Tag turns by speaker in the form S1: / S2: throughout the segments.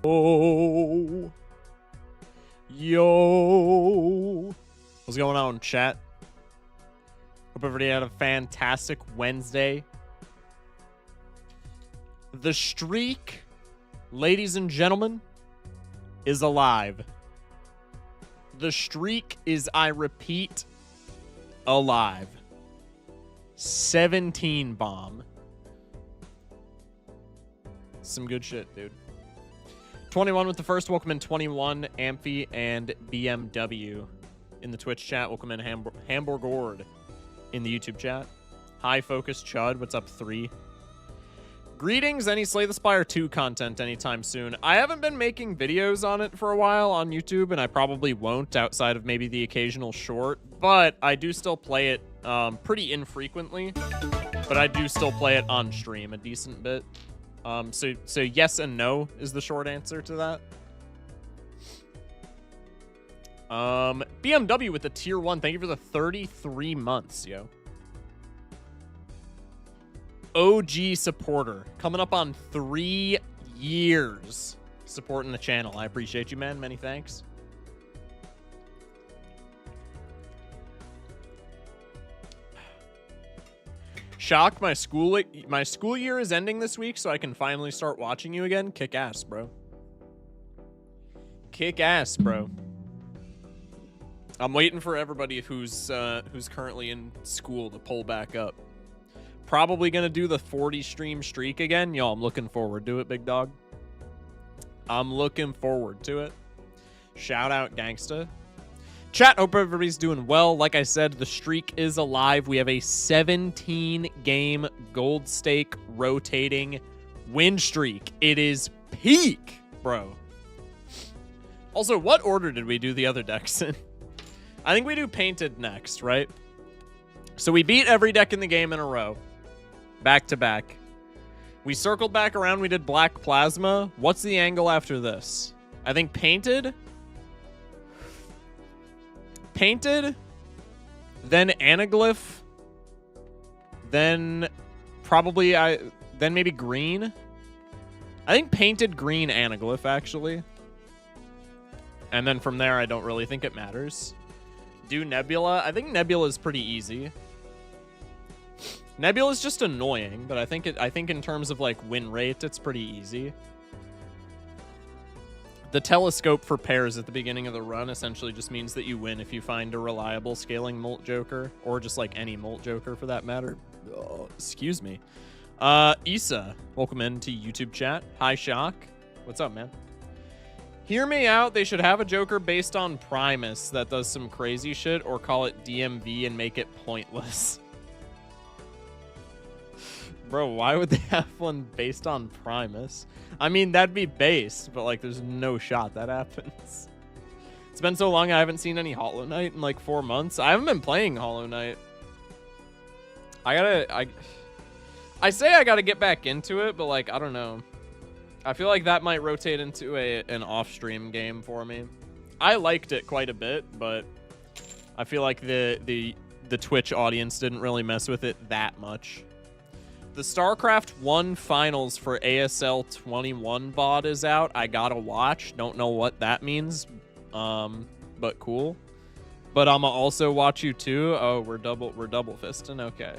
S1: Oh, yo. What's going on, chat? Hope everybody had a fantastic Wednesday. The streak, ladies and gentlemen, is alive. The streak is, I repeat, alive. 17 bomb. Some good shit, dude. 21 with the first. Welcome in 21, Amphi, and BMW in the Twitch chat. Welcome in Hamburgord in the YouTube chat. High Focus Chud, what's up, 3? Greetings, any Slay the Spire 2 content anytime soon. I haven't been making videos on it for a while on YouTube, and I probably won't outside of maybe the occasional short, but I do still play it pretty infrequently, but I do still play it on stream a decent bit. So yes and no is the short answer to that. BMW with the tier 1. Thank you for the 33 months, yo. OG supporter. Coming up on 3 years supporting the channel. I appreciate you, man. Many thanks. Shock, my school year is ending this week, so I can finally start watching you again. Kick ass, bro. Kick ass, bro. I'm waiting for everybody who's currently in school to pull back up. Probably gonna do the 40 stream streak again. Yo, I'm looking forward to it, big dog. I'm looking forward to it. Shout out, gangsta. Chat, hope everybody's doing well. Like I said, the streak is alive. We have a 17-game gold stake rotating win streak. It is peak, bro. Also, what order did we do the other decks in? I think we do Painted next, right? So we beat every deck in the game in a row. Back to back. We circled back around. We did Black Plasma. What's the angle after this? I think Painted. Painted, then Anaglyph, then probably then maybe Green. I think Painted, Green, Anaglyph, actually. And then from there, I don't really think it matters. Do Nebula. I think Nebula is pretty easy. Nebula is just annoying, but I think in terms of like win rate, it's pretty easy. The telescope for pairs at the beginning of the run essentially just means that you win if you find a reliable scaling Molt Joker, or just like any Molt Joker for that matter. Oh, excuse me. Issa, welcome into YouTube chat. Hi, Shock. What's up, man? Hear me out. They should have a Joker based on Primus that does some crazy shit, or call it DMV and make it pointless. Bro, why would they have one based on Primus? I mean, that'd be base, but like, there's no shot that happens. It's been so long, I haven't seen any Hollow Knight in like 4 months. I haven't been playing Hollow Knight. I say I gotta get back into it, but like, I don't know. I feel like that might rotate into an off-stream game for me. I liked it quite a bit, but I feel like the Twitch audience didn't really mess with it that much. The StarCraft 1 finals for ASL 21 bot is out. I gotta watch. Don't know what that means, but cool. But I'ma also watch you too. Oh, we're double fisting. Okay,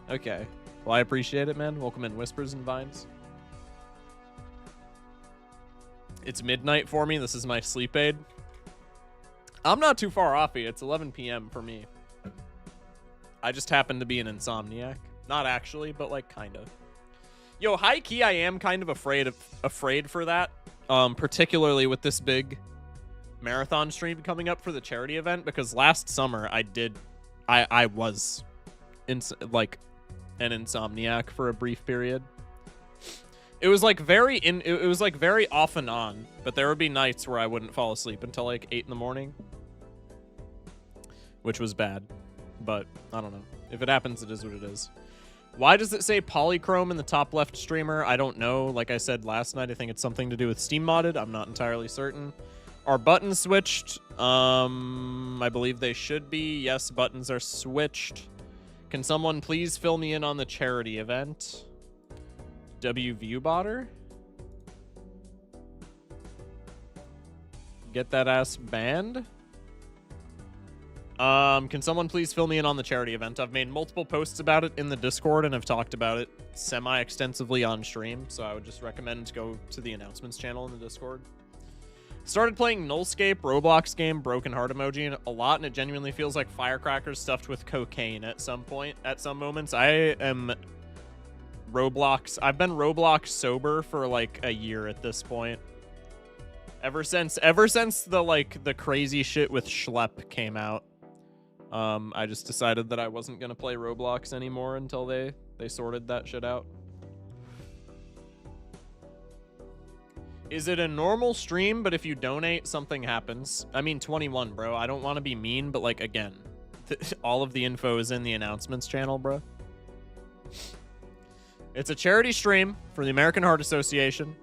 S1: okay. Well, I appreciate it, man. Welcome in, Whispers and Vines. It's midnight for me. This is my sleep aid. I'm not too far off you. It's 11 p.m. for me. I just happen to be an insomniac. Not actually, but like kind of. Yo, high key, I am kind of afraid for that. Particularly with this big marathon stream coming up for the charity event, because last summer I was like an insomniac for a brief period. It was like it was like very off and on, but there would be nights where I wouldn't fall asleep until like 8 in the morning, which was bad. But I don't know. If it happens, it is what it is. Why does it say polychrome in the top left streamer? I don't know. Like I said last night, I think it's something to do with Steam modded. I'm not entirely certain. Are buttons switched? I believe they should be. Yes, buttons are switched. Can someone please fill me in on the charity event? WViewbotter? Get that ass banned. Can someone please fill me in on the charity event? I've made multiple posts about it in the Discord and have talked about it semi-extensively on stream, so I would just recommend go to the announcements channel in the Discord. Started playing Nullscape, Roblox game, Broken Heart emoji a lot, and it genuinely feels like firecrackers stuffed with cocaine at some point, at some moments. I've been Roblox sober for like a year at this point. Ever since the crazy shit with Schlep came out. I just decided that I wasn't gonna play Roblox anymore until they sorted that shit out. Is it a normal stream, but if you donate, something happens? I mean, 21, bro. I don't want to be mean, but like, again, all of the info is in the announcements channel, bro. It's a charity stream for the American Heart Association.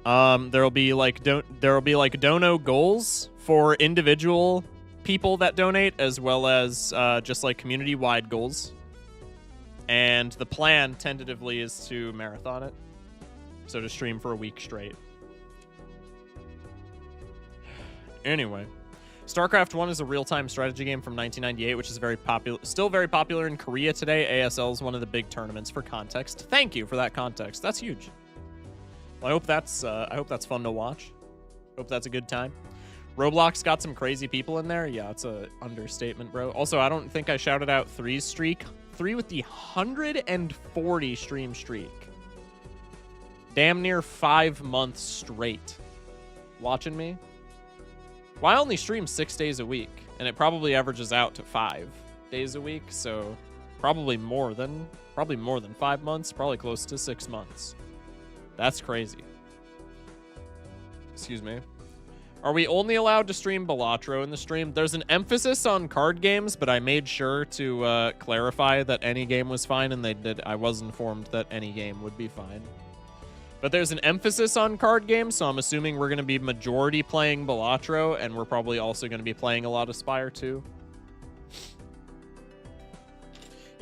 S1: There'll be like dono goals for individual people that donate, as well as just like community-wide goals. And the plan tentatively is to marathon it, so to stream for a week straight. Anyway, StarCraft 1 is a real-time strategy game from 1998, which is still very popular in Korea today. ASL is one of the big tournaments. For context, thank you for that context. That's huge. Well, I hope that's fun to watch. Hope that's a good time. Roblox got some crazy people in there. Yeah, it's a understatement, bro. Also, I don't think I shouted out 3's streak. 3 with the 140 stream streak. Damn near 5 months straight. Watching me. Well, I only stream 6 days a week, and it probably averages out to 5 days a week, so probably more than 5 months, probably close to 6 months. That's crazy. Excuse me. Are we only allowed to stream Balatro in the stream? There's an emphasis on card games, but I made sure to clarify that any game was fine, and I was informed that any game would be fine. But there's an emphasis on card games, so I'm assuming we're going to be majority playing Balatro, and we're probably also going to be playing a lot of Spire too.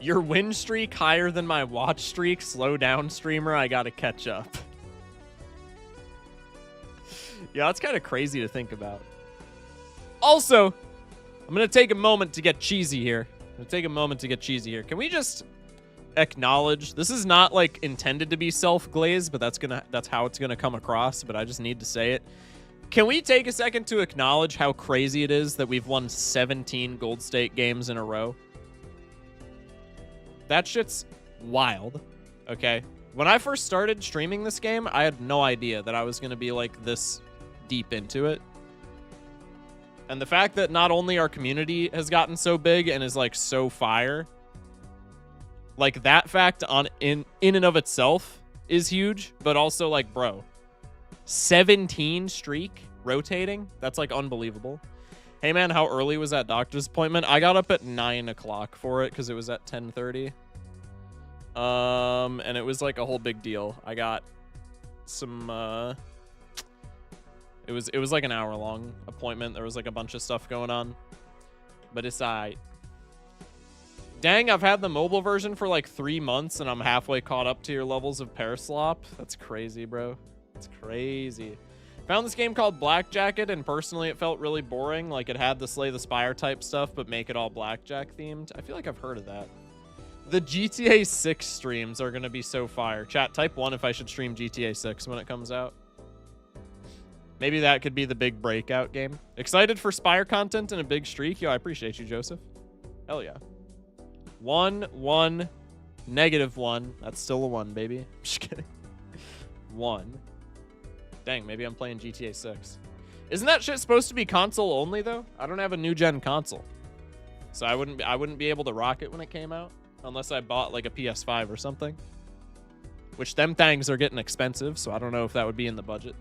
S1: Your win streak higher than my watch streak. Slow down, streamer. I gotta catch up. Yeah, that's kind of crazy to think about. Also, I'm going to take a moment to get cheesy here. Can we just acknowledge, this is not like intended to be self-glazed, but that's how it's going to come across, but I just need to say it. Can we take a second to acknowledge how crazy it is that we've won 17 Gold State games in a row? That shit's wild, okay? When I first started streaming this game, I had no idea that I was going to be like this deep into it. And the fact that not only our community has gotten so big and is like so fire, like that fact in and of itself is huge, but also like, bro, 17 streak rotating, that's like unbelievable. Hey man, how early was that doctor's appointment? I got up at 9 o'clock for it because it was at 10:30. And it was like a whole big deal. I got some it was like an hour-long appointment. There was like a bunch of stuff going on, but it's dang, I've had the mobile version for like 3 months and I'm halfway caught up to your levels of Paraslop. That's crazy, bro. It's crazy. Found this game called Blackjacket, and personally it felt really boring. Like it had the Slay the Spire type stuff, but make it all blackjack themed. I feel like I've heard of that. The GTA 6 streams are going to be so fire. Chat, type 1 if I should stream GTA 6 when it comes out. Maybe that could be the big breakout game. Excited for Spire content and a big streak? Yo, I appreciate you, Joseph. Hell yeah. 1, 1, -1. That's still a 1, baby. Just kidding. 1. Dang, maybe I'm playing GTA 6. Isn't that shit supposed to be console only, though? I don't have a new gen console. So I wouldn't be able to rock it when it came out. Unless I bought like a PS5 or something. Which them things are getting expensive, so I don't know if that would be in the budget.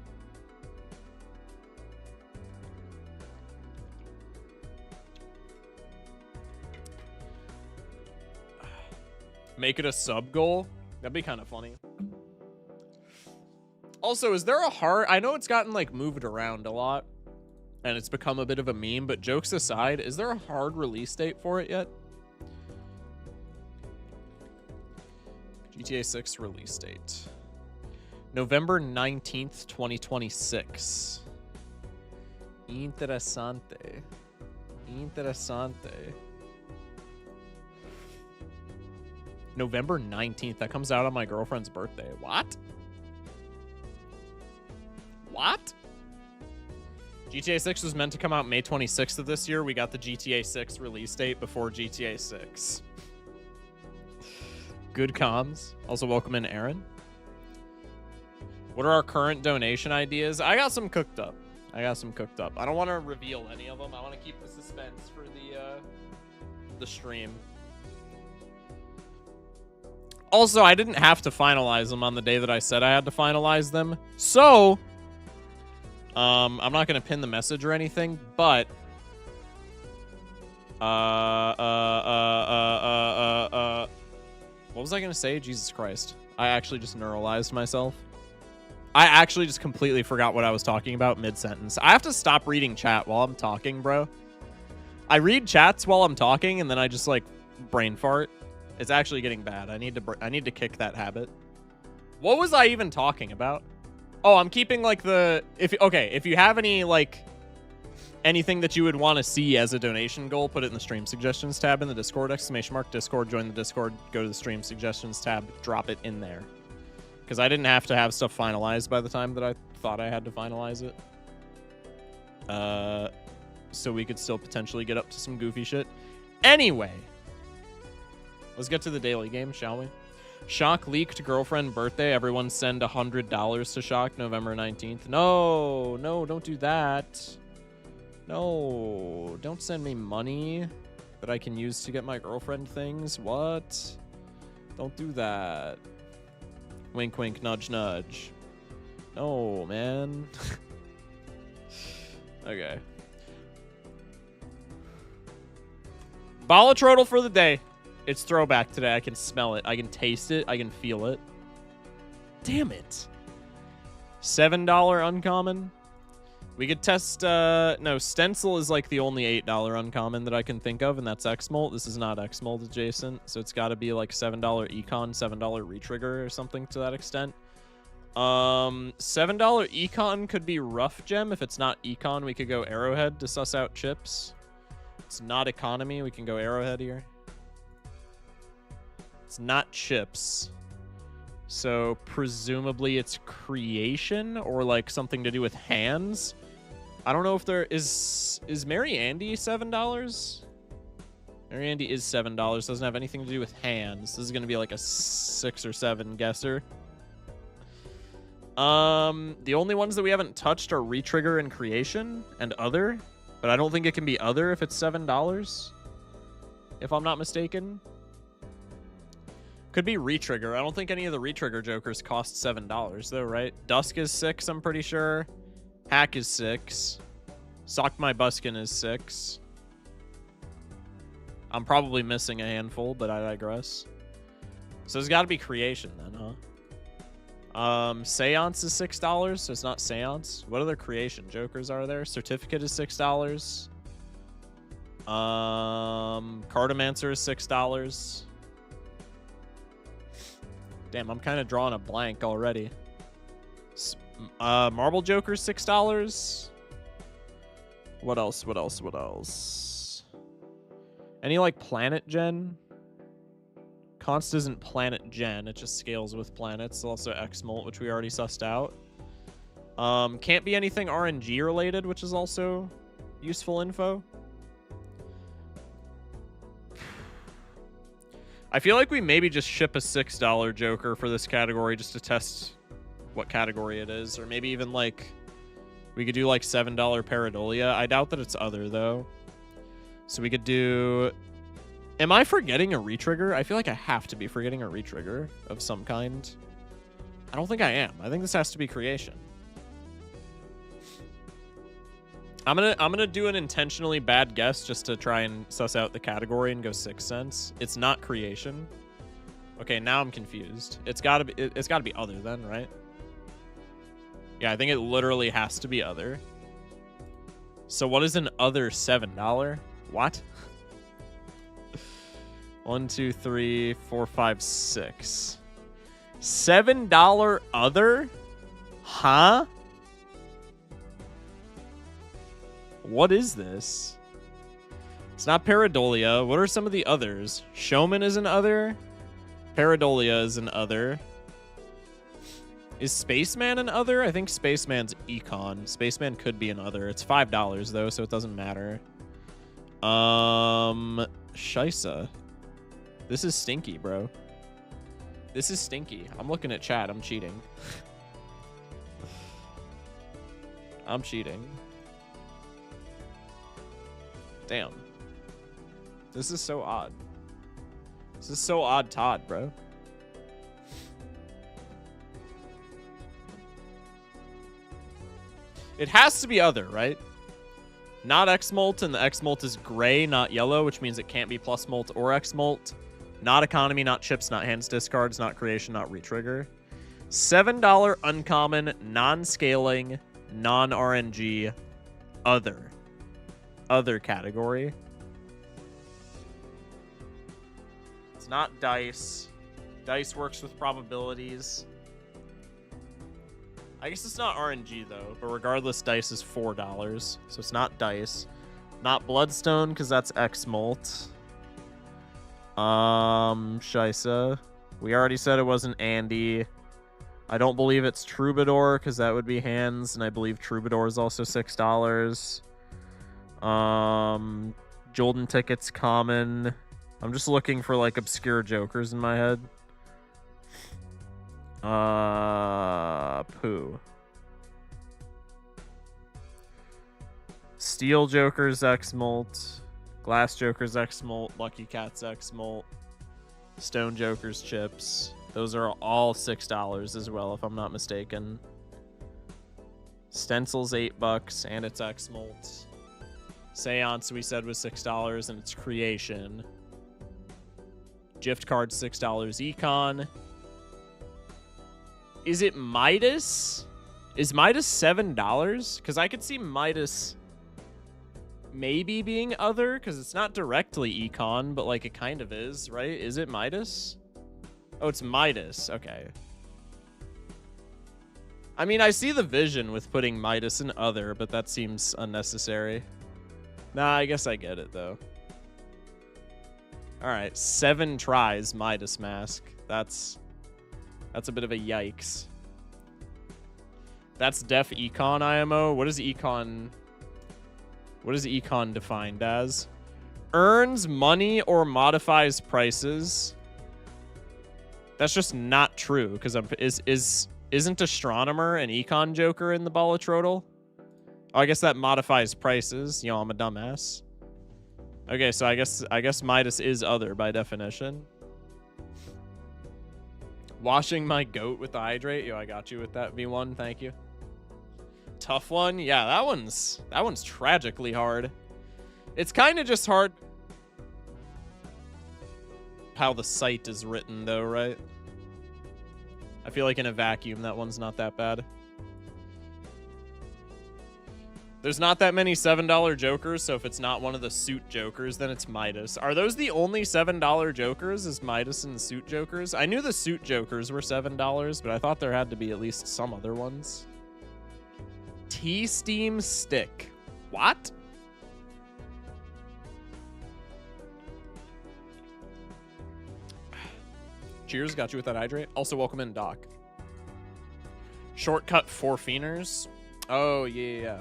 S1: Make it a sub goal? That'd be kind of funny. Also, is there a hard... I know it's gotten like moved around a lot. And it's become a bit of a meme, but jokes aside, is there a hard release date for it yet? GTA 6 release date. November 19th, 2026. Interesante. Interesante. November 19th. That comes out on my girlfriend's birthday. What? What? GTA 6 was meant to come out May 26th of this year. We got the GTA 6 release date before GTA 6. Good comms. Also, welcome in, Aaron. What are our current donation ideas? I got some cooked up. I don't want to reveal any of them. I want to keep the suspense for the stream. Also, I didn't have to finalize them on the day that I said I had to finalize them. So, I'm not going to pin the message or anything, but what was I going to say? Jesus Christ. I actually just neuralized myself. I actually just completely forgot what I was talking about mid-sentence. I have to stop reading chat while I'm talking, bro. I read chats while I'm talking, and then I just, like, brain fart. It's actually getting bad. I need to kick that habit. What was I even talking about? Oh, I'm keeping, like, if you have any, like, anything that you would want to see as a donation goal, put it in the stream suggestions tab in the Discord, !Discord, join the Discord, go to the stream suggestions tab, drop it in there. Because I didn't have to have stuff finalized by the time that I thought I had to finalize it. So we could still potentially get up to some goofy shit. Anyway, let's get to the daily game, shall we? Shock leaked girlfriend birthday. Everyone send $100 to Shock November 19th. No, don't do that. No, don't send me money that I can use to get my girlfriend things. What? Don't do that. Wink, wink, nudge, nudge. No, man. Okay. Balatrotl for the day. It's throwback today. I can smell it. I can taste it. I can feel it. Damn it. $7 uncommon. We could test, no, Stencil is like the only $8 uncommon that I can think of, and that's X-Molt. This is not X-Molt adjacent, so it's got to be like $7 Econ, $7 Retrigger or something to that extent. $7 Econ could be Rough Gem. If it's not Econ, we could go Arrowhead to suss out chips. It's not Economy. We can go Arrowhead here. It's not chips. So presumably it's creation or like something to do with hands. I don't know if there is Mary Andy $7? Mary Andy is $7. Doesn't have anything to do with hands. This is going to be like a 6 or 7 guesser. The only ones that we haven't touched are Retrigger and Creation and Other, but I don't think it can be Other if it's $7, if I'm not mistaken. Could be Retrigger. I don't think any of the Retrigger jokers cost $7 though, right? Dusk is 6, I'm pretty sure. Hack is 6. Sock My Buskin is 6. I'm probably missing a handful, but I digress. So there's got to be Creation then, huh? Seance is $6, so it's not Seance. What other Creation jokers are there? Certificate is $6. Cartomancer is $6. Damn, I'm kind of drawing a blank already. Marble Joker, $6. What else? Any, like, Planet Gen? Const isn't Planet Gen. It just scales with planets. Also X-Molt, which we already sussed out. Can't be anything RNG related, which is also useful info. I feel like we maybe just ship a $6 Joker for this category just to test what category it is. Or maybe even, like, we could do, like, $7 Pareidolia. I doubt that it's Other, though. So we could do... Am I forgetting a Retrigger? I feel like I have to be forgetting a Retrigger of some kind. I don't think I am. I think this has to be Creation. I'm gonna do an intentionally bad guess just to try and suss out the category and go 6 cents. It's not Creation. Okay, now I'm confused. It's gotta be Other then, right? Yeah, I think it literally has to be Other. So what is an Other $7? What? 1, 2, 3, 4, 5, 6. $7 Other? Huh? What is this? It's not Paradolia. What are some of the others? Showman is an other. Paradolia is an other. Is Spaceman an other? I think Spaceman's Econ. Spaceman could be an other. It's $5 though, so it doesn't matter. Shisa. This is stinky, bro. This is stinky. I'm looking at chat. I'm cheating. I'm cheating. Damn. This is so odd. This is so odd, Todd, bro. It has to be other, right? Not X-Molt, and the X-Molt is gray, not yellow, which means it can't be plus Molt or X-Molt. Not economy, not chips, not hands discards, not creation, not retrigger. $7 uncommon, non-scaling, non-RNG, other. Other category. It's not dice. Dice works with probabilities. I guess it's not RNG though, but regardless, dice is $4, so it's not dice. Not Bloodstone, because that's X-Molt. Shisa. We already said it wasn't Andy. I don't believe it's Troubadour, because that would be hands, and I believe Troubadour is also $6. Jolden Ticket's common. I'm just looking for, like, obscure jokers in my head. Pooh. Steel Joker's X-Molt. Glass Joker's X-Molt. Lucky Cat's X-Molt. Stone Joker's chips. Those are all $6 as well, if I'm not mistaken. Stencil's $8, and it's X-Molt. Seance, we said, was $6, and it's creation. Gift card, $6 econ. Is it Midas? Is Midas $7? Because I could see Midas maybe being other, because it's not directly econ, but like it kind of is, right? Is it Midas? Oh, it's Midas. Okay. I mean, I see the vision with putting Midas in other, but that seems unnecessary. Nah, I guess I get it, though. All right, 7 tries Midas Mask. That's a bit of a yikes. That's def econ IMO. What is econ? What is econ defined as? Earns money or modifies prices. That's just not true, because isn't Astronomer an econ joker in the Balatroidal? Oh, I guess that modifies prices. Yo, I'm a dumbass. Okay, so I guess Midas is other by definition. Washing my goat with the hydrate. Yo, I got you with that V1. Thank you. Tough one. Yeah, that one's tragically hard. It's kind of just hard how the site is written, though, right? I feel like in a vacuum, that one's not that bad. There's not that many $7 jokers, so if it's not one of the suit jokers, then it's Midas. Are those the only $7 jokers, is Midas and the suit jokers? I knew the suit jokers were $7, but I thought there had to be at least some other ones. T-Steam Stick. What? Cheers, got you with that hydrate. Also, welcome in, Doc. Shortcut for Fienders. Oh, yeah.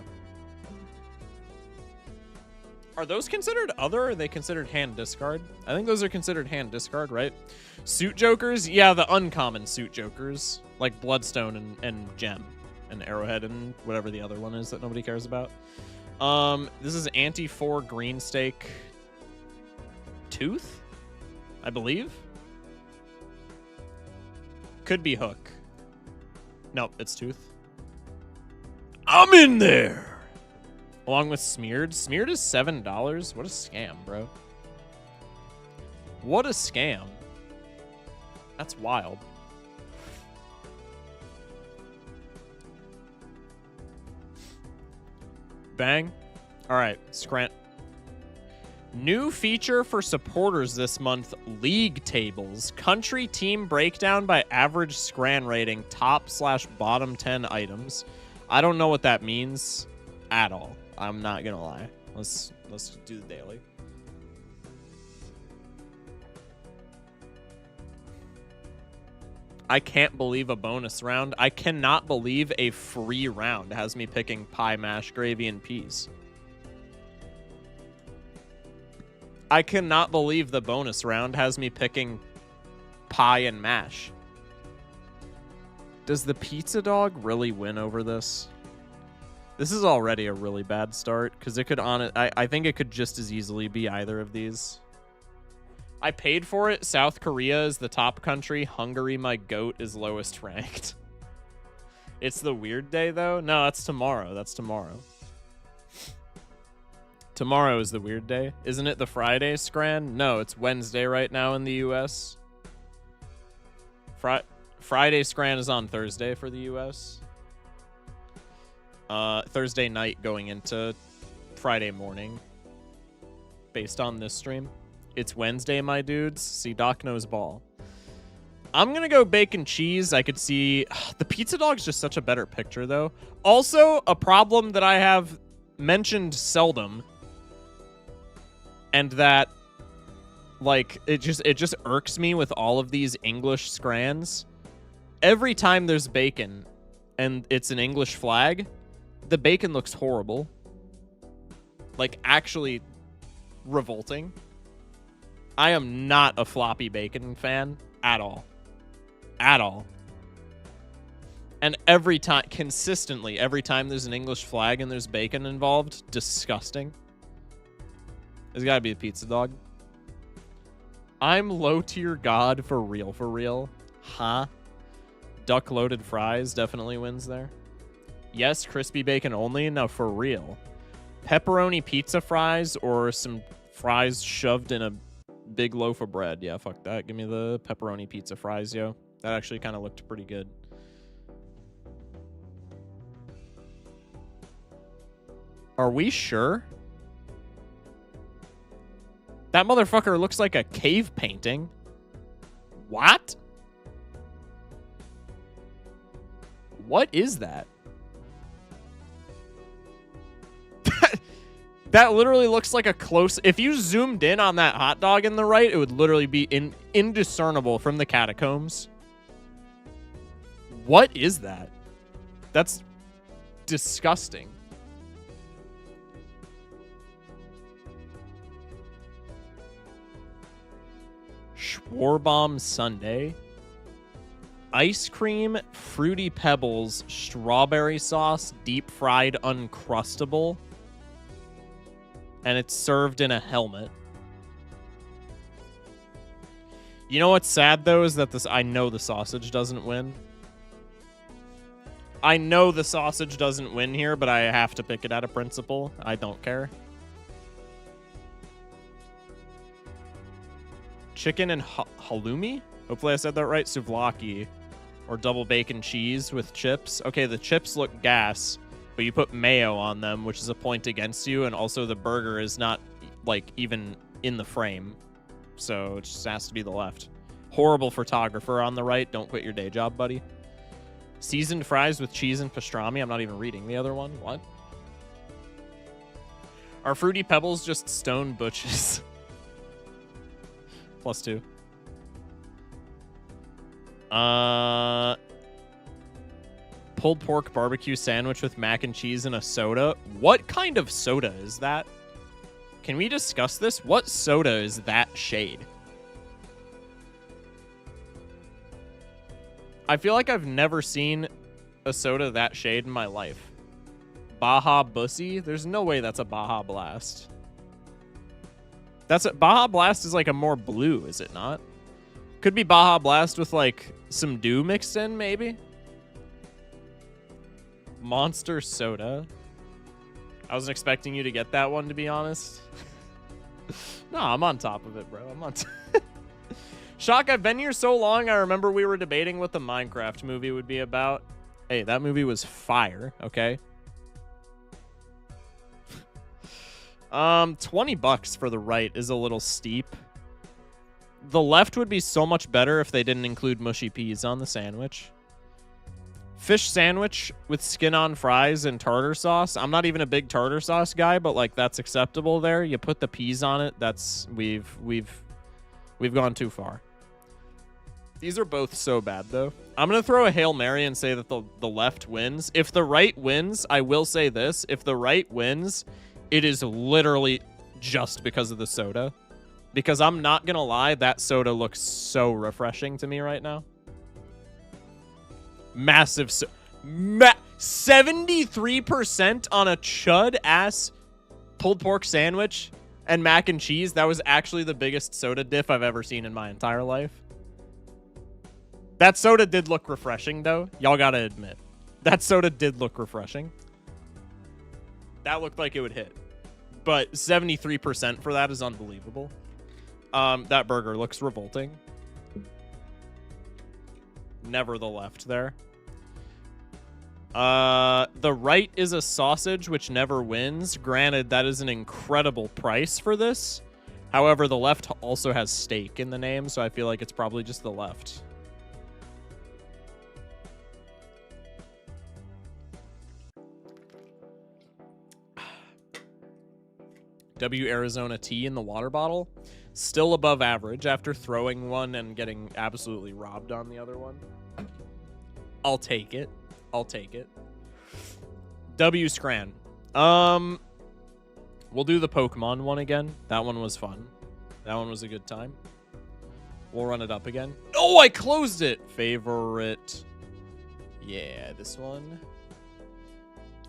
S1: Are those considered other, or are they considered hand discard? I think those are considered hand discard, right? Suit jokers? Yeah, the uncommon suit jokers. Like Bloodstone and Gem. And Arrowhead and whatever the other one is that nobody cares about. This is Anti-4 Green Stake Tooth, I believe. Could be Hook. Nope, it's Tooth. I'm in there! Along with Smeared. Smeared is $7. What a scam, bro. What a scam. That's wild. Bang. All right, Scrant. New feature for supporters this month, League Tables. Country team breakdown by average Scran rating, top/bottom 10 items. I don't know what that means at all. I'm not gonna lie. Let's do the daily. I can't believe a bonus round. I cannot believe a free round has me picking pie, mash, gravy, and peas. I cannot believe the bonus round has me picking pie and mash. Does the pizza dog really win over this? This is already a really bad start because it could I think it could just as easily be either of these. I paid for it. South Korea is the top country. Hungary, my goat, is lowest ranked. It's the weird day, though? No, that's tomorrow. That's tomorrow. Tomorrow is the weird day. Isn't it the Friday scran? No, it's Wednesday right now in the U.S. Friday scran is on Thursday for the U.S. Thursday night going into Friday morning based on this stream. It's Wednesday, my dudes. See, Doc knows ball. I'm going to go bacon cheese. I could see... The pizza dog's just such a better picture, though. Also, a problem that I have mentioned seldom, and that, like, it just irks me with all of these English scrans. Every time there's bacon, and it's an English flag, the bacon looks horrible. Like, actually revolting. I am not a floppy bacon fan at all. At all. And every time, consistently, every time there's an English flag and there's bacon involved, disgusting. It's gotta be a pizza dog. I'm low tier god for real, for real. Huh? Duck loaded fries definitely wins there. Yes, crispy bacon only. No, for real. Pepperoni pizza fries or some fries shoved in a big loaf of bread. Yeah, fuck that. Give me the pepperoni pizza fries, yo. That actually kind of looked pretty good. Are we sure? That motherfucker looks like a cave painting. What? What is that? That literally looks like a close... If you zoomed in on that hot dog in the right, it would literally be indiscernible from the catacombs. What is that? That's disgusting. Schwarbomb Sundae. Ice cream, Fruity Pebbles, strawberry sauce, deep fried Uncrustable. And it's served in a helmet. You know what's sad, though, is that I know the sausage doesn't win. I know the sausage doesn't win here, but I have to pick it out of principle. I don't care. Chicken and halloumi? Hopefully I said that right. Souvlaki. Or double bacon cheese with chips. Okay, the chips look gas, but you put mayo on them, which is a point against you, and also the burger is not, like, even in the frame. So it just has to be the left. Horrible photographer on the right. Don't quit your day job, buddy. Seasoned fries with cheese and pastrami. I'm not even reading the other one. What? Are Fruity Pebbles just stone butches? +2. Pulled pork barbecue sandwich with mac and cheese and a soda. What kind of soda is that? Can we discuss this? What soda is that shade? I feel like I've never seen a soda that shade in my life. Baja Bussy? There's no way that's a Baja Blast. Baja Blast is like a more blue, is it not? Could be Baja Blast with like some dew mixed in, maybe? Monster Soda. I wasn't expecting you to get that one, to be honest. No, I'm on top of it, bro. I'm on Shock, I've been here so long, I remember we were debating what the Minecraft movie would be about. Hey, that movie was fire, okay? $20 for the right is a little steep. The left would be so much better if they didn't include mushy peas on the sandwich. Fish sandwich with skin on fries and tartar sauce. I'm not even a big tartar sauce guy, but like that's acceptable there. You put the peas on it. That's we've gone too far. These are both so bad though. I'm gonna throw a Hail Mary and say that the left wins. If the right wins, I will say this. If the right wins, it is literally just because of the soda. Because I'm not gonna lie, that soda looks so refreshing to me right now. Massive 73% on a chud ass pulled pork sandwich and mac and cheese. That was actually the biggest soda diff I've ever seen in my entire life. That soda did look refreshing though. Y'all gotta admit. That soda did look refreshing. That looked like it would hit. But 73% for that is unbelievable. That burger looks revolting. Never the left there. The right is a sausage, which never wins. Granted, that is an incredible price for this. However, the left also has steak in the name, so I feel like it's probably just the left. W Arizona tea in the water bottle. Still above average after throwing one and getting absolutely robbed on the other one. I'll take it. I'll take it. W Scran. We'll do the Pokemon one again. That one was fun. That one was a good time. We'll run it up again. Oh, I closed it. Favorite. Yeah, this one.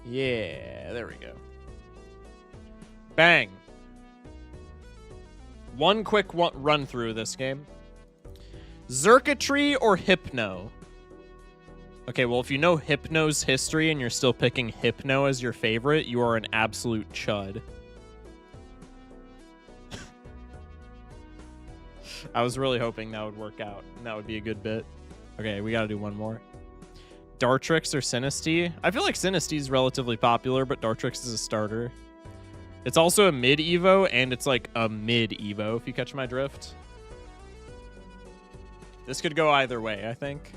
S1: Yeah, there we go. Bang. One quick run through this game. Xurkitree or Hypno? Okay, well, if you know Hypno's history and you're still picking Hypno as your favorite, you are an absolute chud. I was really hoping that would work out, and that would be a good bit. Okay, we gotta do one more. Dartrix or Sinistea? I feel like Sinistea is relatively popular, but Dartrix is a starter. It's also a mid-evo, and it's like a mid-evo, if you catch my drift. This could go either way, I think.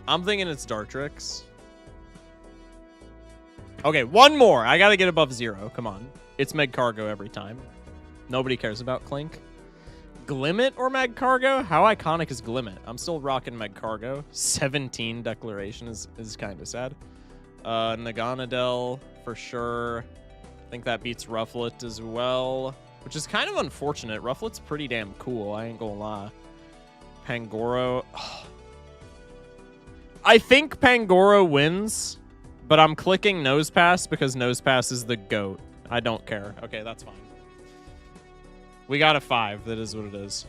S1: I'm thinking it's Dartrix. Okay, one more. I gotta get above 0. Come on. It's Magcargo every time. Nobody cares about Clink. Glimmet or Magcargo? How iconic is Glimmet? I'm still rocking Magcargo. 17 declaration is kind of sad. Naganadel for sure. I think that beats Rufflet as well, which is kind of unfortunate. Rufflet's pretty damn cool, I ain't gonna lie. Pangoro. Oh. I think Pangoro wins, but I'm clicking Nosepass because Nosepass is the GOAT. I don't care. Okay, that's fine. We got a 5. That is what it is.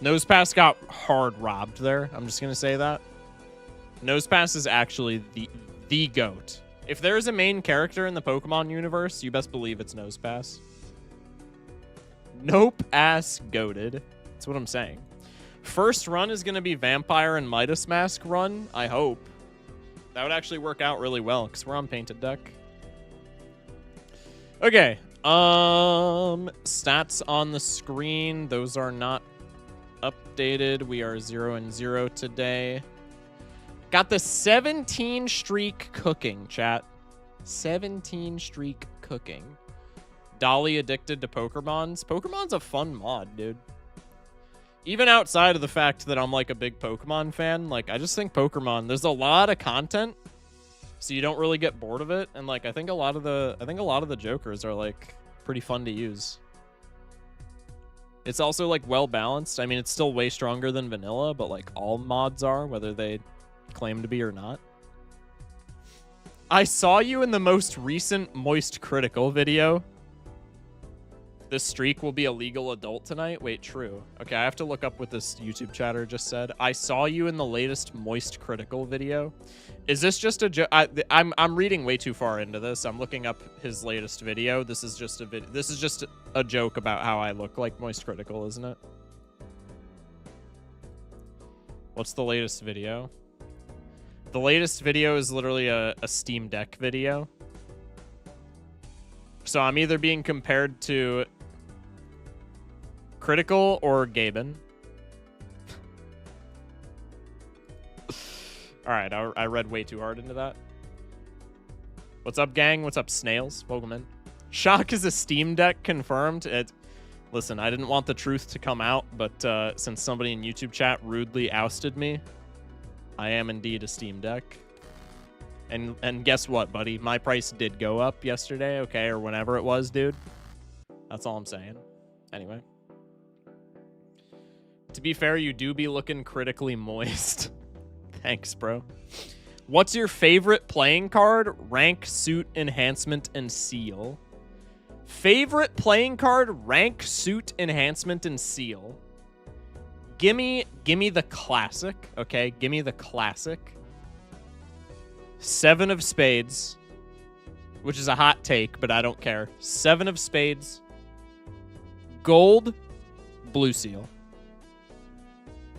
S1: Nosepass got hard robbed there. I'm just going to say that. Nosepass is actually the GOAT. If there's a main character in the Pokemon universe, you best believe it's Nosepass. Nope ass goated. That's what I'm saying. First run is going to be Vampire and Midas Mask run, I hope. That would actually work out really well because we're on Painted Deck. Okay. Stats on the screen. Those are not updated. We are 0-0 today. Got the 17 streak cooking, chat. 17 streak cooking. Dolly addicted to Pokemon's. Pokemon's a fun mod, dude. Even outside of the fact that I'm like a big Pokemon fan, like I just think Pokemon, there's a lot of content, so you don't really get bored of it. And like I think a lot of the Jokers are like pretty fun to use. It's also like well balanced. I mean, it's still way stronger than vanilla, but like all mods are, whether they claim to be or not. I saw you in the most recent Moist Critical video. This streak will be a legal adult tonight. Wait, true. Okay, I have to look up what this YouTube chatter just said. I saw you in the latest Moist Critical video. Is this just a joke? I'm reading way too far into this. I'm looking up his latest video. This is just a video. This is just a joke about how I look like Moist Critical, isn't it? What's the latest video? The latest video is literally a Steam Deck video. So I'm either being compared to Critical or Gaben. All right, I read way too hard into that. What's up, gang? What's up, snails? Welcome in. Shock is a Steam Deck confirmed. Listen, I didn't want the truth to come out, but since somebody in YouTube chat rudely ousted me, I am indeed a Steam Deck. And guess what, buddy? My price did go up yesterday, okay, or whenever it was, dude. That's all I'm saying. Anyway. To be fair, you do be looking critically moist. Thanks, bro. What's your favorite playing card? Rank, suit, enhancement, and seal. Favorite playing card? Rank, suit, enhancement, and seal. Gimme the classic, okay? Gimme the classic. 7 of spades, which is a hot take, but I don't care. 7 of spades. Gold, blue seal.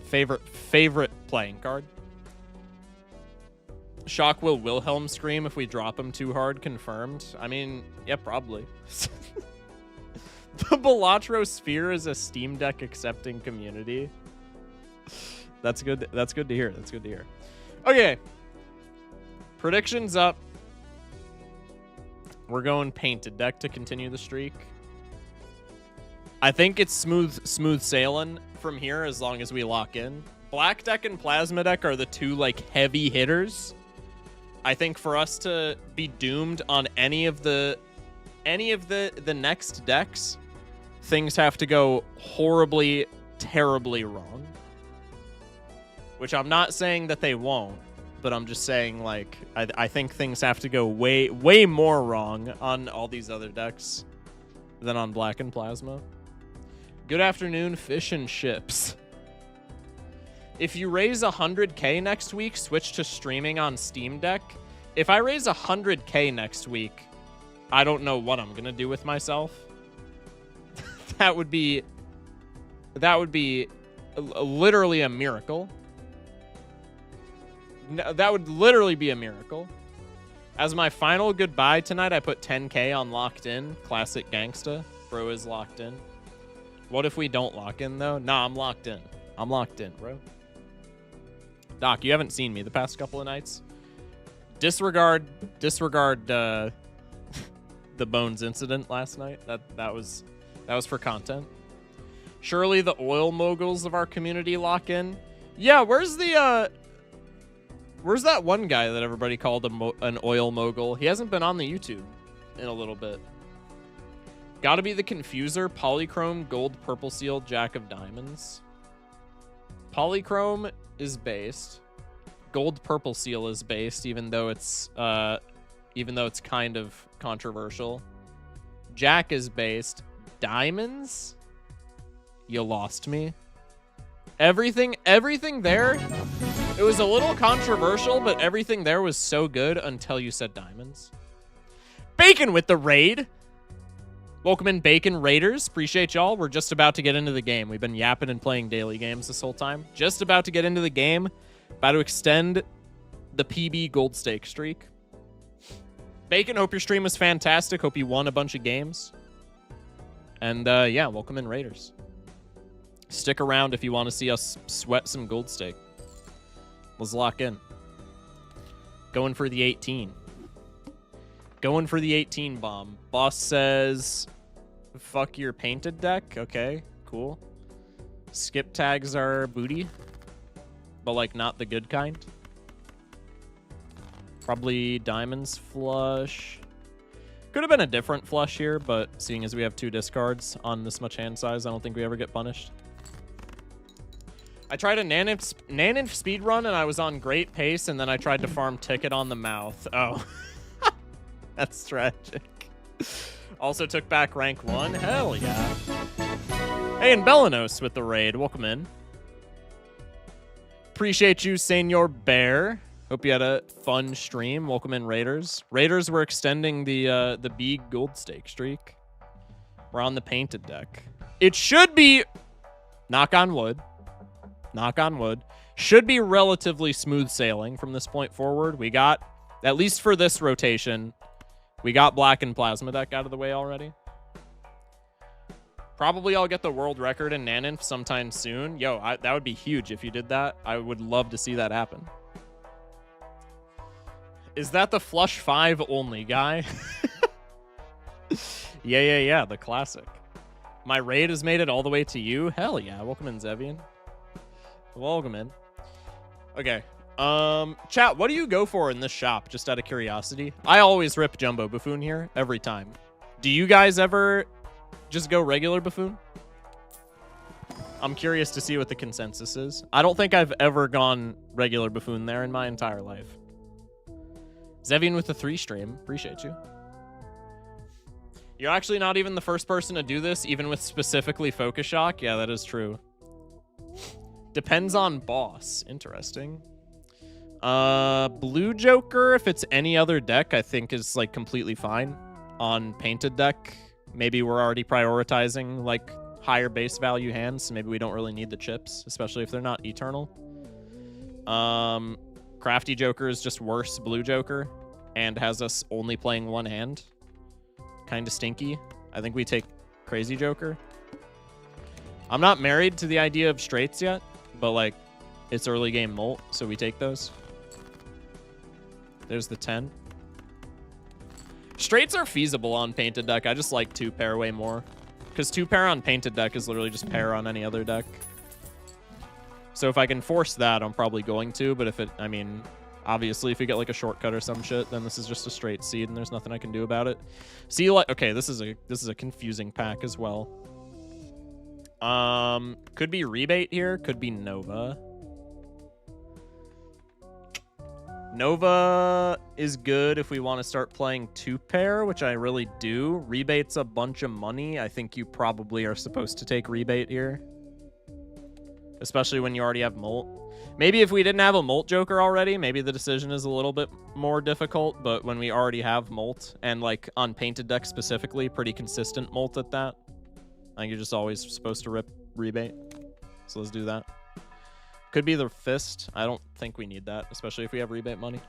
S1: Favorite playing card. Shock will Wilhelm scream if we drop him too hard, confirmed. I mean, yeah, probably. The Balatro Sphere is a Steam Deck accepting community. That's good. That's good to hear. That's good to hear. Okay. Predictions up. We're going painted deck to continue the streak. I think it's smooth sailing from here as long as we lock in. Black deck and plasma deck are the two like heavy hitters. I think for us to be doomed on any of the next decks, things have to go horribly, terribly wrong. Which I'm not saying that they won't, but I'm just saying like I think things have to go way more wrong on all these other decks than on black and plasma. Good afternoon, fish and chips. If you raise 100K next week, switch to streaming on Steam Deck. If I raise 100K next week, I don't know what I'm gonna do with myself. That would be literally a miracle. That would literally be a miracle. As my final goodbye tonight, I put 10K on Locked In. Classic gangsta. Bro is locked in. What if we don't lock in, though? Nah, I'm locked in. I'm locked in, bro. Doc, you haven't seen me the past couple of nights. Disregard the Bones incident last night. That was for content. Surely the oil moguls of our community lock in. Yeah, where's that one guy that everybody called an oil mogul? He hasn't been on the YouTube in a little bit. Gotta be the Confuser, Polychrome, Gold, Purple Seal, Jack of Diamonds. Polychrome is based. Gold, Purple Seal is based, even though it's kind of controversial. Jack is based. Diamonds? You lost me. Everything there, it was a little controversial, but everything there was so good until you said diamonds. Bacon with the raid. Welcome in, Bacon Raiders. Appreciate y'all. We're just about to get into the game. We've been yapping and playing daily games this whole time. Just about to get into the game. About to extend the PB gold stake streak. Bacon, hope your stream was fantastic. Hope you won a bunch of games. And yeah, welcome in, Raiders. Stick around if you want to see us sweat some gold stake. Let's lock in. Going for the 18. Going for the 18 bomb. Boss says, fuck your painted deck. Okay, cool. Skip tags are booty, but like not the good kind. Probably diamonds flush. Could have been a different flush here, but seeing as we have 2 discards on this much hand size, I don't think we ever get punished. I tried a Naninf speedrun and I was on great pace, and then I tried to farm ticket on the mouth. Oh. That's tragic. Also took back rank 1. Hell yeah. Hey, and Belanos with the raid. Welcome in. Appreciate you, Senor Bear. Hope you had a fun stream. Welcome in, Raiders. Raiders, we're extending the big gold stake streak. We're on the painted deck. It should be, knock on wood, should be relatively smooth sailing from this point forward. We got, at least for this rotation, we got black and plasma deck out of the way already. Probably I'll get the world record in Naninf sometime soon. Yo, that would be huge if you did that. I would love to see that happen. Is that the flush 5 only guy? Yeah, the classic. My raid has made it all the way to you? Hell yeah. Welcome in, Zevian. Welcome in. Okay. Chat, what do you go for in this shop, just out of curiosity? I always rip Jumbo Buffoon here, every time. Do you guys ever just go regular Buffoon? I'm curious to see what the consensus is. I don't think I've ever gone regular Buffoon there in my entire life. Zevian with the 3 stream. Appreciate you. You're actually not even the first person to do this, even with specifically Focus Shock. Yeah, that is true. Depends on boss. Interesting. Blue Joker, if it's any other deck, I think is like completely fine. On painted deck, maybe we're already prioritizing like higher base value hands, so maybe we don't really need the chips, especially if they're not eternal. Crafty Joker is just worse Blue Joker and has us only playing one hand. Kind of stinky. I think we take Crazy Joker. I'm not married to the idea of straights yet, but like it's early game molt, so we take those. There's the 10. Straights are feasible on painted deck. I just like 2-pair way more. Because 2-pair on painted deck is literally just pair on any other deck. So if I can force that, I'm probably going to. But if it, I mean, obviously if you get like a shortcut or some shit, then this is just a straight seed and there's nothing I can do about it. See, like, okay, this is a confusing pack as well. Could be Rebate here, could be Nova. Nova is good if we want to start playing 2-pair, which I really do. Rebate's a bunch of money. I think you probably are supposed to take Rebate here. Especially when you already have Molt. Maybe if we didn't have a Molt Joker already, maybe the decision is a little bit more difficult. But when we already have Molt, and like on painted deck specifically, pretty consistent Molt at that, I think you're just always supposed to rip Rebate. So let's do that. Could be the Fist. I don't think we need that, especially if we have Rebate money.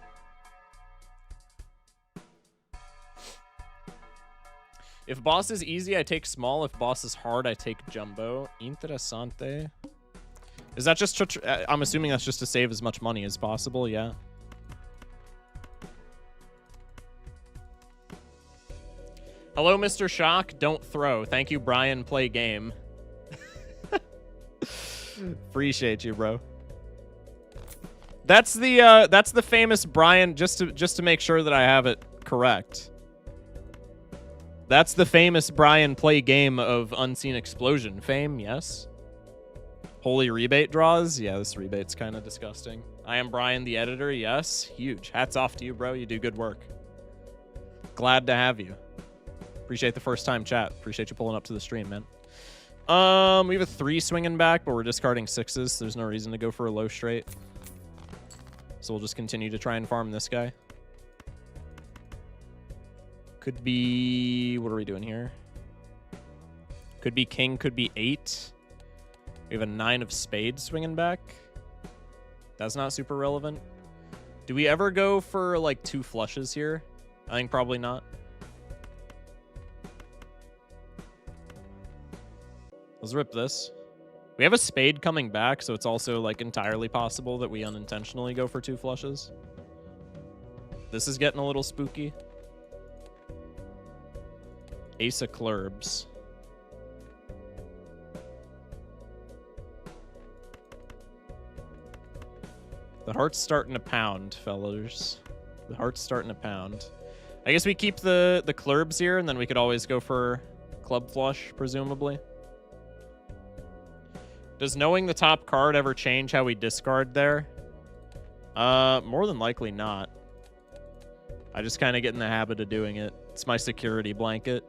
S1: If boss is easy, I take small. If boss is hard, I take jumbo. Interessante. Is that just... I'm assuming that's just to save as much money as possible, yeah. Hello, Mr. Shock. Don't throw. Thank you, Brian. Play game. Appreciate you, bro. That's the famous Brian, just to make sure that I have it correct. That's the famous Brian play game of Unseen Explosion fame, yes. Holy rebate draws? Yeah, this rebate's kind of disgusting. I am Brian, the editor, yes. Huge. Hats off to you, bro. You do good work. Glad to have you. Appreciate the first time chat. Appreciate you pulling up to the stream, man. We have a 3 swinging back, but we're discarding 6s. So there's no reason to go for a low straight. So we'll just continue to try and farm this guy. Could be... What are we doing here? Could be king, could be 8. We have a 9 of spades swinging back. That's not super relevant. Do we ever go for like 2 flushes here? I think probably not. Let's rip this. We have a spade coming back, so it's also like entirely possible that we unintentionally go for 2 flushes. This is getting a little spooky. Ace of clubs. The heart's starting to pound, fellas. The heart's starting to pound. I guess we keep the clubs here, and then we could always go for club flush, presumably. Does knowing the top card ever change how we discard there? More than likely not. I just kind of get in the habit of doing it. It's my security blanket.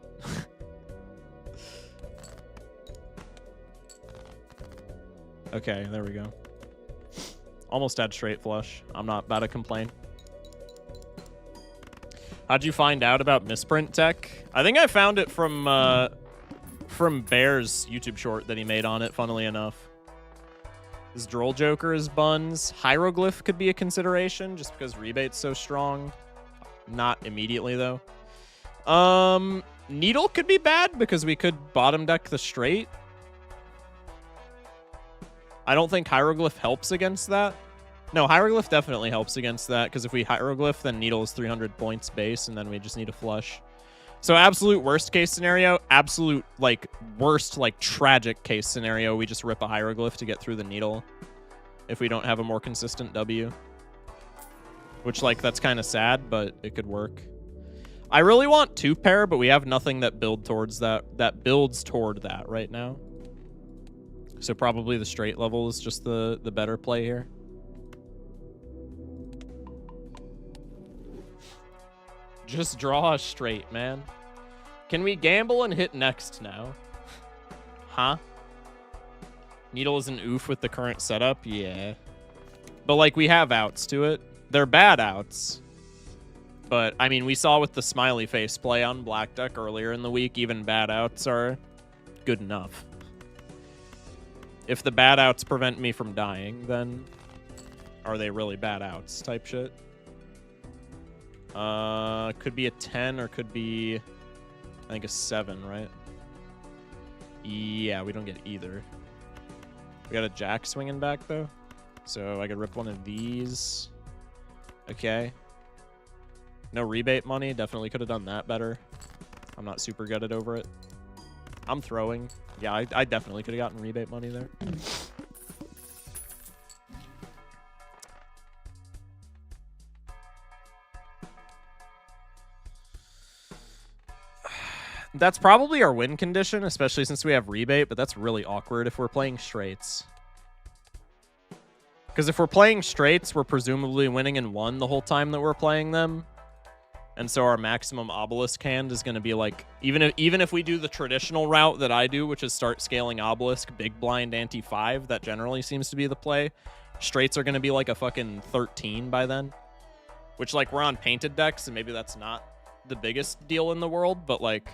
S1: Okay, there we go. Almost had straight flush. I'm not about to complain. How'd you find out about misprint tech? I think I found it from Bear's YouTube short that he made on it, funnily enough. His Droll Joker is buns. Hieroglyph could be a consideration, just because rebate's so strong. Not immediately, though. Needle could be bad, because we could bottom deck the straight. I don't think Hieroglyph helps against that. No, Hieroglyph definitely helps against that, because if we Hieroglyph, then Needle is 300 points base, and then we just need a flush. So absolute worst case scenario, absolute, like, worst, like, tragic case scenario, we just rip a Hieroglyph to get through the Needle if we don't have a more consistent W. Which, like, that's kind of sad, but it could work. I really want 2-pair, but we have nothing that builds toward that right now. So probably the straight level is just the better play here. Just draw a straight, man. Can we gamble and hit next now? Huh? Needle is an oof with the current setup? Yeah. But, like, we have outs to it. They're bad outs. But, I mean, we saw with the smiley face play on Black Deck earlier in the week, even bad outs are good enough. If the bad outs prevent me from dying, then are they really bad outs type shit? Could be a 10 or could be, I think, a 7, right? Yeah, we don't get either. We got a jack swinging back, though. So I could rip one of these. Okay. No rebate money. Definitely could have done that better. I'm not super gutted over it. I'm throwing. Yeah, I definitely could have gotten rebate money there. That's probably our win condition, especially since we have rebate, but that's really awkward if we're playing straights. Because if we're playing straights, we're presumably winning in 1 the whole time that we're playing them. And so our maximum obelisk hand is going to be like, even if we do the traditional route that I do, which is start scaling obelisk, big blind, anti-5, that generally seems to be the play. Straights are going to be like a fucking 13 by then. Which, like, we're on painted decks, and maybe that's not the biggest deal in the world, but, like,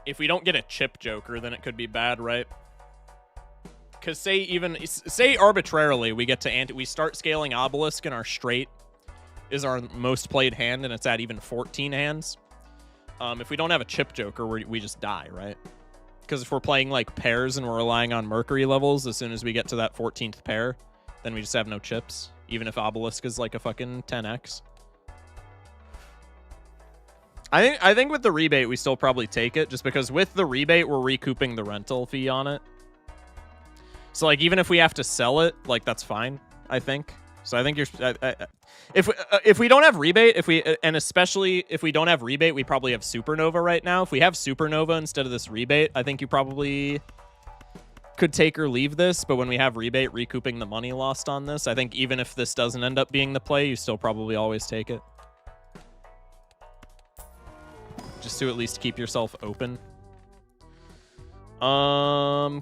S1: if we don't get a chip joker, then it could be bad, right? Because say arbitrarily we get to we start scaling obelisk and our straight is our most played hand and it's at even 14 hands. If we don't have a chip joker, we just die, right? Because if we're playing like pairs and we're relying on Mercury levels, as soon as we get to that 14th pair, then we just have no chips, even if obelisk is like a fucking 10x. I think with the rebate, we still probably take it, just because with the rebate, we're recouping the rental fee on it. So, like, even if we have to sell it, like, that's fine, I think. So I think if we don't have rebate, and especially if we don't have rebate, we probably have Supernova right now. If we have Supernova instead of this rebate, I think you probably could take or leave this. But when we have rebate, recouping the money lost on this, I think even if this doesn't end up being the play, you still probably always take it. Just to at least keep yourself open.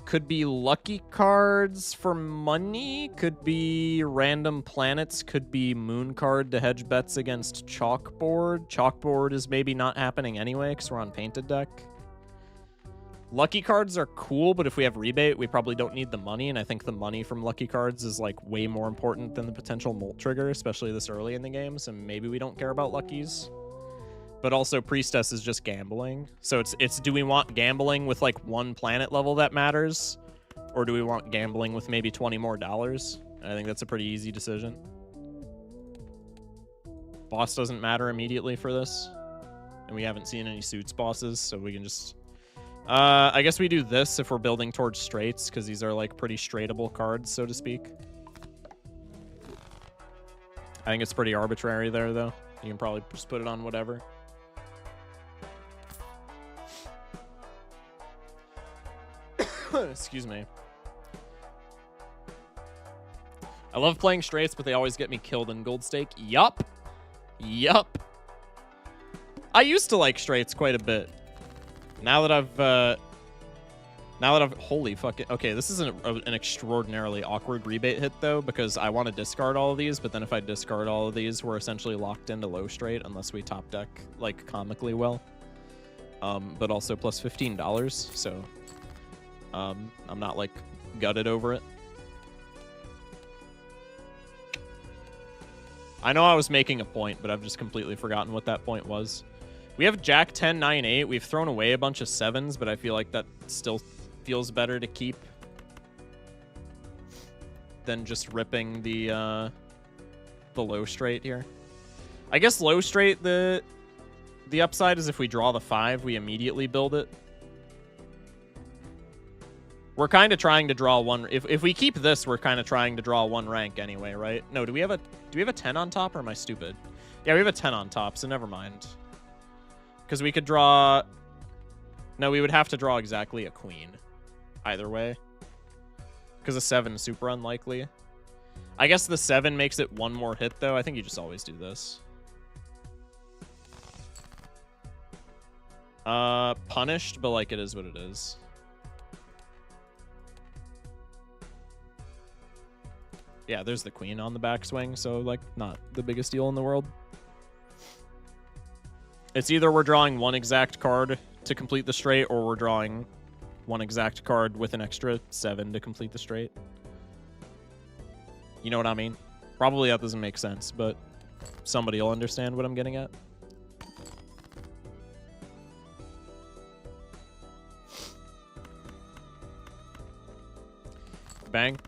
S1: Could be lucky cards for money. Could be random planets. Could be moon card to hedge bets against chalkboard. Chalkboard is maybe not happening anyway because we're on painted deck. Lucky cards are cool, but if we have rebate, we probably don't need the money, and I think the money from lucky cards is like way more important than the potential molt trigger, especially this early in the game, so maybe we don't care about luckies. But also, Priestess is just gambling. So it's do we want gambling with, like, 1 planet level that matters? Or do we want gambling with maybe $20 more? I think that's a pretty easy decision. Boss doesn't matter immediately for this. And we haven't seen any suits bosses, so we can just... I guess we do this if we're building towards straights, because these are, like, pretty straightable cards, so to speak. I think it's pretty arbitrary there, though. You can probably just put it on whatever. Excuse me. I love playing straights, but they always get me killed in gold stake. Yup. Yup. I used to like straights quite a bit. Now that I've holy fucking okay, this is an extraordinarily awkward rebate hit though, because I want to discard all of these, but then if I discard all of these, we're essentially locked into low straight unless we top deck like comically well. But also plus $15, so I'm not like gutted over it. I know I was making a point, but I've just completely forgotten what that point was. We have Jack 10, 9, 8. We've thrown away a bunch of 7s, but I feel like that still feels better to keep than just ripping the low straight here. I guess low straight, the upside is if we draw the 5, we immediately build it. We're kind of trying to draw one. If we keep this, we're kind of trying to draw 1 rank anyway, right? No, do we have a 10 on top, or am I stupid? Yeah, we have a 10 on top, so never mind. Because we could draw... No, we would have to draw exactly a queen. Either way. Because a 7 is super unlikely. I guess the 7 makes it 1 more hit, though. I think you just always do this. Punished, but, like, it is what it is. Yeah, there's the queen on the backswing, so, like, not the biggest deal in the world. It's either we're drawing 1 exact card to complete the straight, or we're drawing 1 exact card with an extra 7 to complete the straight. You know what I mean? Probably that doesn't make sense, but somebody will understand what I'm getting at. Bang.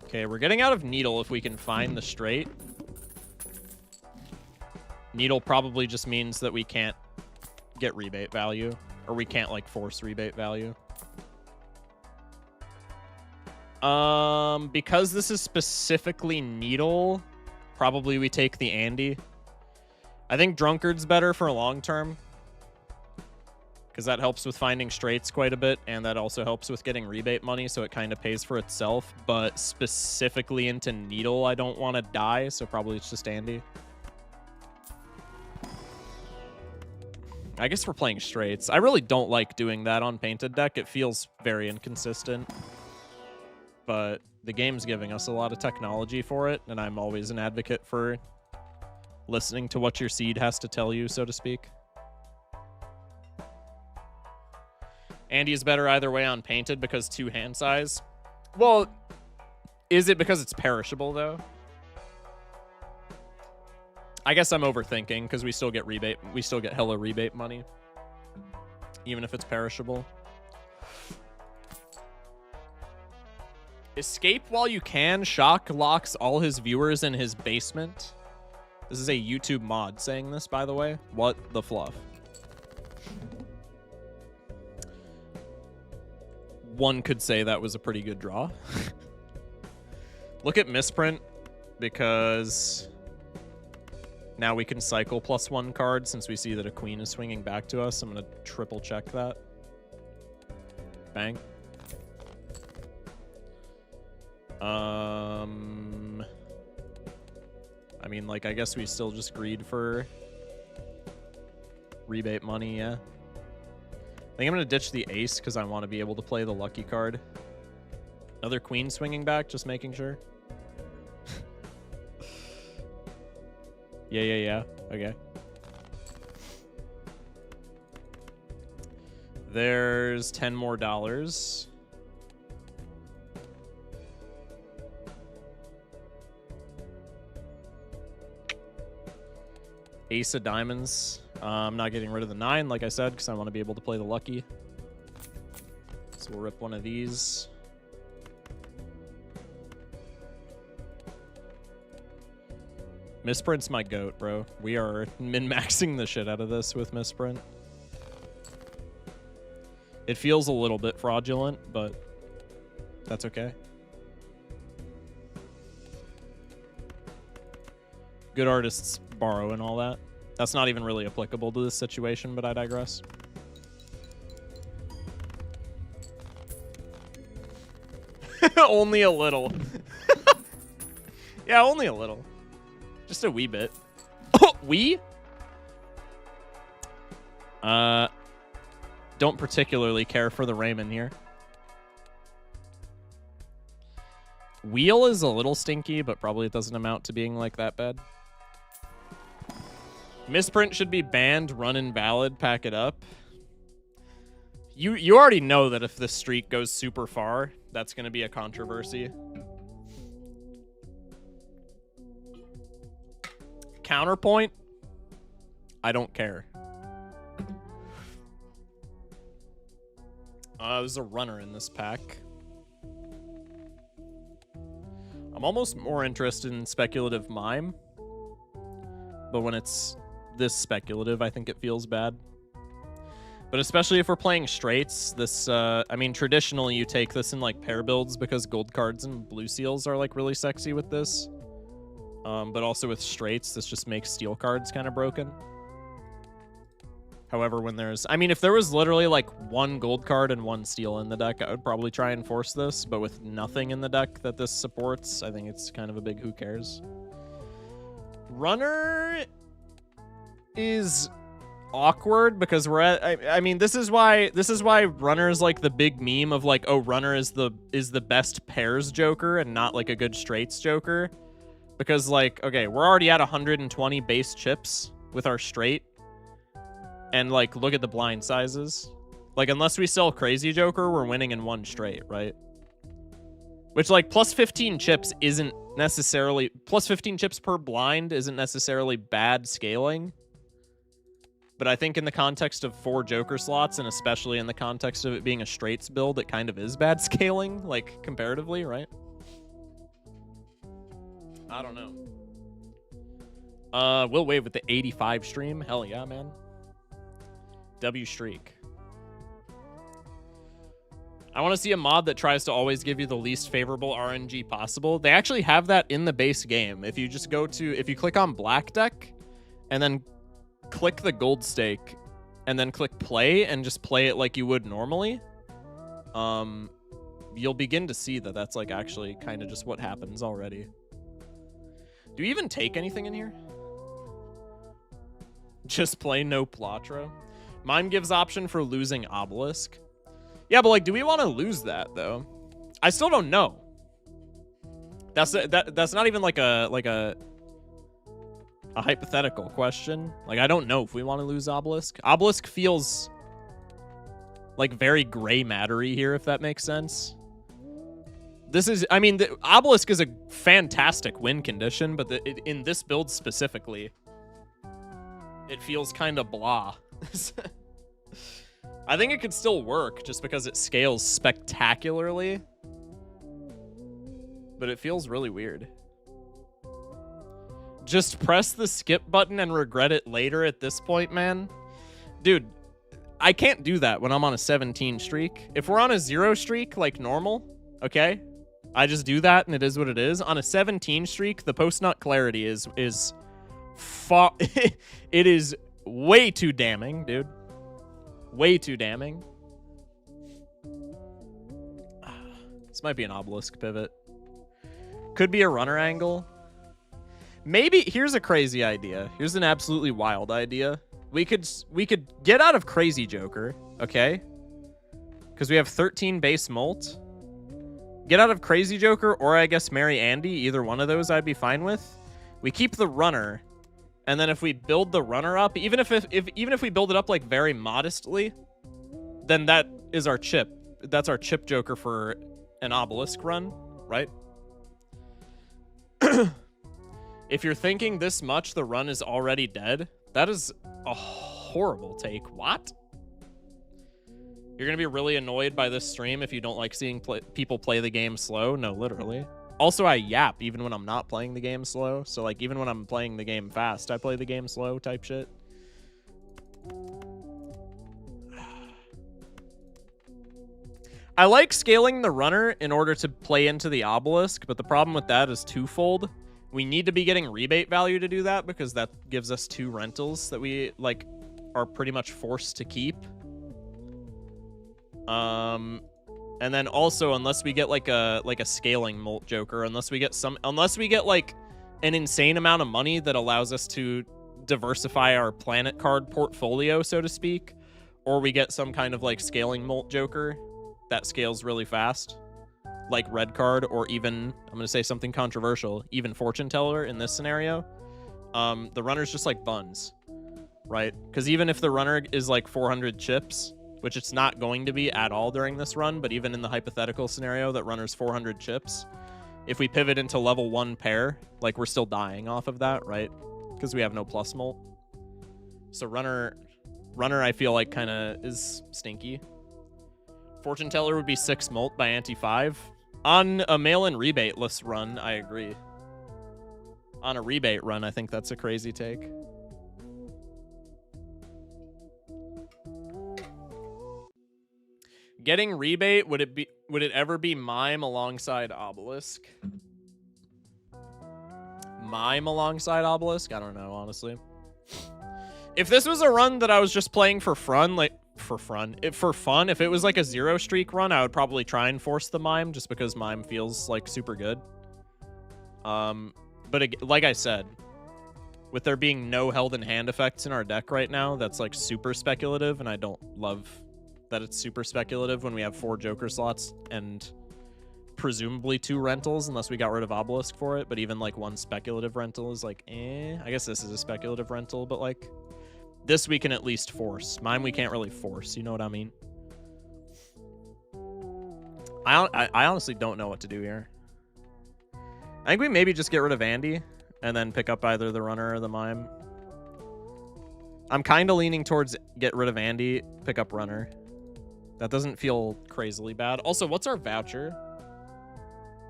S1: Okay, we're getting out of needle if we can find the straight. Needle probably just means that we can't get rebate value, or we can't, like, force rebate value. Because this is specifically needle, probably we take the Andy. I think drunkard's better for long term, because that helps with finding straights quite a bit, and that also helps with getting rebate money, so it kind of pays for itself. But specifically into needle, I don't want to die, so probably it's just Andy. I guess we're playing straights. I really don't like doing that on painted deck. It feels very inconsistent. But the game's giving us a lot of technology for it, and I'm always an advocate for listening to what your seed has to tell you, so to speak. Andy is better either way on painted because 2 hand size. Well, is it because it's perishable, though? I guess I'm overthinking, because we still get rebate. We still get hella rebate money, even if it's perishable. Escape while you can. Shock locks all his viewers in his basement. This is a YouTube mod saying this, by the way. What the fluff? One could say that was a pretty good draw. Look at misprint, because now we can cycle +1 card since we see that a queen is swinging back to us. I'm going to triple check that. Bang. I mean, like, I guess we still just greed for rebate money, yeah. I think I'm going to ditch the ace because I want to be able to play the lucky card. Another queen swinging back, just making sure. Yeah. Okay. There's $10 more. Ace of diamonds. I'm not getting rid of the 9, like I said, because I want to be able to play the lucky. So we'll rip one of these. Misprint's my goat, bro. We are min-maxing the shit out of this with misprint. It feels a little bit fraudulent, but that's okay. Good artists borrow and all that. That's not even really applicable to this situation, but I digress. Only a little. Yeah, only a little. Just a wee bit. We? Don't particularly care for the Raymond here. Wheel is a little stinky, but probably it doesn't amount to being like that bad. Misprint should be banned, run invalid, pack it up. You already know that if this streak goes super far, that's going to be a controversy. Counterpoint, I don't care. There's a runner in this pack. I'm almost more interested in speculative mime. But when it's this speculative, I think it feels bad. But especially if we're playing straights, this, I mean, traditionally you take this in, like, pair builds because gold cards and blue seals are, like, really sexy with this. But also with straights, this just makes steel cards kind of broken. However, when there's... I mean, if there was literally, like, one gold card and one steel in the deck, I would probably try and force this. But with nothing in the deck that this supports, I think it's kind of a big who cares. Runner is awkward because we're at... I mean, this is why Runner is, like, the big meme of, like, oh, Runner is the best pairs Joker and not, like, a good straights Joker. Because, like, okay, we're already at 120 base chips with our straight. And, like, look at the blind sizes. Like, unless we sell Crazy Joker, we're winning in one straight, right? Which, like, plus 15 chips isn't necessarily... Plus 15 chips per blind isn't necessarily bad scaling. But I think in the context of 4 Joker slots, and especially in the context of it being a straights build, it kind of is bad scaling, like, comparatively, right? I don't know. Will Wave with the 85 stream. Hell yeah, man. W streak. I want to see a mod that tries to always give you the least favorable RNG possible. They actually have that in the base game. If you just go to... If you click on Black Deck, and then click the gold stake, and then click play, and just play it like you would normally, you'll begin to see that that's, like, actually kind of just what happens already. Do we even take anything in here? Just play no Platro. Mime gives option for losing Obelisk. Yeah, but, like, do we want to lose that, though? I still don't know. That's not even, like a hypothetical question. Like, I don't know if we want to lose Obelisk. Obelisk feels, like, very gray mattery here, if that makes sense. This is, I mean, the Obelisk is a fantastic win condition, but in this build specifically, it feels kind of blah. I think it could still work just because it scales spectacularly, but it feels really weird. Just press the skip button and regret it later at this point, man. Dude, I can't do that when I'm on a 17 streak. If we're on a 0 streak, like normal, okay? I just do that and it is what it is. On a 17 streak, the post-nut clarity is far... It is way too damning, dude. Way too damning. This might be an Obelisk pivot. Could be a runner angle. Maybe, here's a crazy idea. Here's an absolutely wild idea. We could get out of Crazy Joker, okay? Because we have 13 base molt. Get out of Crazy Joker, or I guess marry Andy. Either one of those I'd be fine with. We keep the runner, and then if we build the runner up, even if we build it up like very modestly, then that is our chip. That's our chip Joker for an Obelisk run, right? If you're thinking this much, the run is already dead. That is a horrible take. What? You're going to be really annoyed by this stream if you don't like seeing people play the game slow? No, literally. Also, I yap even when I'm not playing the game slow. So, like, even when I'm playing the game fast, I play the game slow type shit. I like scaling the runner in order to play into the Obelisk, but the problem with that is twofold. We need to be getting rebate value to do that because that gives us 2 rentals that we, like, are pretty much forced to keep. And then also, unless we get like a scaling molt Joker, unless we get like an insane amount of money that allows us to diversify our planet card portfolio, so to speak, or we get some kind of like scaling molt Joker that scales really fast, like red card, or even, I'm gonna say something controversial, even fortune teller in this scenario, the runner's just like buns, right? Because even if the runner is like 400 chips, which it's not going to be at all during this run, but even in the hypothetical scenario that runner's 400 chips, if we pivot into level 1 pair, like, we're still dying off of that, right? Because we have no plus molt. So runner I feel like kind of is stinky. Fortune Teller would be 6 molt by ante 5. On a mail-in rebate-less run, I agree. On a rebate run, I think that's a crazy take. Getting rebate, would it ever be Mime alongside Obelisk? Mime alongside Obelisk? I don't know, honestly. If this was a run that I was just playing for fun, like for fun, if it was like a 0 streak run, I would probably try and force the Mime just because Mime feels like super good. But like I said, with there being no held in hand effects in our deck right now, that's like super speculative, and I don't love that it's super speculative when we have 4 Joker slots and presumably 2 rentals, unless we got rid of Obelisk for it. But even like 1 speculative rental is like, eh. I guess this is a speculative rental, but like this we can at least force. Mine we can't really force, you know what I mean? I honestly don't know what to do here. I think we maybe just get rid of Andy and then pick up either the runner or the Mime. I'm kind of leaning towards get rid of Andy, pick up runner. That doesn't feel crazily bad. Also, what's our voucher?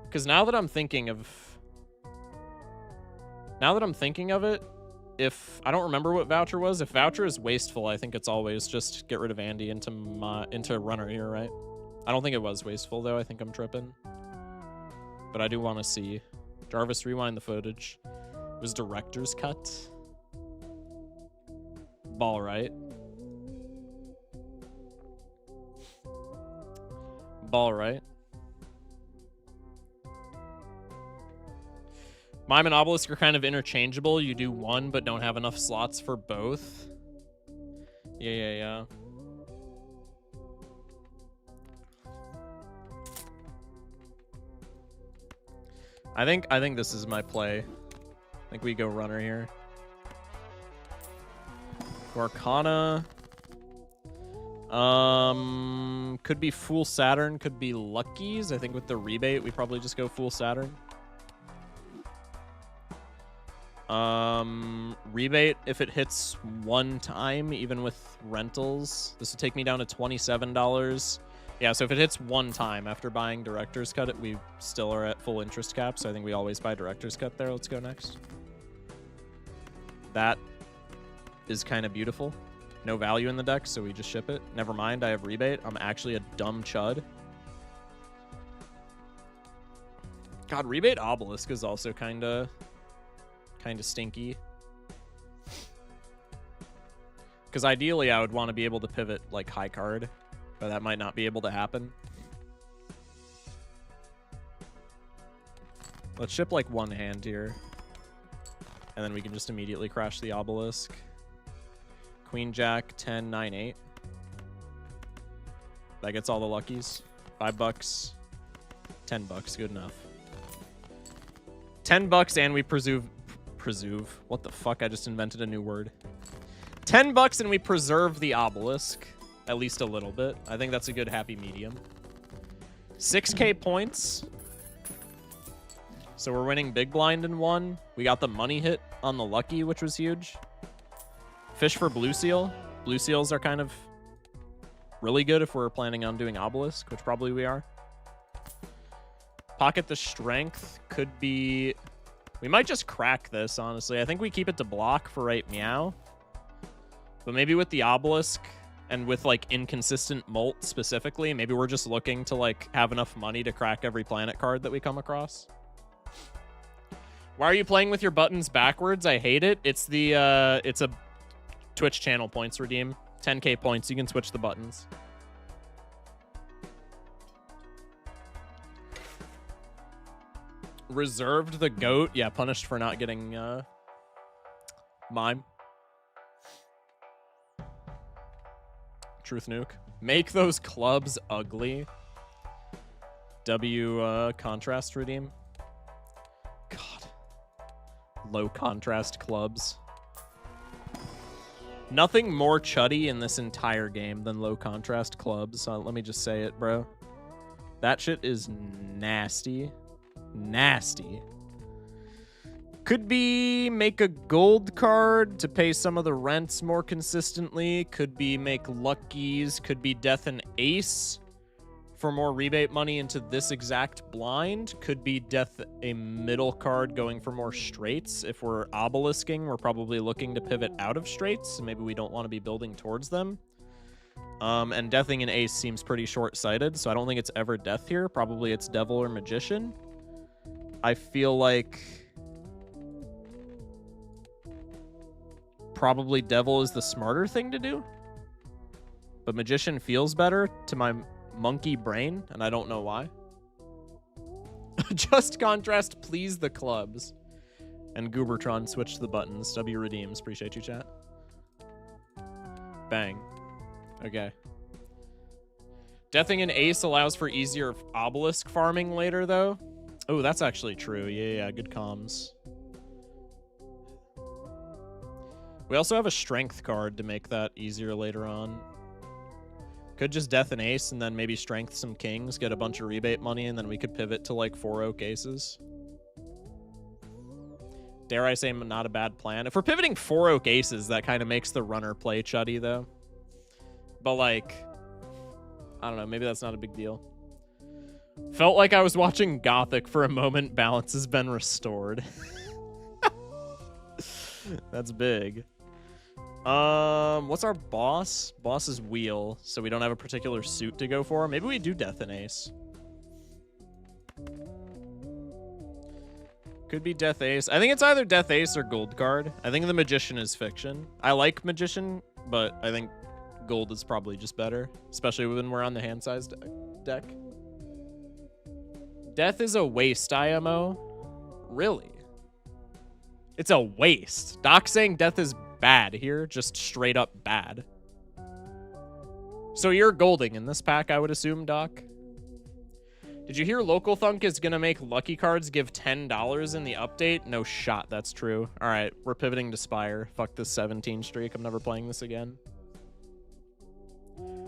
S1: Because now that I'm thinking of it, if I don't remember what voucher was, if voucher is wasteful, I think it's always just get rid of Andy into runner here, right? I don't think it was wasteful though. I think I'm tripping. But I do want to see. Jarvis, rewind the footage. It was director's cut. Ball right. Ball right. Mime and Obelisk are kind of interchangeable. You do one, but don't have enough slots for both. Yeah. I think this is my play. I think we go runner here. Arcana. Could be Fool Saturn, could be Luckies. I think with the rebate, we probably just go Fool Saturn. Rebate, if it hits 1 time, even with rentals, this would take me down to $27. Yeah, so if it hits 1 time after buying Director's Cut, we still are at full interest cap, so I think we always buy Director's Cut there. Let's go next. That is kind of beautiful. No value in the deck, so we just ship it. Never mind, I have rebate. I'm actually a dumb chud. God, rebate Obelisk is also kind of stinky. Because ideally, I would want to be able to pivot like high card, but that might not be able to happen. Let's ship like 1 hand here, and then we can just immediately crash the Obelisk. Queen Jack 10 9 8. That gets all the luckies. $5, $10, good enough. $10 and we preserve. What the fuck? I just invented a new word. $10 and we preserve the Obelisk at least a little bit. I think that's a good happy medium. 6k points. So we're winning big blind in 1. We got the money hit on the lucky, which was huge. Fish for Blue Seal. Blue Seals are kind of really good if we're planning on doing Obelisk, which probably we are. Pocket the Strength could be... We might just crack this, honestly. I think we keep it to block for right meow. But maybe with the Obelisk and with, like, inconsistent molt specifically, maybe we're just looking to, like, have enough money to crack every planet card that we come across. Why are you playing with your buttons backwards? I hate it. It's the, it's a Twitch channel points redeem. 10k points. You can switch the buttons. Reserved the goat. Yeah, punished for not getting Mime. Truth nuke. Make those clubs ugly. Contrast redeem. God. Low contrast clubs. Nothing more chuddy in this entire game than low contrast clubs. Let me just say it, bro. That shit is nasty. Nasty. Could be make a gold card to pay some of the rents more consistently. Could be make luckies. Could be death and ace. for more rebate money into this exact blind. Could be Death a middle card going for more straights. If we're obelisking, we're probably looking to pivot out of straights. Maybe we don't want to be building towards them. And Deathing an ace seems pretty short-sighted, so I don't think it's ever Death here. Probably it's Devil or Magician. I feel like probably Devil is the smarter thing to do. But Magician feels better to my monkey brain, and I don't know why. Just contrast, please the clubs. And Goobertron switched the buttons. W redeems. Appreciate you, chat. Bang. Okay. Deathing an ace allows for easier obelisk farming later, though. Oh, that's actually true. Yeah, good comms. We also have a strength card to make that easier later on. Could just Death an ace and then maybe strength some kings, get a bunch of rebate money, and then we could pivot to like 4 oak aces. Dare I say not a bad plan. If we're pivoting 4 oak aces, that kind of makes the runner play chuddy, though. But like, I don't know, maybe that's not a big deal. Felt like I was watching Gothic for a moment. Balance has been restored. That's big. What's our boss? Boss is wheel, so we don't have a particular suit to go for. Maybe we do Death and ace. Could be Death ace. I think it's either Death ace or gold card. I think the Magician is fiction. I like Magician, but I think gold is probably just better, especially when we're on the hand size deck. Death is a waste IMO. Really? It's a waste. Doc saying Death is bad here, just straight up bad. So you're golding in this pack, I would assume, Doc. Did you hear Local Thunk is gonna make lucky cards give $10 in the update? No shot, that's true. All right, we're pivoting to Spire. Fuck this 17 streak. I'm never playing this again.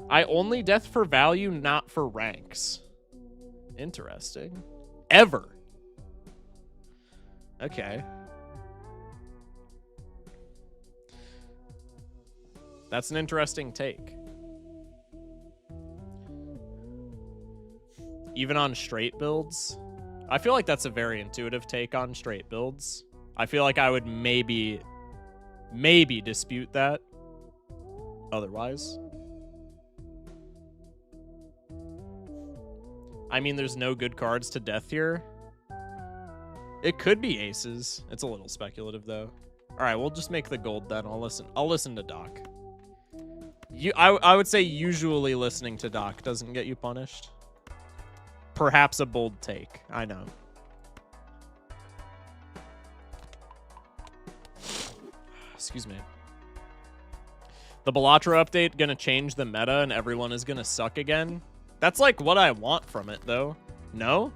S1: I only Death for value, not for ranks. Interesting. Ever. Okay. That's an interesting take. Even on straight builds? I feel like that's a very intuitive take on straight builds. I feel like I would maybe dispute that otherwise. I mean, there's no good cards to Death here. It could be aces. It's a little speculative, though. All right, we'll just make the gold then. I'll listen to Doc. I would say usually listening to Doc doesn't get you punished. Perhaps a bold take. I know. Excuse me. The Bellatra update gonna change the meta and everyone is gonna suck again? That's like what I want from it, though. No?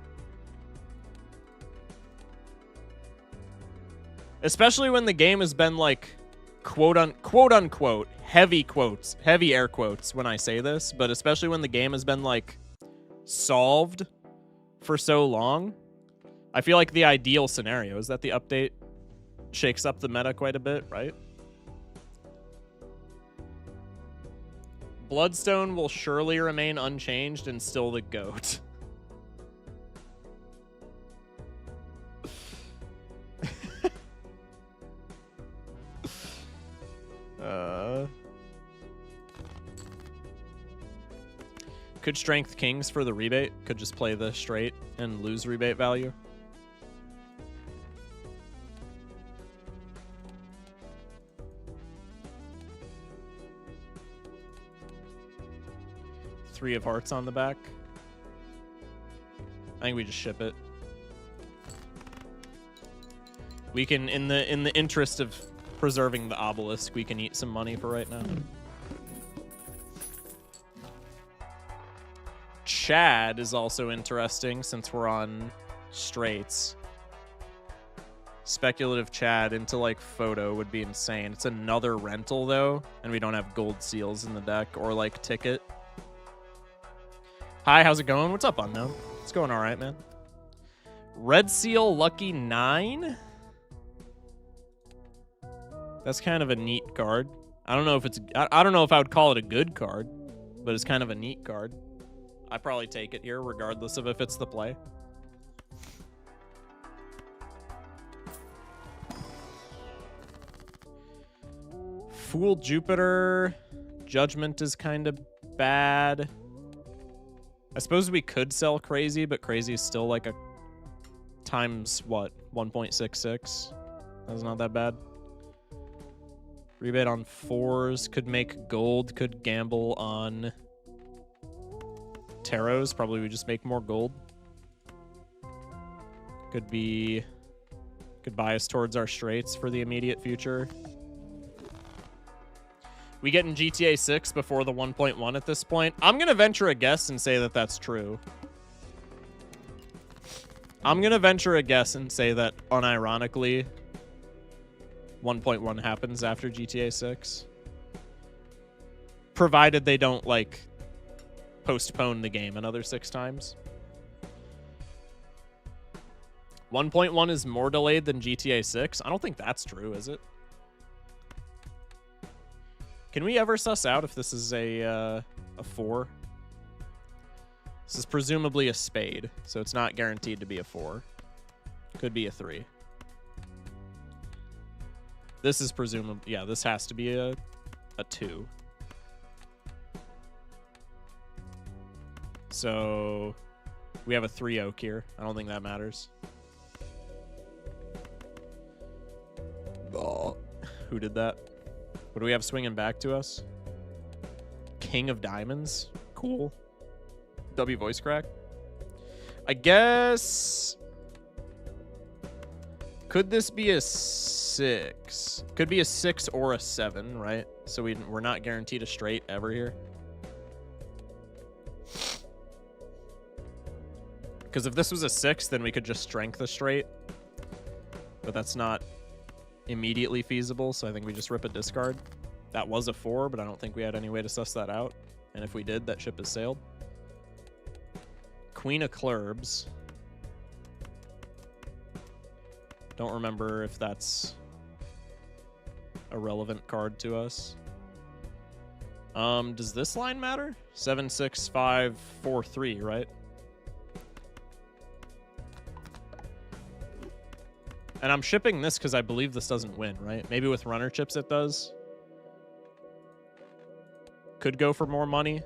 S1: Especially when the game has been like quote unquote heavy quotes, heavy air quotes when I say this, but especially when the game has been like solved for so long. I feel like the ideal scenario is that the update shakes up the meta quite a bit, right? Bloodstone will surely remain unchanged and still the GOAT. Could strength kings for the rebate. Could just play the straight and lose rebate value. Three of hearts on the back. I think we just ship it. We can, in the interest of preserving the obelisk, we can eat some money for right now. Chad is also interesting since we're on straights. Speculative Chad into like photo would be insane. It's another rental though, and we don't have gold seals in the deck or like ticket. Hi, how's it going? What's up, Unknown? It's going all right, man. Red Seal Lucky 9? That's kind of a neat card. I don't know if it's... I don't know if I would call it a good card, but it's kind of a neat card. I probably take it here, regardless of if it's the play. Fool Jupiter. Judgment is kind of bad. I suppose we could sell Crazy, but Crazy is still like a times, what, 1.66? That's not that bad. Rebate on 4s. Could make gold. Could gamble on tarots. Probably we just make more gold. Could bias towards our straights for the immediate future. We get in GTA 6 before the 1.1 at this point. I'm going to venture a guess and say that that's true. I'm going to venture a guess and say that, unironically, 1.1 happens after GTA 6. Provided they don't, like, postpone the game another 6 times. 1.1 is more delayed than GTA 6? I don't think that's true, is it? Can we ever suss out if this is a 4? This is presumably a spade, so it's not guaranteed to be a 4. Could be a 3. This is presumably... Yeah, this has to be a 2. So we have a 3 oak here. I don't think that matters. Oh, who did that? What do we have swinging back to us? King of Diamonds. Cool. W voice crack. I guess... Could this be a 6? Could be a 6 or a 7, right? So we're not guaranteed a straight ever here. Because if this was a 6, then we could just strength a straight. But that's not immediately feasible, so I think we just rip a discard. That was a 4, but I don't think we had any way to suss that out. And if we did, that ship has sailed. Queen of Clubs. Don't remember if that's a relevant card to us. Does this line matter? 7, 6, 5, 4, 3, right? And I'm shipping this because I believe this doesn't win, right? Maybe with runner chips it does. Could go for more money.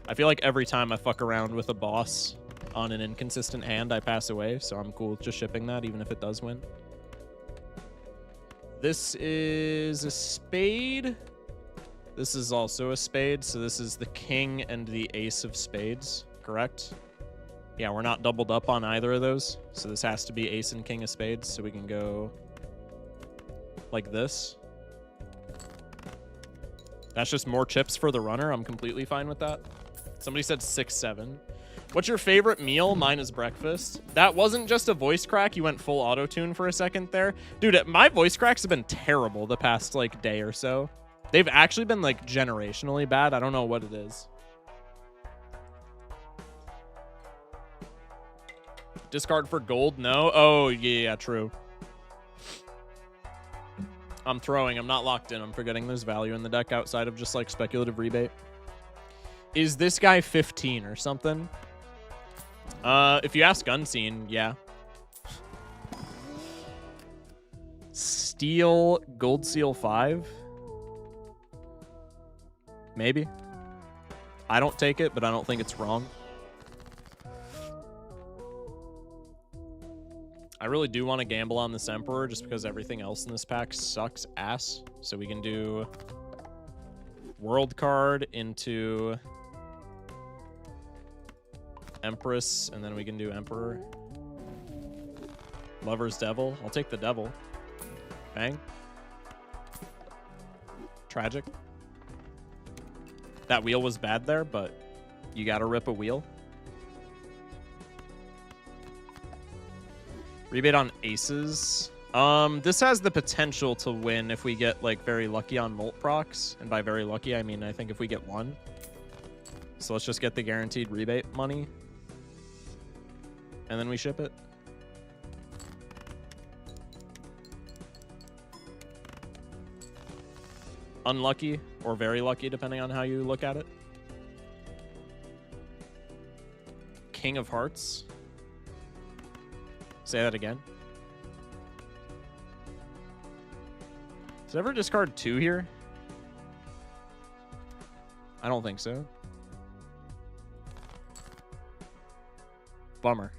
S1: I feel like every time I fuck around with a boss on an inconsistent hand, I pass away, so I'm cool with just shipping that, even if it does win. This is a spade. This is also a spade, so this is the king and the ace of spades, correct? Yeah, we're not doubled up on either of those, so this has to be ace and king of spades, so we can go like this. That's just more chips for the runner. I'm completely fine with that. Somebody said 6, 7. What's your favorite meal? Mine is breakfast. That wasn't just a voice crack. You went full auto-tune for a second there. Dude, my voice cracks have been terrible the past, like, day or so. They've actually been, like, generationally bad. I don't know what it is. Discard for gold? No? Oh, yeah, true. I'm throwing. I'm not locked in. I'm forgetting there's value in the deck outside of just, like, speculative rebate. Is this guy 15 or something? If you ask Unseen, yeah. Steel Gold Seal 5? Maybe. I don't take it, but I don't think it's wrong. I really do want to gamble on this Emperor just because everything else in this pack sucks ass. So we can do World card into Empress, and then we can do Emperor. Lover's Devil. I'll take the Devil. Bang. Tragic. That wheel was bad there, but you gotta rip a wheel. Rebate on aces. This has the potential to win if we get, like, very lucky on Molt procs. And by very lucky, I mean, I think if we get 1. So let's just get the guaranteed rebate money. And then we ship it. Unlucky or very lucky, depending on how you look at it. King of Hearts. Say that again. Does it ever discard 2 here? I don't think so. Bummer.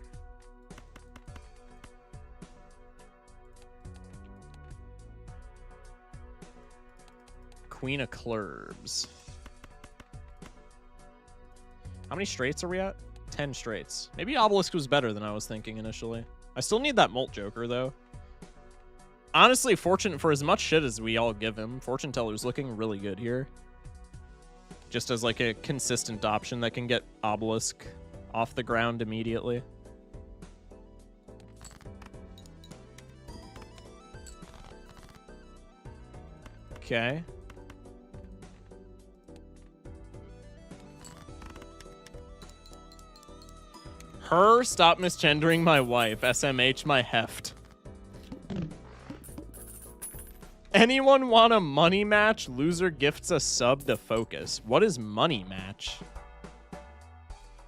S1: Queen of Clurbs. How many straights are we at? 10 straights. Maybe Obelisk was better than I was thinking initially. I still need that Molt Joker, though. Honestly, Fortune, for as much shit as we all give him, Fortune Teller's looking really good here. Just as, like, a consistent option that can get Obelisk off the ground immediately. Okay. Stop misgendering my wife. SMH my heft. Anyone want a money match? Loser gifts a sub to Focus. What is money match?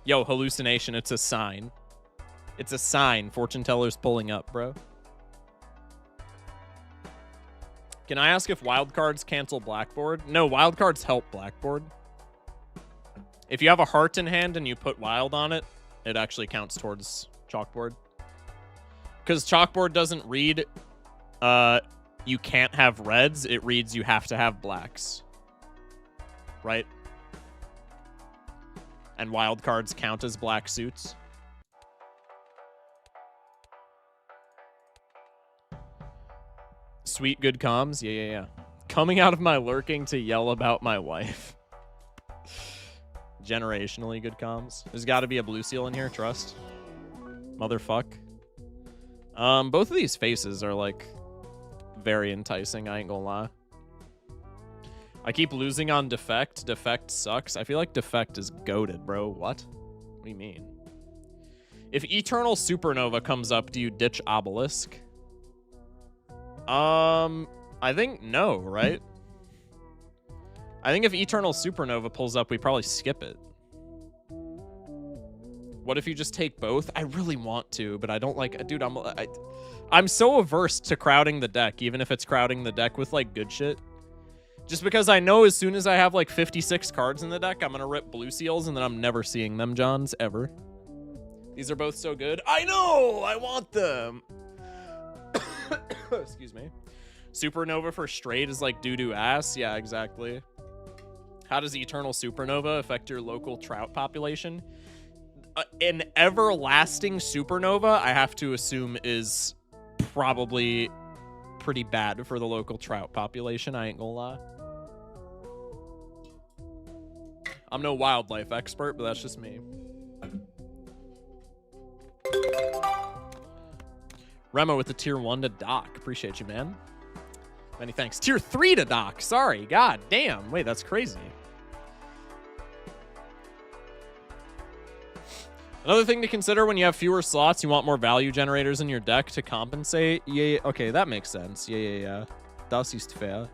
S1: Yo, hallucination. It's a sign. It's a sign. Fortune teller's pulling up, bro. Can I ask if wildcards cancel Blackboard? No, wildcards help Blackboard. If you have a heart in hand and you put wild on it, it actually counts towards Chalkboard. Because Chalkboard doesn't read you can't have reds. It reads you have to have blacks. Right? And wildcards count as black suits. Sweet good comms? Yeah. Coming out of my lurking to yell about my wife. Generationally good comms. There's got to be a blue seal in here. Trust. Motherfuck. Both of these faces are, like, very enticing. I ain't gonna lie. I keep losing on Defect. Defect sucks. I feel like Defect is goated, bro. What? What do you mean? If Eternal Supernova comes up, do you ditch Obelisk? I think no, right? I think if Eternal Supernova pulls up, we probably skip it. What if you just take both? I really want to, but I don't like... Dude, I'm so averse to crowding the deck, even if it's crowding the deck with, like, good shit. Just because I know as soon as I have, like, 56 cards in the deck, I'm gonna rip blue seals, and then I'm never seeing them, Johns, ever. These are both so good. I know! I want them! Excuse me. Supernova for straight is, like, doo-doo ass? Yeah, exactly. How does Eternal Supernova affect your local trout population? An everlasting supernova, I have to assume, is probably pretty bad for the local trout population. I ain't gonna lie. I'm no wildlife expert, but that's just me. Remo with the tier 1 to Doc. Appreciate you, man. Many thanks. Tier 3 to Doc. Sorry. God damn. Wait, that's crazy. Another thing to consider when you have fewer slots, you want more value generators in your deck to compensate. Yeah, okay, that makes sense. Yeah. Das ist fair.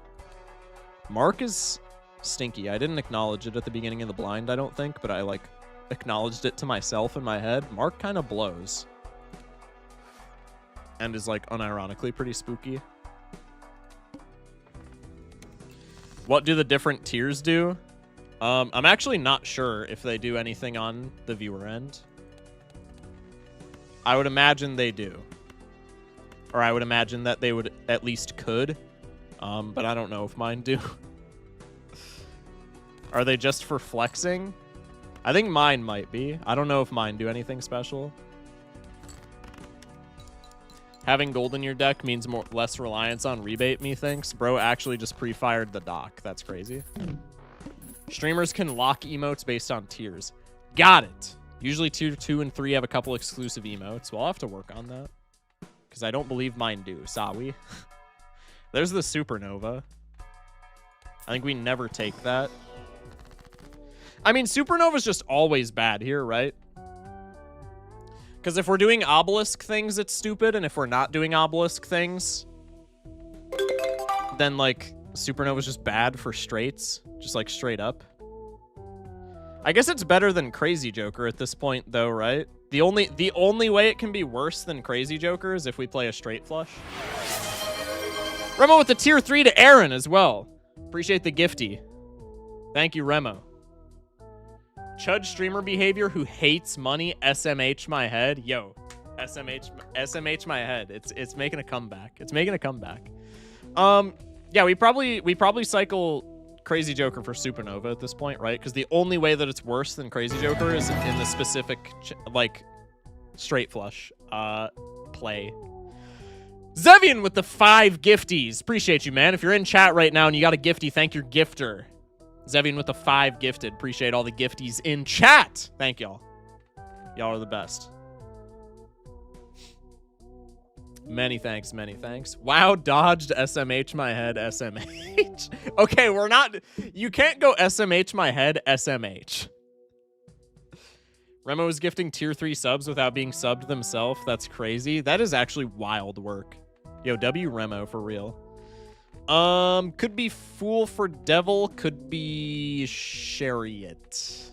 S1: Mark is stinky. I didn't acknowledge it at the beginning of the blind, I don't think, but I, like, acknowledged it to myself in my head. Mark kind of blows. And is, like, unironically pretty spooky. What do the different tiers do? I'm actually not sure if they do anything on the viewer end. I would imagine they do. Or I would imagine that they would at least could. But I don't know if mine do. Are they just for flexing? I think mine might be. I don't know if mine do anything special. Having gold in your deck means less reliance on rebate, methinks. Bro actually just pre-fired the Doc. That's crazy. Streamers can lock emotes based on tiers. Got it. Usually tier 2 and 3 have a couple exclusive emotes. Well, I'll have to work on that. Because I don't believe mine do. Sawi. There's the Supernova. I think we never take that. I mean, Supernova's just always bad here, right? Because if we're doing obelisk things, it's stupid. And if we're not doing obelisk things, then, like, Supernova's just bad for straights. Just, like, straight up. I guess it's better than Crazy Joker at this point, though, right? The only way it can be worse than Crazy Joker is if we play a straight flush. Remo with the tier 3 to Aaron as well. Appreciate the gifty. Thank you, Remo. Chud streamer behavior who hates money. SMH my head. Yo, SMH my head. It's making a comeback. It's making a comeback. Yeah, we probably cycle Crazy Joker for Supernova at this point, right? Because the only way that it's worse than Crazy Joker is in the specific, like, straight flush play. Zevian with the 5 gifties. Appreciate you, man. If you're in chat right now and you got a gifty, thank your gifter. Zevian with the 5 gifted. Appreciate all the gifties in chat. Thank y'all. Y'all are the best. Many thanks, many thanks. Wow, dodged SMH my head, SMH. Okay, we're not... You can't go SMH my head, SMH. Remo is gifting tier 3 subs without being subbed themselves. That's crazy. That is actually wild work. Yo, W Remo for real. Could be Fool for Devil. Could be Chariot.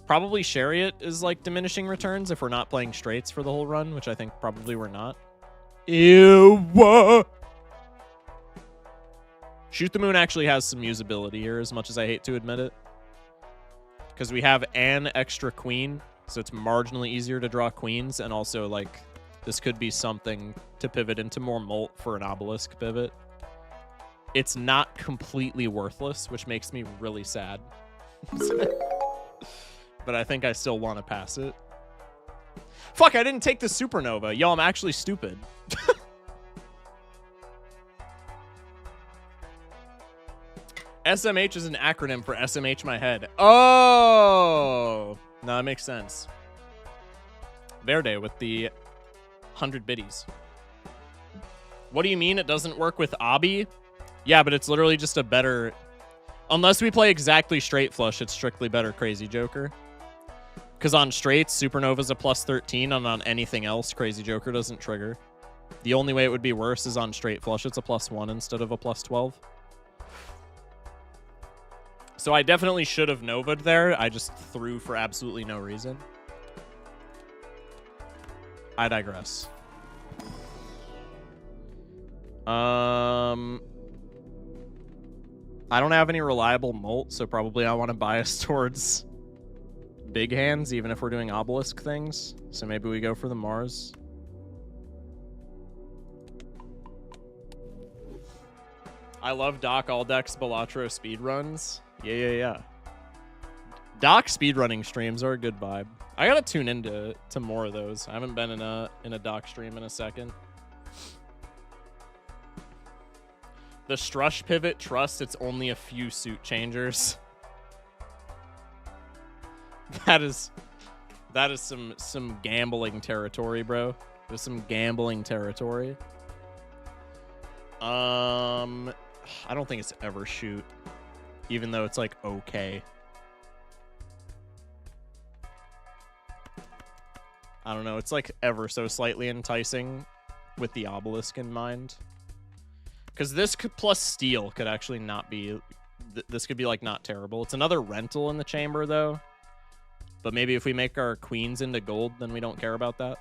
S1: Probably Chariot is like diminishing returns if we're not playing straights for the whole run, which I think probably we're not. Ew. Shoot the Moon actually has some usability here, as much as I hate to admit it. Because we have an extra queen, so it's marginally easier to draw queens, and also, like, this could be something to pivot into more Molt for an obelisk pivot. It's not completely worthless, which makes me really sad. But I think I still want to pass it. Fuck, I didn't take the Supernova. Yo, I'm actually stupid. SMH is an acronym for SMH my head. Oh! No, that makes sense. Verde with the 100 biddies. What do you mean it doesn't work with Obby? Yeah, but it's literally just a better... Unless we play exactly straight flush, it's strictly better Crazy Joker. Because on straights, Supernova's a plus 13, and on anything else, Crazy Joker doesn't trigger. The only way it would be worse is on straight flush. It's a plus 1 instead of a plus 12. So I definitely should have Nova'd there. I just threw for absolutely no reason. I digress. I don't have any reliable Molt, so probably I want to bias towards big hands, even if we're doing obelisk things. So maybe we go for the Mars. I love Doc Aldex Balatro speedruns. Yeah. Doc speedrunning streams are a good vibe. I gotta tune into more of those. I haven't been in a Doc stream in a second. The Strush pivot, trust it's only a few suit changers. That is some gambling territory, bro. There's some gambling territory. I don't think it's ever shoot, even though it's like okay. I don't know. It's like ever so slightly enticing with the obelisk in mind. Because this could plus steel could actually not be... This could be, like, not terrible. It's another rental in the chamber, though. But maybe if we make our queens into gold, then we don't care about that.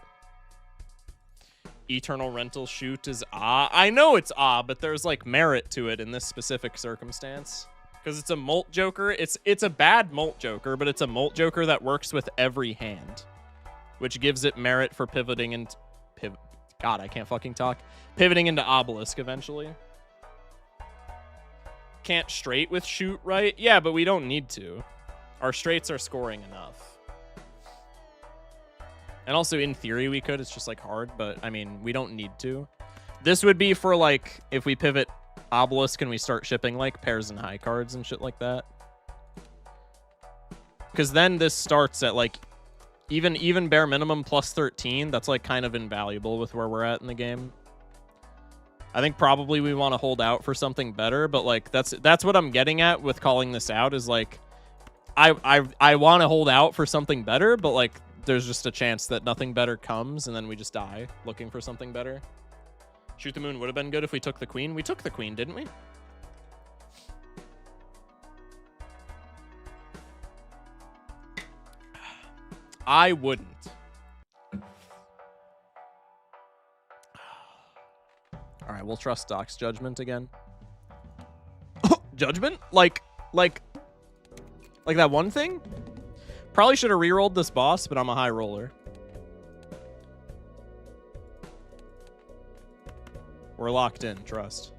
S1: Eternal rental shoot is I know it's but there's, like, merit to it in this specific circumstance. Because it's a Molt Joker. It's a bad Molt Joker, but it's a Molt Joker that works with every hand. Which gives it merit for pivoting into... God, I can't fucking talk. Pivoting into obelisk eventually. Can't straight with shoot, right? Yeah, but we don't need to. Our straights are scoring enough. And also, in theory, we could. It's just, like, hard. But, I mean, we don't need to. This would be for, like, if we pivot obelisk and we start shipping, like, pairs and high cards and shit like that. Because then this starts at, like... Even bare minimum plus 13, that's like kind of invaluable with where we're at in the game. I think probably we want to hold out for something better, but like that's what I'm getting at with calling this out is like I want to hold out for something better, but like there's just a chance that nothing better comes and then we just die looking for something better. Shoot the Moon would have been good if we took the queen. We took the queen, didn't we? I wouldn't. All right, we'll trust Doc's judgment again. Judgment? Like that one thing? Probably should have rerolled this boss, but I'm a high roller. We're locked in, trust.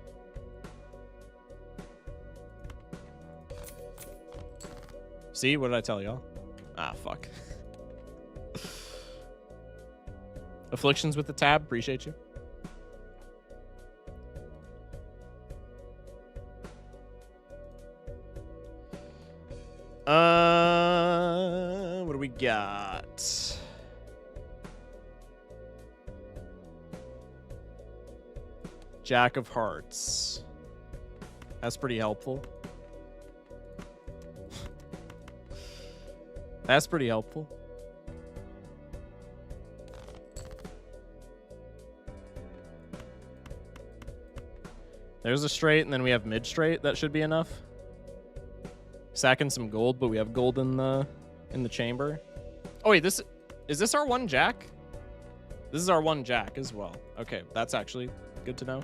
S1: See, what did I tell y'all? Ah, fuck. Afflictions with the tab, appreciate you. What do we got? Jack of Hearts. That's pretty helpful. That's pretty helpful. There's a straight, and then we have mid straight. That should be enough. Sacking some gold, but we have gold in the chamber. Oh wait, is this our one jack? This is our one jack as well. Okay, that's actually good to know.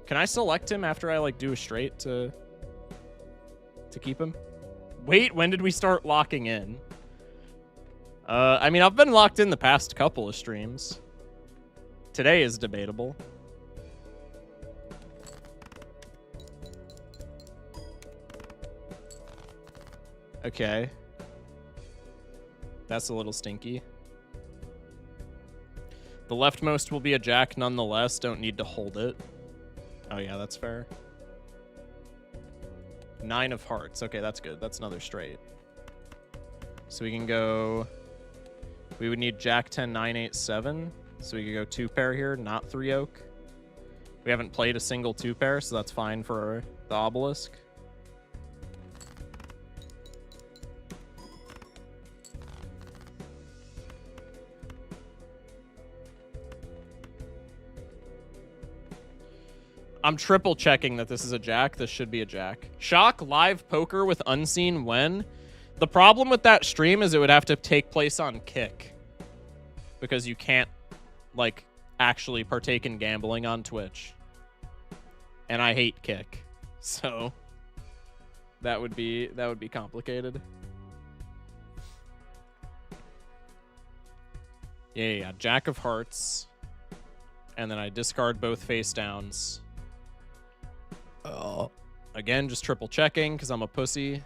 S1: Can I select him after I like do a straight to keep him? Wait, when did we start locking in? I mean, I've been locked in the past couple of streams. Today is debatable. Okay. That's a little stinky. The leftmost will be a jack nonetheless. Don't need to hold it. Oh yeah, that's fair. 9 of hearts. Okay, that's good. That's another straight. So we can go... We would need jack 10, 9, 8, 7. So we could go 2 pair here, not 3 oak. We haven't played a single 2 pair, so that's fine for the obelisk. I'm triple checking that this is a jack. This should be a jack. Shock live poker with unseen when. The problem with that stream is it would have to take place on Kick. Because you can't, like, actually partake in gambling on Twitch. And I hate Kick. So that would be complicated. Yeah. Jack of hearts. And then I discard both face downs. Again, just triple checking because I'm a pussy.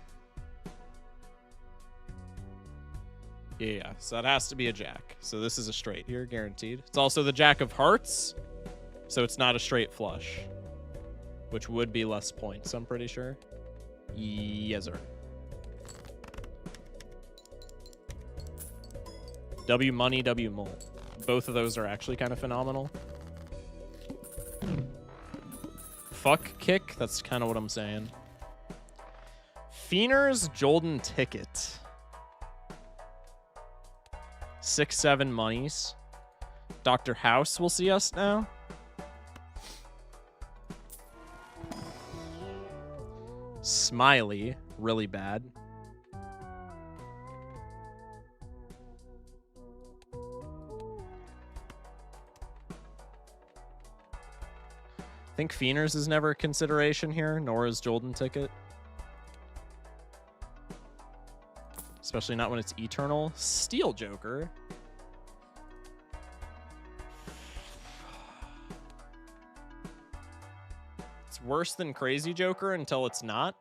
S1: Yeah, so that has to be a jack. So this is a straight here, guaranteed. It's also the jack of hearts, so it's not a straight flush, which would be less points, I'm pretty sure. Yes, sir. W money, W mole. Both of those are actually kind of phenomenal. Fuck Kick, that's kind of what I'm saying. Feener's Jolden Ticket. 6, 7 monies. Dr. House will see us now. Smiley, really bad. I think Feener's is never a consideration here, nor is Jolden Ticket. Especially not when it's Eternal. Steel Joker. It's worse than Crazy Joker until it's not.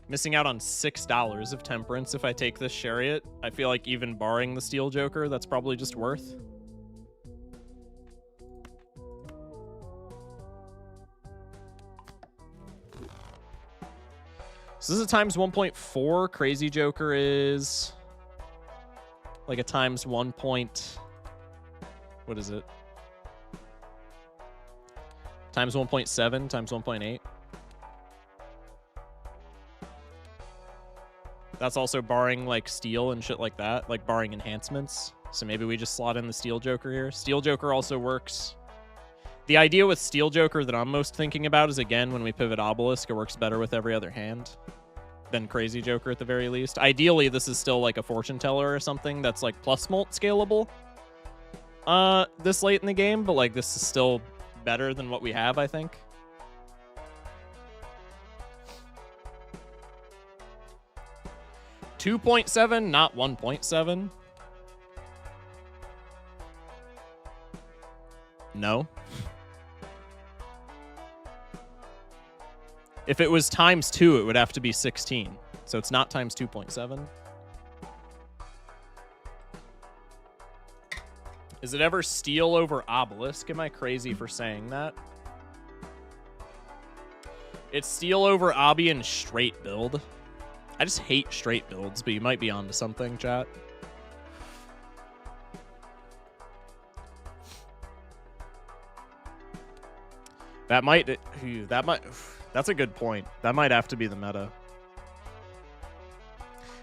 S1: Missing out on $6 of Temperance if I take this Chariot. I feel like even barring the Steel Joker, that's probably just worth. So this is a times 1.4. Crazy Joker is like a times 1 point. What is it? Times 1.7, times 1.8. That's also barring like steel and shit like that, like barring enhancements. So maybe we just slot in the Steel Joker here. Steel Joker also works The idea with Steel Joker that I'm most thinking about is, again, when we pivot Obelisk, it works better with every other hand than Crazy Joker at the very least. Ideally, this is still like a Fortune Teller or something that's like plus Molt scalable this late in the game, but like this is still better than what we have, I think. $2.7, not 1.7. No. If it was times 2, it would have to be 16. So it's not times 2.7. Is it ever Steel over Obelisk? Am I crazy for saying that? It's Steel over Obby and straight build. I just hate straight builds, but you might be onto something, chat. That's a good point. That might have to be the meta.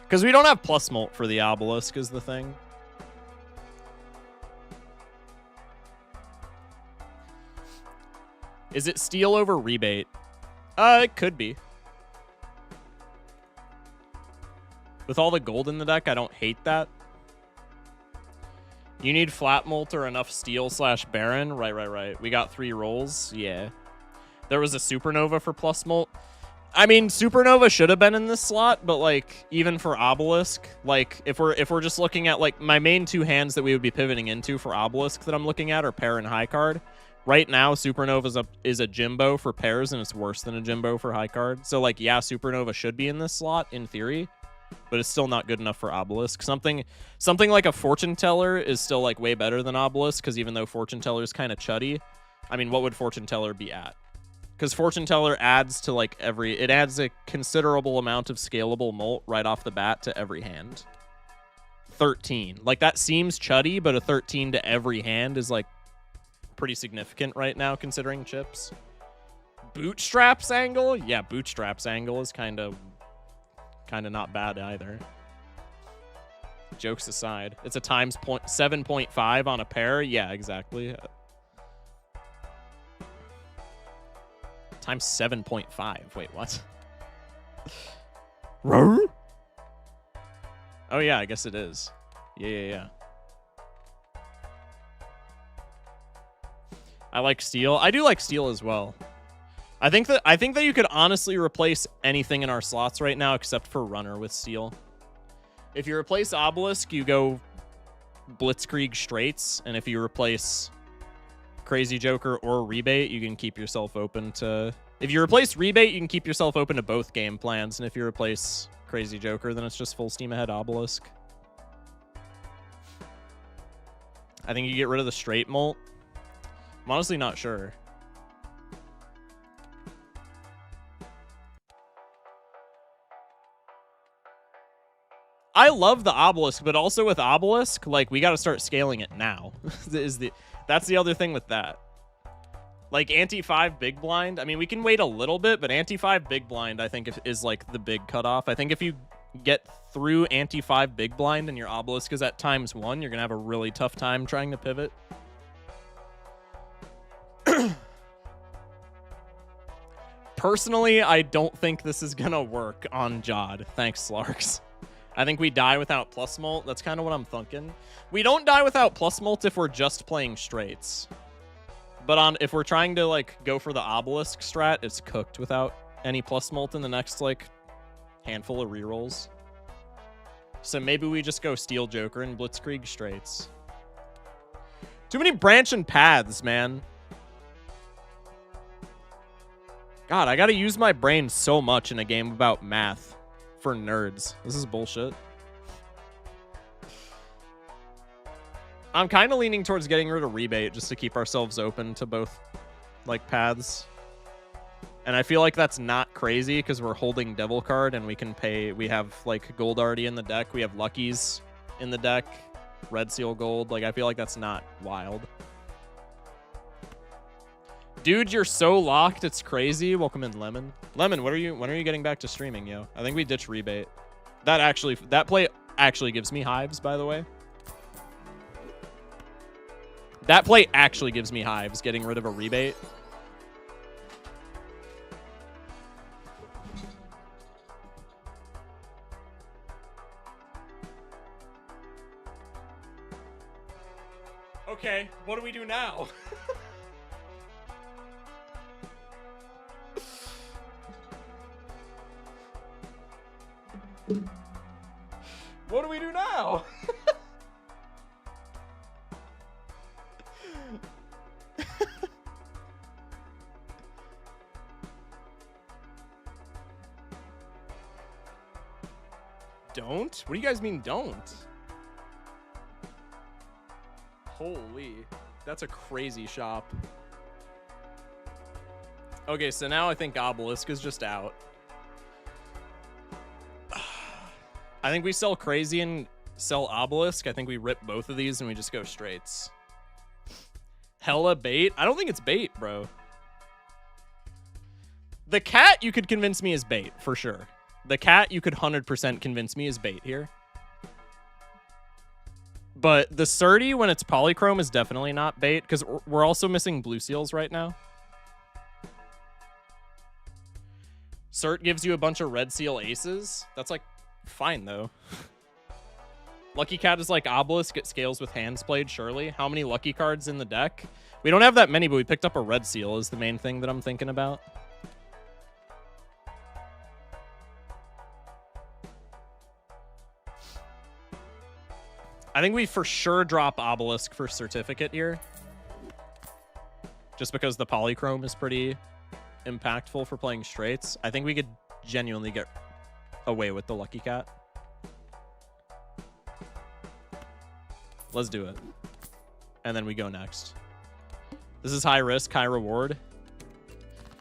S1: Because we don't have plus Molt for the Obelisk is the thing. Is it Steel over Rebate? It could be. With all the gold in the deck, I don't hate that. You need flat Molt or enough Steel / Baron. Right. We got 3 rolls. Yeah. There was a Supernova for plus Molt. I mean, Supernova should have been in this slot, but like even for Obelisk, like if we're just looking at like my main 2 hands that we would be pivoting into for Obelisk that I'm looking at are pair and high card. Right now, Supernova is a Jimbo for pairs, and it's worse than a Jimbo for high card. So like, yeah, Supernova should be in this slot in theory, but it's still not good enough for Obelisk. Something like a Fortune Teller is still like way better than Obelisk, because even though Fortune Teller is kind of chuddy, I mean, what would Fortune Teller be at? Because Fortune Teller adds to like it adds a considerable amount of scalable Molt right off the bat to every hand. 13. Like that seems chuddy, but a 13 to every hand is like pretty significant right now considering chips. Bootstraps angle? Yeah, Bootstraps angle is kind of not bad either. Jokes aside, it's a times 7.5 on a pair. Yeah, exactly. Times 7.5. Wait, what? Oh yeah, I guess it is. Yeah. I like Steel. I do like Steel as well. I think that you could honestly replace anything in our slots right now except for Runner with Steel. If you replace Obelisk, you go Blitzkrieg straights, and if you replace Crazy Joker or Rebate, you can keep yourself open to... If you replace Rebate, you can keep yourself open to both game plans, and if you replace Crazy Joker, then it's just full steam ahead Obelisk. I think you get rid of the straight Molt. I'm honestly not sure. I love the Obelisk, but also with Obelisk, like, we got to start scaling it now. That's the other thing with that. Like, anti-5 big blind, I mean, we can wait a little bit, but anti-5 big blind, I think, is like the big cutoff. I think if you get through anti-5 big blind and your Obelisk is at times 1, you're going to have a really tough time trying to pivot. Personally, I don't think this is going to work on Jod. Thanks, Slarks. I think we die without plus Molt. That's kind of what I'm thinking. We don't die without plus Molt if we're just playing straights. But if we're trying to like go for the Obelisk strat, it's cooked without any plus Molt in the next like handful of rerolls. So maybe we just go Steel Joker and Blitzkrieg straights. Too many branching paths, man. God, I gotta use my brain so much in a game about math for nerds. This is bullshit. I'm kind of leaning towards getting rid of Rebate just to keep ourselves open to both like paths. And I feel like that's not crazy because we're holding Devil card and we can pay. We have like gold already in the deck. We have Luckies in the deck. Red Seal gold. Like, I feel like that's not wild. Dude, you're so locked, it's crazy. Welcome in, Lemon. Lemon, when are you getting back to streaming, yo? I think we ditch Rebate. That play actually gives me hives, by the way. That play actually gives me hives, getting rid of a rebate. Okay, what do we do now? What do we do now? Don't? What do you guys mean don't? Holy, that's a crazy shop. Okay, so now I think Obelisk is just out. I think we sell Crazy and sell Obelisk. I think we rip both of these and we just go straights. Hella bait? I don't think it's bait, bro. The cat you could convince me is bait, for sure. The cat you could 100% convince me is bait here. But the Surdy, when it's polychrome, is definitely not bait, because we're also missing blue seals right now. Cert gives you a bunch of red seal aces. That's, like, fine, though. Lucky Cat is like Obelisk. It scales with hands played, surely. How many lucky cards in the deck? We don't have that many, but we picked up a red seal is the main thing that I'm thinking about. I think we for sure drop Obelisk for Certificate here. Just because the polychrome is pretty impactful for playing straights. I think we could genuinely get away with the Lucky Cat. Let's do it. And then we go next. This is high risk, high reward.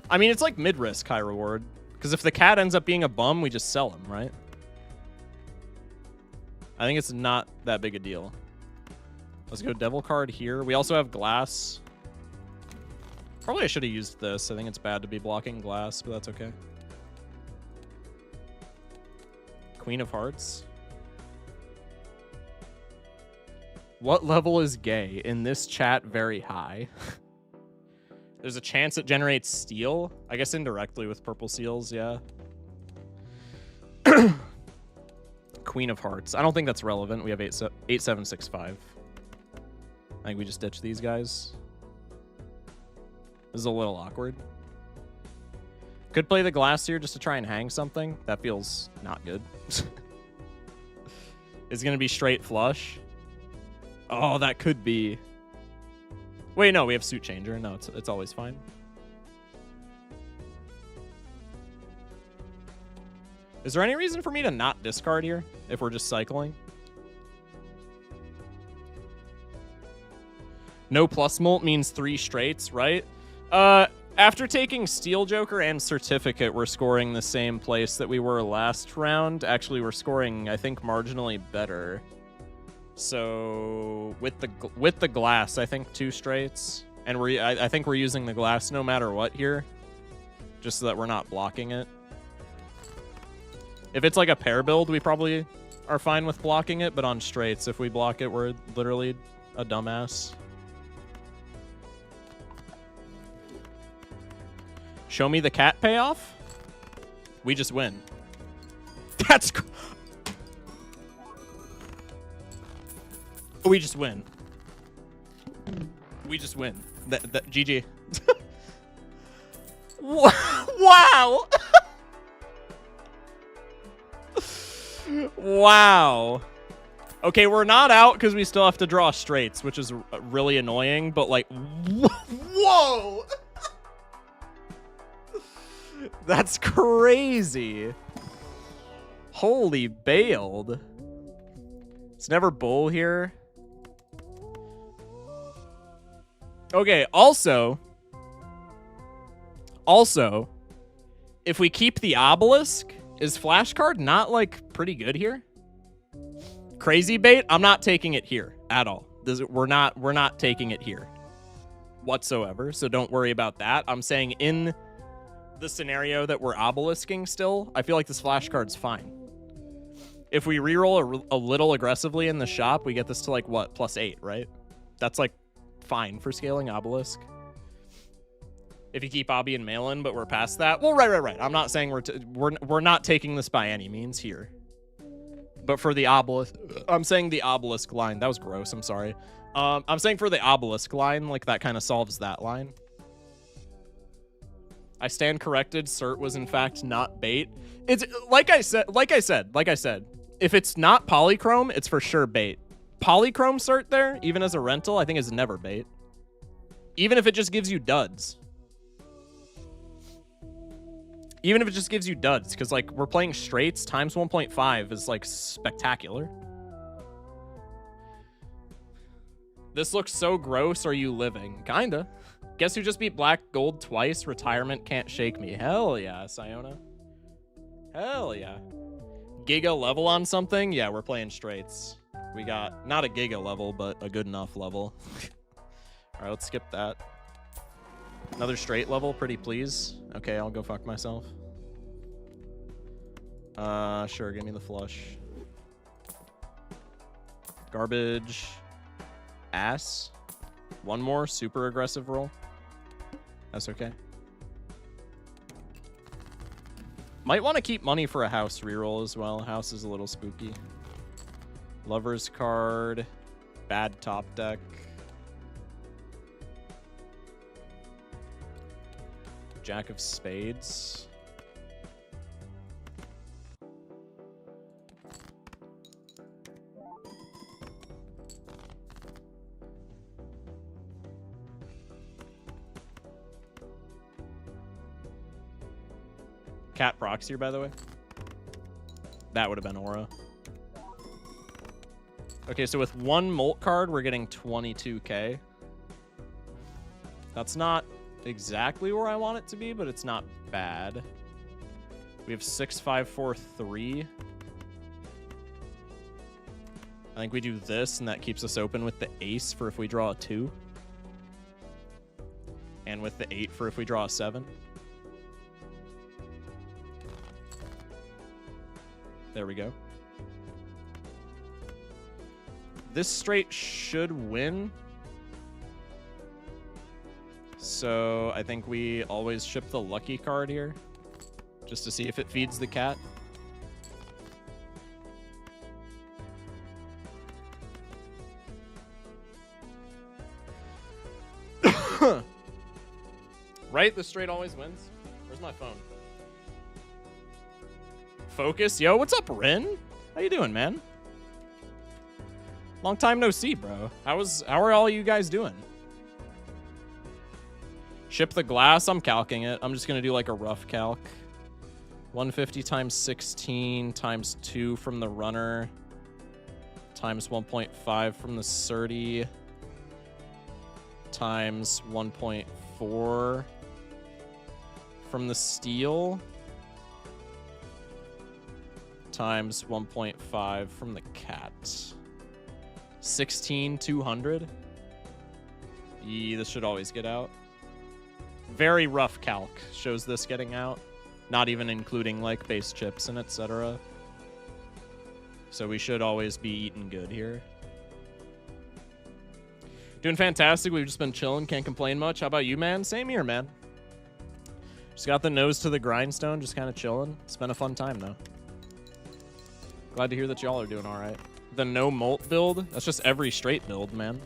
S1: I mean, it's like mid risk, high reward. Because if the cat ends up being a bum, we just sell him, right? I think it's not that big a deal. Let's go devil card here. We also have glass. Probably I should have used this. I think it's bad to be blocking glass, but that's okay. Queen of Hearts. What level is gay? In this chat, very high. There's a chance it generates steel. I guess indirectly with purple seals, yeah. Queen of Hearts. I don't think that's relevant. We have 8765. I think we just ditch these guys. This is a little awkward. Could play the glass here just to try and hang something. That feels not good. It's going to be straight flush. Oh, that could be. Wait, no, we have Suit Changer. No, it's always fine. Is there any reason for me to not discard here if we're just cycling? No plus molt means 3 straights, right? After taking Steel Joker and Certificate, we're scoring the same place that we were last round. Actually, we're scoring, I think, marginally better. So with the glass, I think 2 straights, and I think we're using the glass no matter what here, just so that we're not blocking it. If it's like a pair build, we probably are fine with blocking it, but on straights, if we block it, we're literally a dumbass. Show me the cat payoff. We just win. That's... We just win. We just win. GG. Wow! Wow. Okay, we're not out because we still have to draw straights, which is really annoying, but like, whoa! That's crazy. Holy bailed. It's never bull here. Okay, also, if we keep the obelisk, is flashcard not like pretty good here? Crazy bait, I'm not taking it here at all. We're not taking it here whatsoever, so don't worry about that. I'm saying in the scenario that we're obelisking still, I feel like this flashcard's fine. If we reroll a little aggressively in the shop, we get this to like what, +8, right? That's like fine for scaling Obelisk. If you keep Obby and Malin, but we're past that. Well, right. I'm not saying we're not taking this by any means here. But for the Obelisk, I'm saying the Obelisk line. That was gross. I'm sorry. I'm saying for the Obelisk line, like that kind of solves that line. I stand corrected. Cert was in fact not bait. It's like I said. If it's not polychrome, it's for sure bait. Polychrome cert there, even as a rental, I think is never bait. Even if it just gives you duds. Even if it just gives you duds, because like we're playing straights, times 1.5 is like spectacular. This looks so gross. Are you living? Kinda. Guess who just beat Black Gold twice? Retirement can't shake me. Hell yeah, Siona. Hell yeah. Giga level on something? Yeah, we're playing straights. We got not a giga level, but a good enough level. All right, let's skip that. Another straight level, pretty please. Okay, I'll go fuck myself. Sure, give me the flush. Garbage. Ass. One more super aggressive roll. That's okay. Might want to keep money for a house reroll as well. House is a little spooky. Lover's card. Bad top deck. Jack of spades. Cat procs here, by the way. That would have been aura. Okay, so with one Molt card, we're getting 22k. That's not exactly where I want it to be, but it's not bad. We have 6, 5, 4, 3. I think we do this, and that keeps us open with the ace for if we draw a 2. And with the 8 for if we draw a 7. There we go. This straight should win. So I think we always ship the lucky card here. Just to see if it feeds the cat. Right? The straight always wins. Where's my phone? Focus. Yo, what's up, Ren? How you doing, man? Long time no see, bro. How are all you guys doing? Ship the glass. I'm calcing it. I'm just going to do like a rough calc. 150 times 16 times 2 from the runner times 1.5 from the Surdy times 1.4 from the steel times 1.5 from the cat. 16,200. This should always get out. Very rough calc shows this getting out. Not even including like base chips and etc. So we should always be eating good here. Doing fantastic. We've just been chilling. Can't complain much. How about you, man? Same here, man. Just got the nose to the grindstone. Just kind of chilling. It's been a fun time, though. Glad to hear that y'all are doing all right. The no molt build? That's just every straight build, man.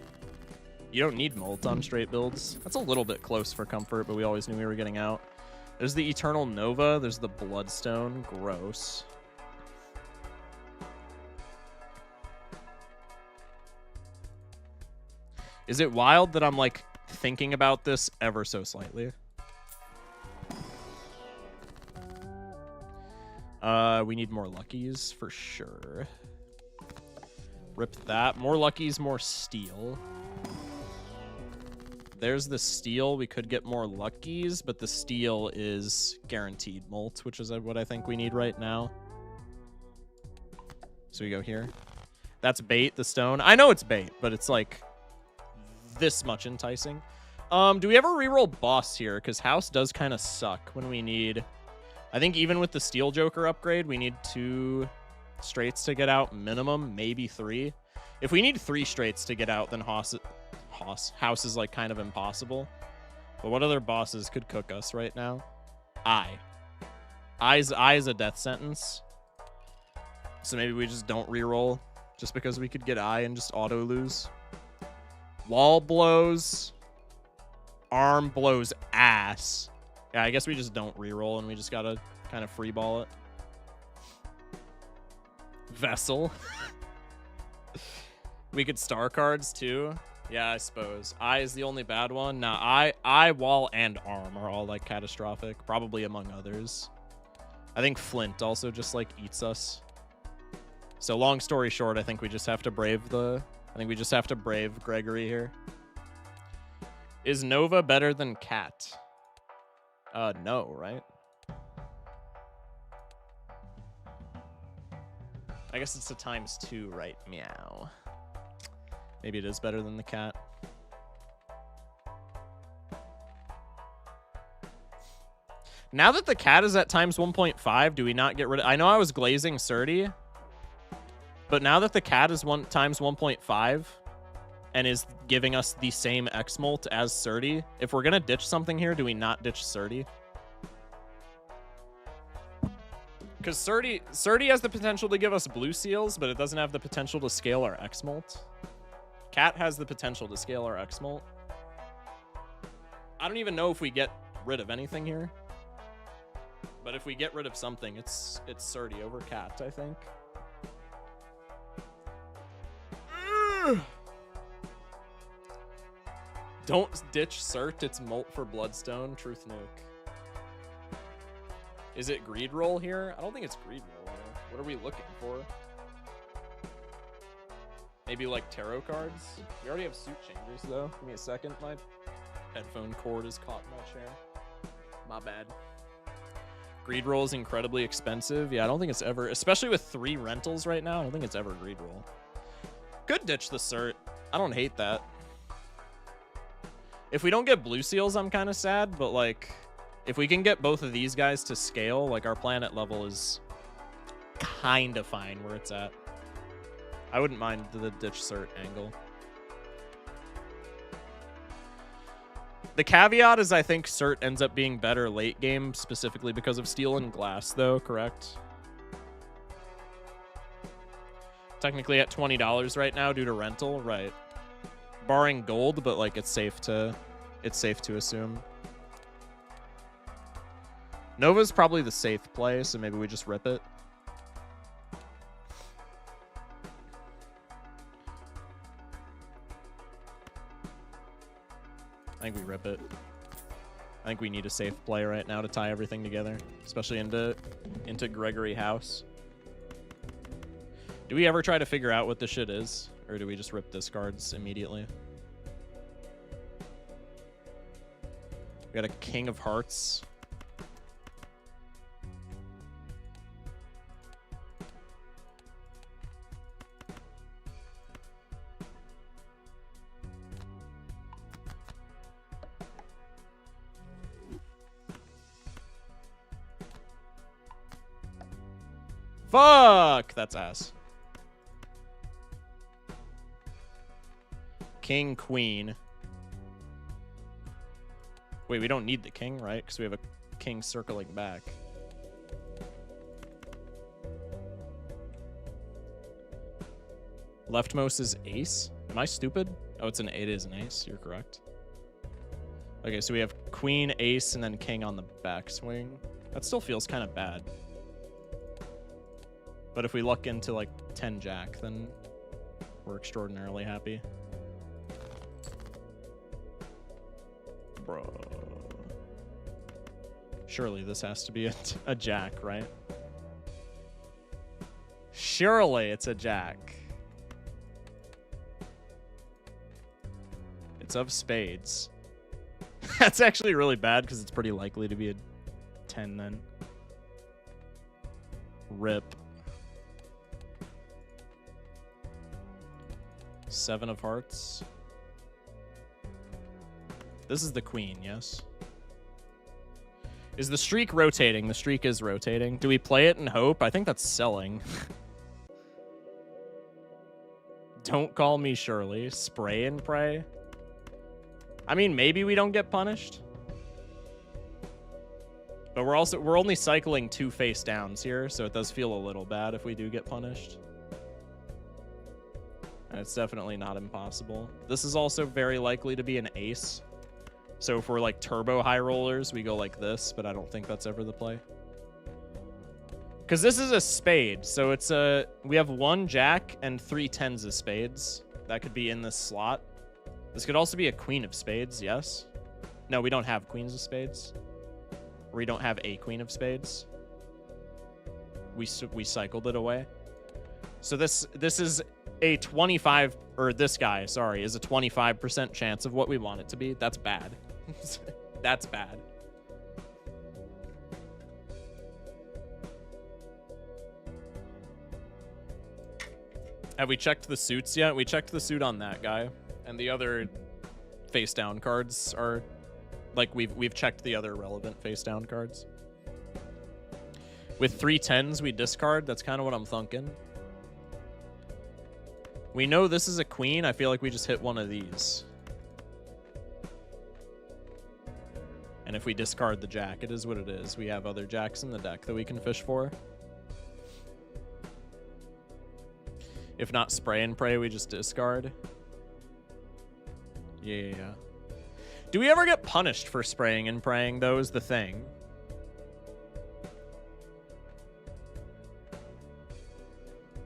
S1: You don't need molt on straight builds. That's a little bit close for comfort, but we always knew we were getting out. There's the Eternal Nova. There's the Bloodstone. Gross. Is it wild that I'm, like, thinking about this ever so slightly? We need more luckies for sure. Rip that. More luckies, more steel. There's the steel. We could get more luckies, but the steel is guaranteed molt, which is what I think we need right now. So we go here. That's bait, the stone. I know it's bait, but it's like this much enticing. Do we ever reroll boss here? Because house does kind of suck when we need... I think even with the Steel Joker upgrade, we need 2 straights to get out minimum, maybe 3. If we need 3 straights to get out, then House is like kind of impossible. But what other bosses could cook us right now? Eye is a death sentence. So maybe we just don't reroll just because we could get Eye and just auto lose. Wall blows. Arm blows ass. Yeah, I guess we just don't reroll and we just gotta kind of free ball it. Vessel. We could star cards too. Yeah, I suppose. Eye is the only bad one. Now, Eye, Wall, and Arm are all like catastrophic, probably among others. I think Flint also just like eats us. So long story short, I think we just have to brave Gregory here. Is Nova better than Cat? No, right? I guess it's a ×2, right? Meow. Maybe it is better than the Cat. Now that the Cat is at ×1.5, do we not get rid of... I know I was glazing Surdy, but now that the Cat is ×1.5 and is giving us the same X-Molt as Surdy, if we're going to ditch something here, do we not ditch Surdy? Because Surdy has the potential to give us blue seals, but it doesn't have the potential to scale our X-Molt. Cat has the potential to scale our X-Molt. I don't even know if we get rid of anything here. But if we get rid of something, it's Surdy over Cat, I think. Don't ditch Cert, it's Molt for Bloodstone. Truth nuke. Is it Greed Roll here? I don't think it's Greed Roll here. What are we looking for? Maybe like tarot cards? We already have suit changers though. Give me a second. My headphone cord is caught in my chair. My bad. Greed Roll is incredibly expensive. Yeah, I don't think it's ever, especially with 3 rentals right now, I don't think it's ever Greed Roll. Could ditch the Cert. I don't hate that. If we don't get blue seals, I'm kind of sad, but like, if we can get both of these guys to scale, like our planet level is kind of fine where it's at. I wouldn't mind the ditch Cert angle. The caveat is I think Cert ends up being better late game, specifically because of Steel and Glass, though, correct? Technically at $20 right now due to rental, right. Barring gold, but like it's safe to assume. Nova's probably the safe play, so maybe we just rip it. I think we rip it. I think we need a safe play right now to tie everything together, especially into Gregory House. Do we ever try to figure out what this shit is, or do we just rip discards immediately? We got a King of Hearts. Fuck! That's ass. King, Queen. Wait, we don't need the king, right? Because we have a king circling back. Leftmost is ace? Am I stupid? Oh, it is an ace. You're correct. Okay, so we have queen, ace, and then king on the backswing. That still feels kind of bad. But if we luck into like 10 jack, then we're extraordinarily happy. Bro. Surely this has to be a jack, right? Surely it's a jack. It's of spades. That's actually really bad because it's pretty likely to be a 10 then. Rip. 7 of hearts. This is the queen, yes? Is the streak rotating? The streak is rotating. Do we play it and hope? I think that's selling. Don't call me Shirley. Spray and pray. I mean, maybe we don't get punished. But we're only cycling 2 face downs here, so it does feel a little bad if we do get punished. And it's definitely not impossible. This is also very likely to be an ace. So if we're like turbo high rollers, we go like this, but I don't think that's ever the play. Because this is a spade, so it's we have 1 jack and 3 tens of spades. That could be in this slot. This could also be a queen of spades, yes. No, we don't have queens of spades. Or we don't have a queen of spades. We cycled it away. So this is a 25, or this guy, sorry, is a 25% chance of what we want it to be. That's bad. That's bad. Have we checked the suits yet? We checked the suit on that guy, and the other face down cards are like we've checked the other relevant face down cards. With 3 tens, we discard. That's kind of what I'm thinking. We know this is a queen. I feel like we just hit one of these. And if we discard the jack, it is what it is. We have other jacks in the deck that we can fish for. If not spray and pray, we just discard. Yeah. Do we ever get punished for spraying and praying, though, is the thing.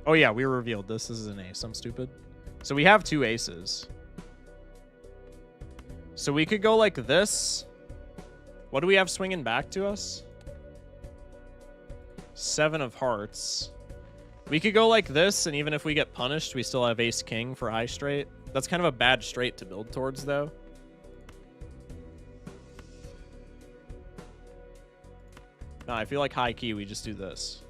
S1: Oh, yeah, we revealed this. This is an ace. I'm stupid. So we have 2 aces. So we could go like this. What do we have swinging back to us? 7 of hearts. We could go like this, and even if we get punished, we still have ace-king for high straight. That's kind of a bad straight to build towards, though. No, I feel like high key, we just do this.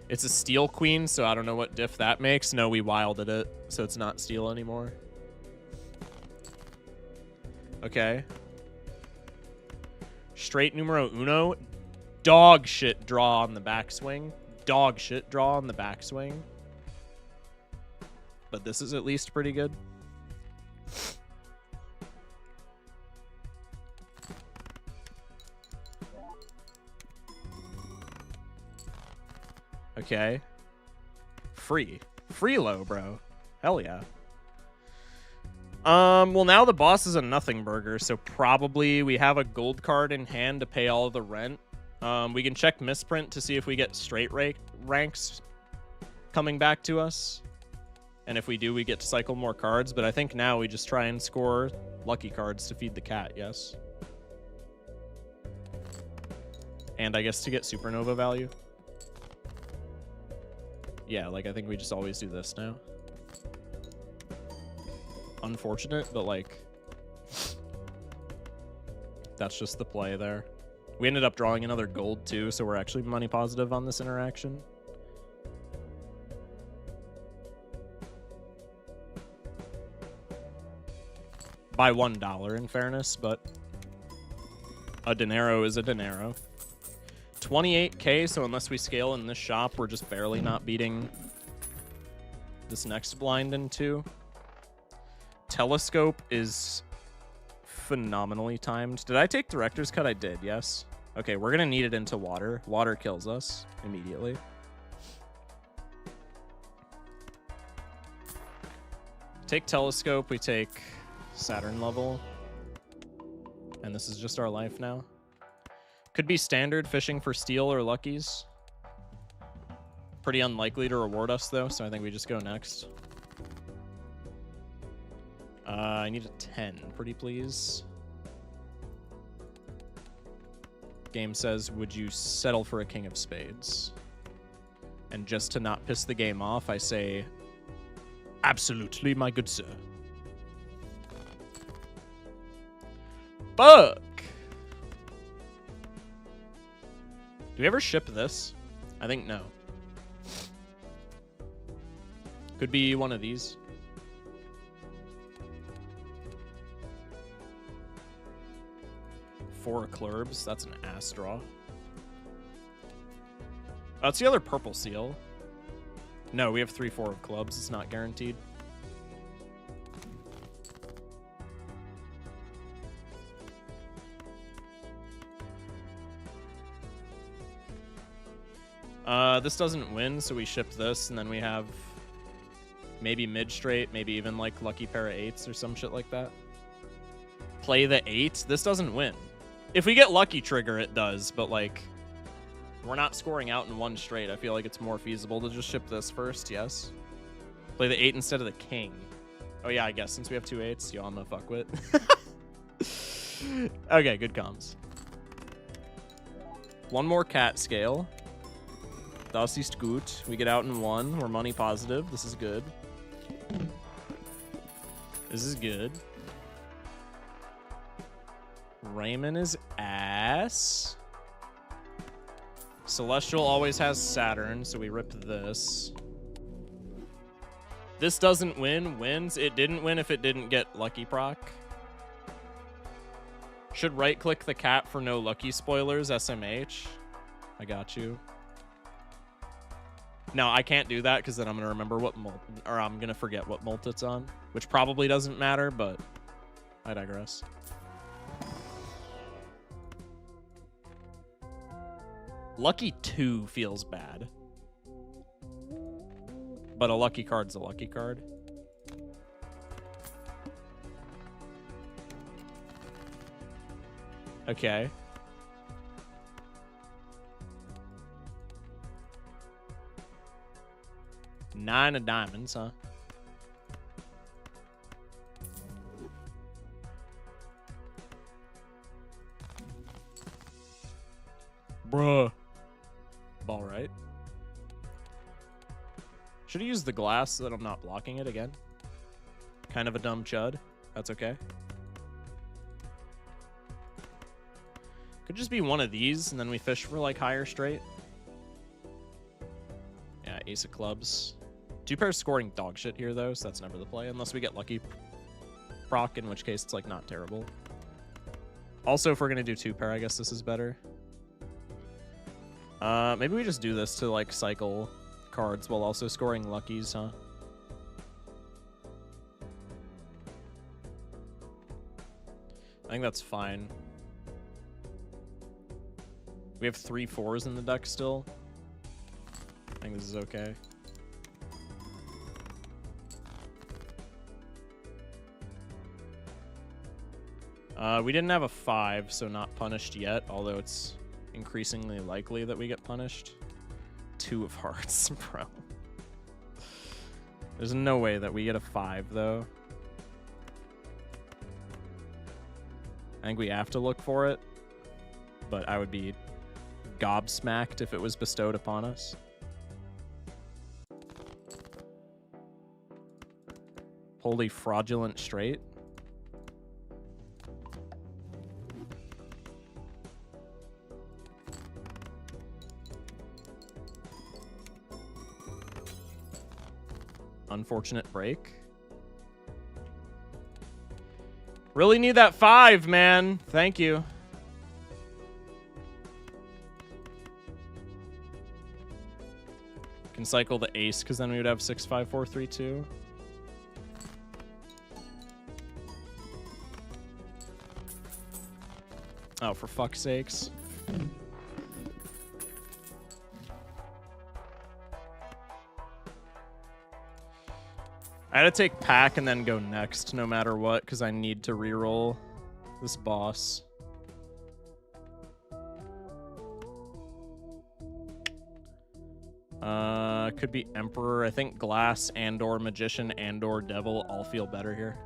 S1: It's a steel queen, so I don't know what diff that makes. No, we wilded it, so it's not steel anymore. Okay. Straight numero uno. Dog shit draw on the backswing. Dog shit draw on the backswing. But this is at least pretty good. Okay. Free. Free low, bro. Hell yeah. Well, now the boss is a nothing burger, so probably we have a gold card in hand to pay all of the rent. We can check misprint to see if we get straight ranks coming back to us. And if we do, we get to cycle more cards. But I think now we just try and score lucky cards to feed the cat, yes? And I guess to get supernova value. Yeah, like I think we just always do this now. Unfortunate, but like that's just the play there. We ended up drawing another gold too, so we're actually money positive on this interaction. By $1 in fairness, but a dinero is a dinero. 28k, so unless we scale in this shop, we're just barely not beating this next blind in 2. Telescope is phenomenally timed. Did I take director's cut? I did, yes. Okay, we're gonna need it into water. Water kills us immediately. Take telescope, we take Saturn level. And this is just our life now. Could be standard fishing for steel or luckies. Pretty unlikely to reward us though, so I think we just go next. I need a 10, pretty please. Game says, would you settle for a king of spades? And just to not piss the game off, I say, absolutely, my good sir. Fuck! Do we ever ship this? I think no. Could be one of these. Four clurbs. That's an ass draw. That's the other purple seal. No, we have 3-4 of clubs. It's not guaranteed. This doesn't win, so we ship this, and then we have maybe mid-straight, maybe even like lucky pair of 8s or some shit like that. Play the 8. This doesn't win. If we get lucky trigger, it does, but like, we're not scoring out in 1 straight. I feel like it's more feasible to just ship this first, yes. Play the 8 instead of the king. Oh yeah, I guess since we have 2 8s, yo, I'm gonna fuck with. Okay, good comms. 1 more cat scale. Das ist gut. We get out in 1. We're money positive. This is good. This is good. Raymond is ass. Celestial always has Saturn, so we rip this. This doesn't win. Wins. It didn't win if it didn't get lucky proc. Should right-click the cat for no lucky spoilers, SMH. I got you. No, I can't do that because then I'm going to remember what or I'm going to forget what molt it's on, which probably doesn't matter, but I digress. Lucky 2 feels bad. But a lucky card's a lucky card. Okay. Nine of diamonds, huh? Bruh. Ball right. Should have used the glass so that I'm not blocking it again. Kind of a dumb chud. That's okay. Could just be one of these, and then we fish for, like, higher straight. Yeah, ace of clubs. 2 pairs scoring dog shit here, though, so that's never the play. Unless we get lucky proc, in which case it's, like, not terrible. Also, if we're going to do 2 pair, I guess this is better. Maybe we just do this to, like, cycle cards while also scoring luckies, huh? I think that's fine. We have 3 4s in the deck still. I think this is okay. We didn't have a 5, so not punished yet, although it's increasingly likely that we get punished. 2 of hearts, bro. There's no way that we get a 5, though. I think we have to look for it, but I would be gobsmacked if it was bestowed upon us. Holy fraudulent straight. Unfortunate break. Really need that 5, man. Thank you. Can cycle the ace because then we would have 6 5 4 3 2. Oh, for fuck's sakes. I had to take pack and then go next no matter what because I need to reroll this boss. Could be Emperor. I think Glass and or Magician and or Devil all feel better here.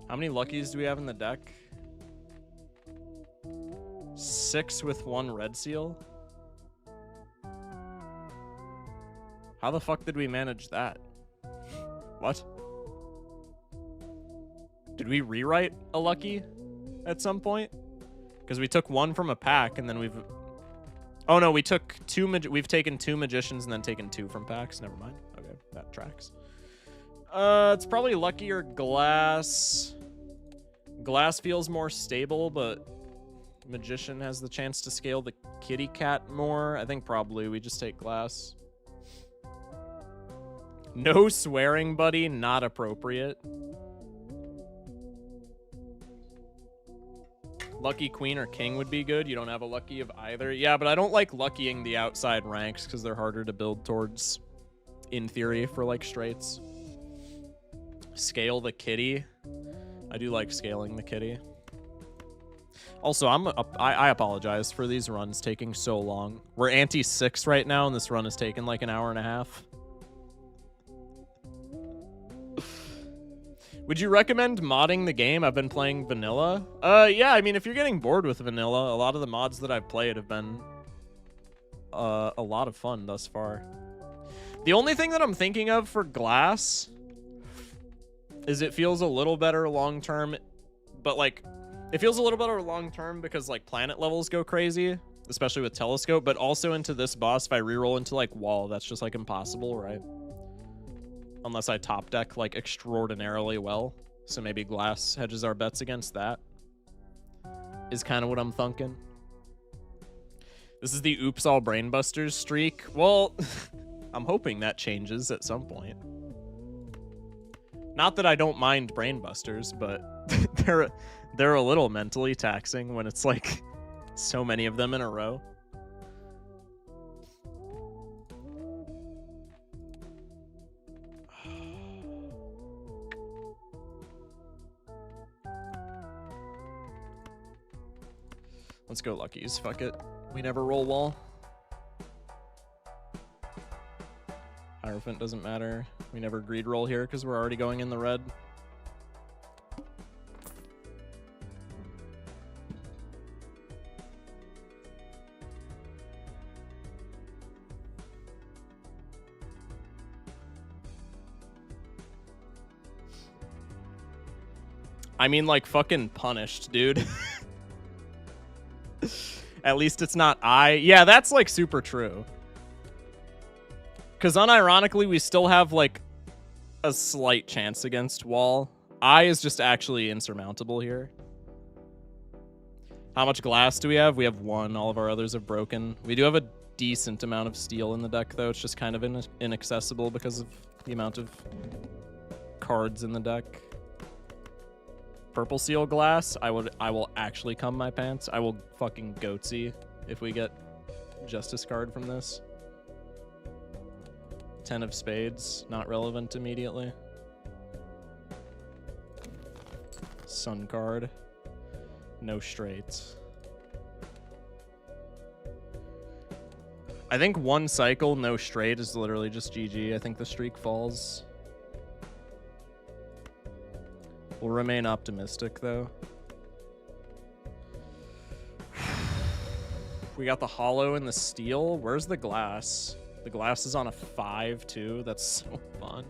S1: How many luckies do we have in the deck? 6 with 1 red seal. How the fuck did we manage that? What? Did we rewrite a lucky at some point? Because we took 1 from a pack and then we've... Oh no, we took 2... We've taken 2 magicians and then taken 2 from packs. Never mind. Okay, that tracks. It's probably lucky or glass. Glass feels more stable, but magician has the chance to scale the kitty cat more. I think probably we just take glass. No swearing, buddy. Not appropriate. Lucky queen or king would be good. You don't have a lucky of either. Yeah, but I don't like luckying the outside ranks because they're harder to build towards, in theory, for like straights. Scale the kitty. I do like scaling the kitty. Also, I apologize for these runs taking so long. We're ante-6 right now, and this run has taken like an hour and a half. Would you recommend modding the game? I've been playing vanilla. Yeah, I mean, if you're getting bored with vanilla, a lot of the mods that I've played have been a lot of fun thus far. The only thing that I'm thinking of for glass is it feels a little better long-term, but like, it feels a little better long-term because like planet levels go crazy, especially with telescope, but also into this boss, if I reroll into like wall, that's just like impossible, right? Unless I top deck like extraordinarily well. So maybe glass hedges our bets against that. Is kind of what I'm thinking. This is the oops all brainbusters streak. Well, I'm hoping that changes at some point. Not that I don't mind brainbusters, but they're a little mentally taxing when it's like so many of them in a row. Let's go luckies. Fuck it. We never roll wall. Hierophant doesn't matter. We never greed roll here because we're already going in the red. I mean, like, fucking punished, dude. At least it's not I. Yeah, that's, like, super true. Because unironically, we still have, like, a slight chance against wall. I is just actually insurmountable here. How much glass do we have? We have 1. All of our others have broken. We do have a decent amount of steel in the deck, though. It's just kind of inaccessible because of the amount of cards in the deck. Purple seal glass. I will actually cum my pants. I will fucking goatsy if we get Justice card from this. 10 of spades, not relevant immediately. Sun card. No straights. I think 1 cycle, no straight is literally just GG. I think the streak falls. We'll remain optimistic, though. We got the hollow and the steel. Where's the glass? The glass is on a 5, too. That's so fun.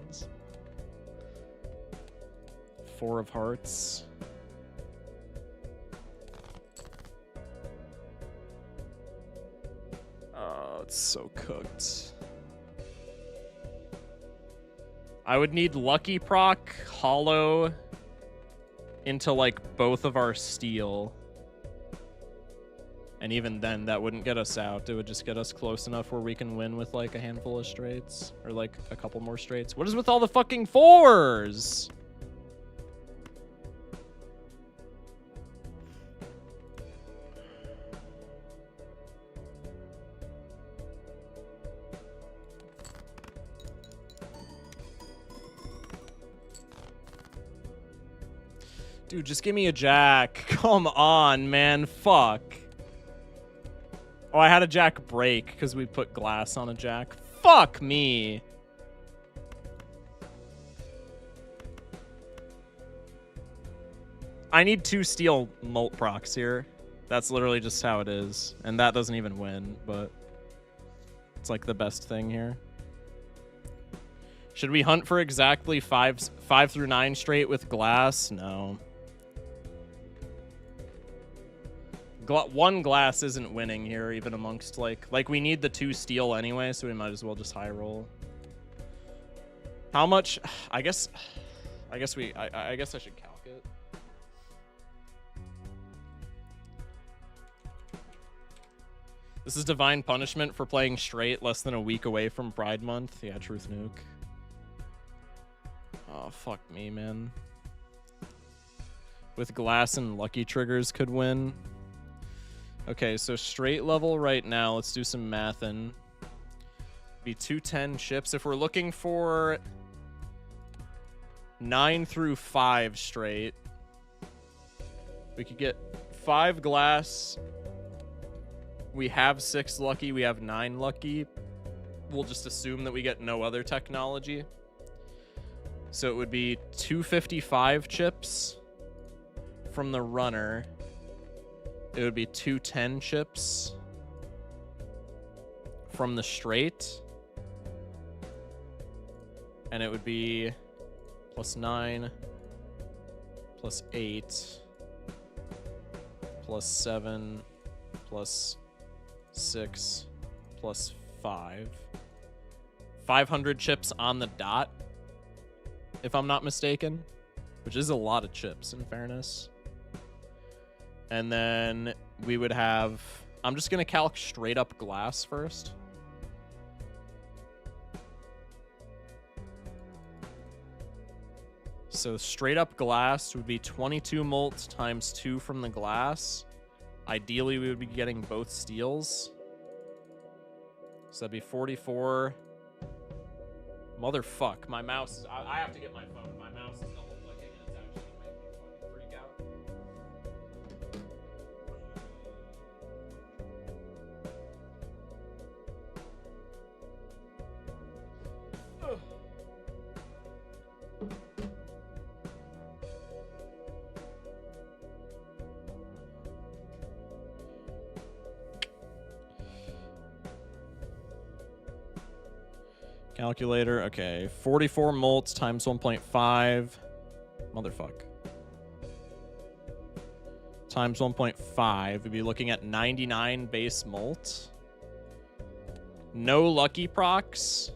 S1: 4 of hearts. Oh, it's so cooked. I would need lucky proc, hollow, into like both of our steel, and even then that wouldn't get us out. It would just get us close enough where we can win with like a handful of straights or like a couple more straights. What is with all the fucking 4s? Dude, just give me a jack. Come on, man. Fuck. Oh, I had a jack break because we put glass on a jack. Fuck me. I need 2 steel molt procs here. That's literally just how it is. And that doesn't even win, but it's like the best thing here. Should we hunt for exactly 5 through 9 straight with glass? No. 1 glass isn't winning here, even amongst like we need the 2 steel anyway, so we might as well just high roll. How much? I guess I should calc it. This is divine punishment for playing straight less than a week away from Pride Month. Yeah, truth nuke. Oh, fuck me, man. with glass and lucky triggers could win. Okay, so straight level right now, let's do some mathin'. Be 210 chips. If we're looking for 9 through 5 straight, we could get 5 glass. We have 6 lucky. We have 9 lucky. We'll just assume that we get no other technology. So it would be 255 chips from the runner. It would be 210 chips from the straight. And it would be plus 9, plus 8, plus 7, plus 6, plus 5. 500 chips on the dot, if I'm not mistaken, which is a lot of chips in fairness. And then we would have, I'm just going to calc straight up glass first. So straight up glass would be 22 molts times 2 from the glass. Ideally, we would be getting both steals. So that'd be 44. Motherfuck, my mouse. I have to get my phone. My mouse is double clicking and it's actually making me fucking freak out. Ugh. Calculator, okay. 44 molts times 1.5. Motherfuck. Times 1.5. We'd be looking at 99 base molt. No lucky procs.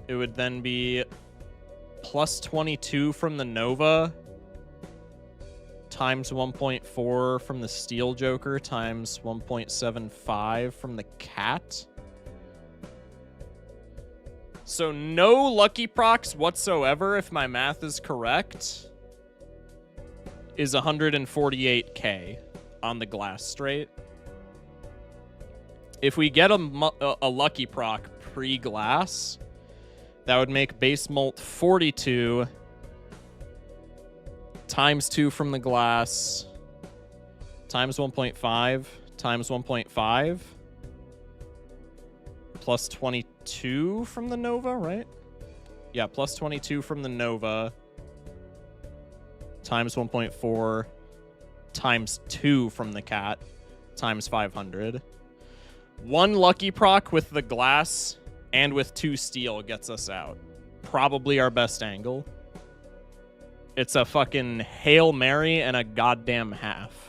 S1: It would then be plus 22 from the Nova. Times 1.4 from the Steel Joker. Times 1.75 from the Cat. So no lucky procs whatsoever, if my math is correct, is 148k on the glass straight. If we get a lucky proc pre-glass, that would make base molt 42 times 2 from the glass times 1.5 times 1.5 plus 22 from the Nova, right? Yeah, plus 22 from the Nova times 1.4 times 2 from the Cat times 500. One lucky proc with the glass and with 2 steel gets us out. Probably our best angle. It's a fucking Hail Mary and a goddamn half.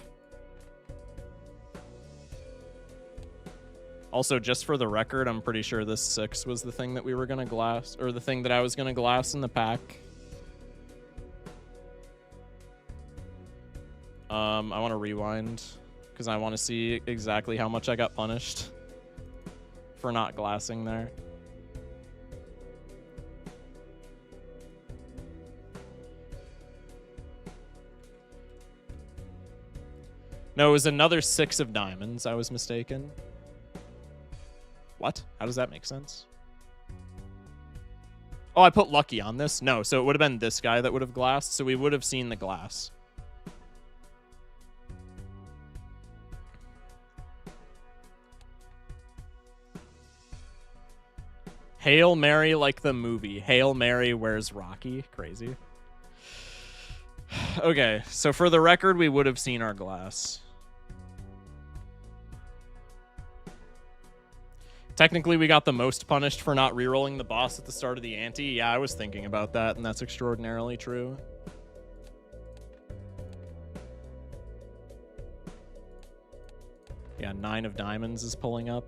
S1: Also, just for the record, I'm pretty sure this 6 was the thing that we were going to glass, or the thing that I was going to glass in the pack. I want to rewind, because I want to see exactly how much I got punished for not glassing there. No, it was another 6 of diamonds. I was mistaken. What? How does that make sense? Oh, I put lucky on this? No, so it would have been this guy that would have glassed, so we would have seen the glass. Hail Mary like the movie. Hail Mary, where's Rocky? Crazy. Okay, so for the record, we would have seen our glass. Technically, we got the most punished for not rerolling the boss at the start of the ante. Yeah, I was thinking about that, and that's extraordinarily true. Yeah, 9 of diamonds is pulling up.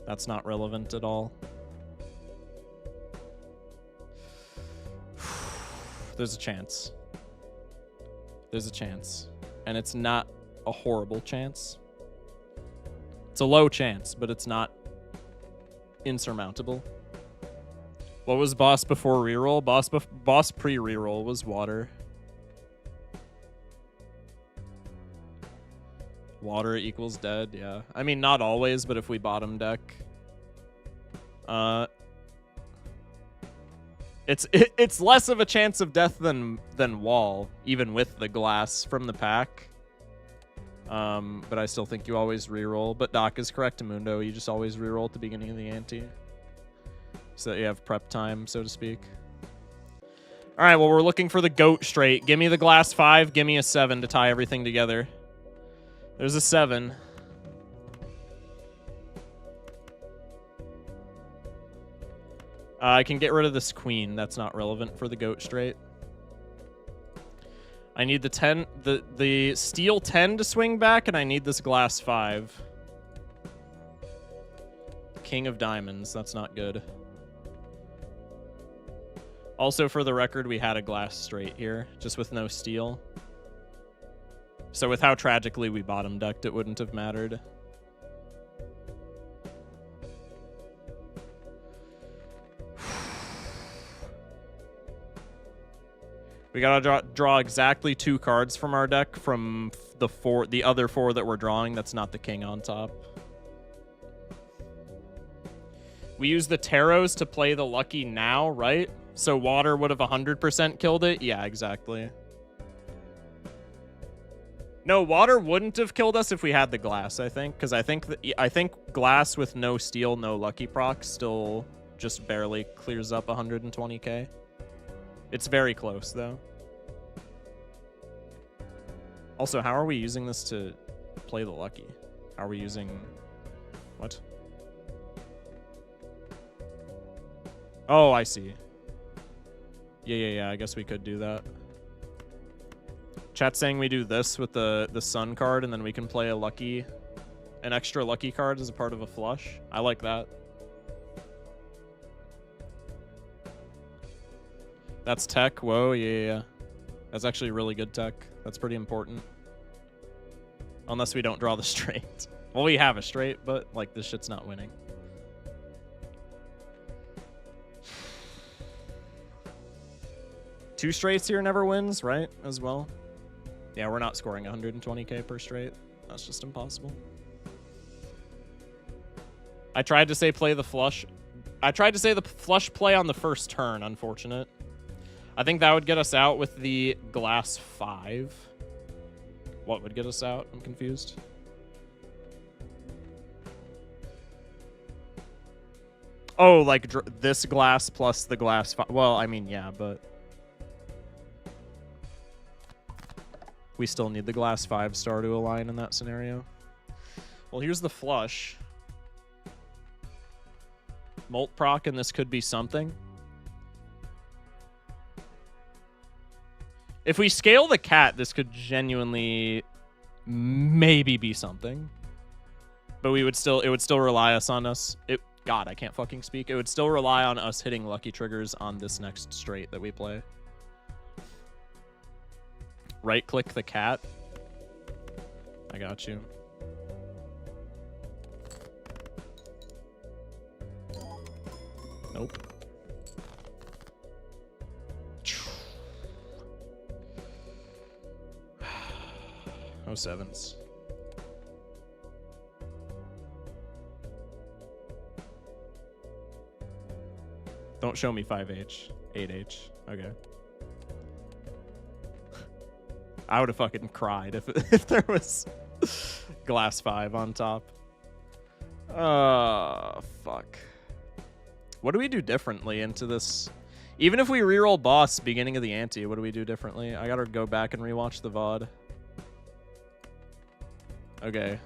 S1: That's not relevant at all. There's a chance. There's a chance. And it's not a horrible chance. It's a low chance, but it's not insurmountable. What was boss before reroll? Boss pre-reroll was water. Water equals dead, yeah. I mean, not always, but if we bottom deck... It's less of a chance of death than wall, even with the glass from the pack. But I still think you always reroll. But Doc is correct, Mundo. You just always reroll at the beginning of the ante, so that you have prep time, so to speak. All right, well, we're looking for the goat straight. Give me the glass 5. Give me a 7 to tie everything together. There's a 7. I can get rid of this queen. That's not relevant for the goat straight. I need the 10, the steel 10 to swing back, and I need this glass 5. King of diamonds. That's not good. Also, for the record, we had a glass straight here, just with no steel. So with how tragically we bottom decked, it wouldn't have mattered. We gotta draw exactly 2 cards from our deck from the other 4 that we're drawing. That's not the king on top. We use the tarots to play the lucky now, right? So water would have 100% killed it? Yeah, exactly. No, water wouldn't have killed us if we had the glass, I think. Because I think glass with no steel, no lucky proc still just barely clears up 120k. It's very close, though. Also, how are we using this to play the lucky? How are we using... What? Oh, I see. Yeah, I guess we could do that. Chat's saying we do this with the sun card, and then we can play an extra lucky card as a part of a flush. I like that. That's tech. Whoa, yeah. That's actually really good tech. That's pretty important. Unless we don't draw the straight. Well, we have a straight, but like this shit's not winning. Two straights here never wins, right? As well. Yeah, we're not scoring 120k per straight. That's just impossible. I tried to say play the flush. I tried to say the flush play on the first turn, unfortunate. I think that would get us out with the glass 5. What would get us out? I'm confused. Oh, like this glass plus the glass 5. Well, I mean, yeah, but... we still need the glass 5 star to align in that scenario. Well, here's the flush. Molt proc, and this could be something. If we scale the cat, this could genuinely maybe be something. But it would still rely on us. God, I can't fucking speak. It would still rely on us hitting lucky triggers on this next straight that we play. Right click the cat. I got you. Nope. No sevens. Don't show me 5H. 8H. Okay. I would have fucking cried if there was glass 5 on top. Fuck. What do we do differently into this? Even if we reroll boss beginning of the ante, what do we do differently? I gotta go back and rewatch the VOD. Okay.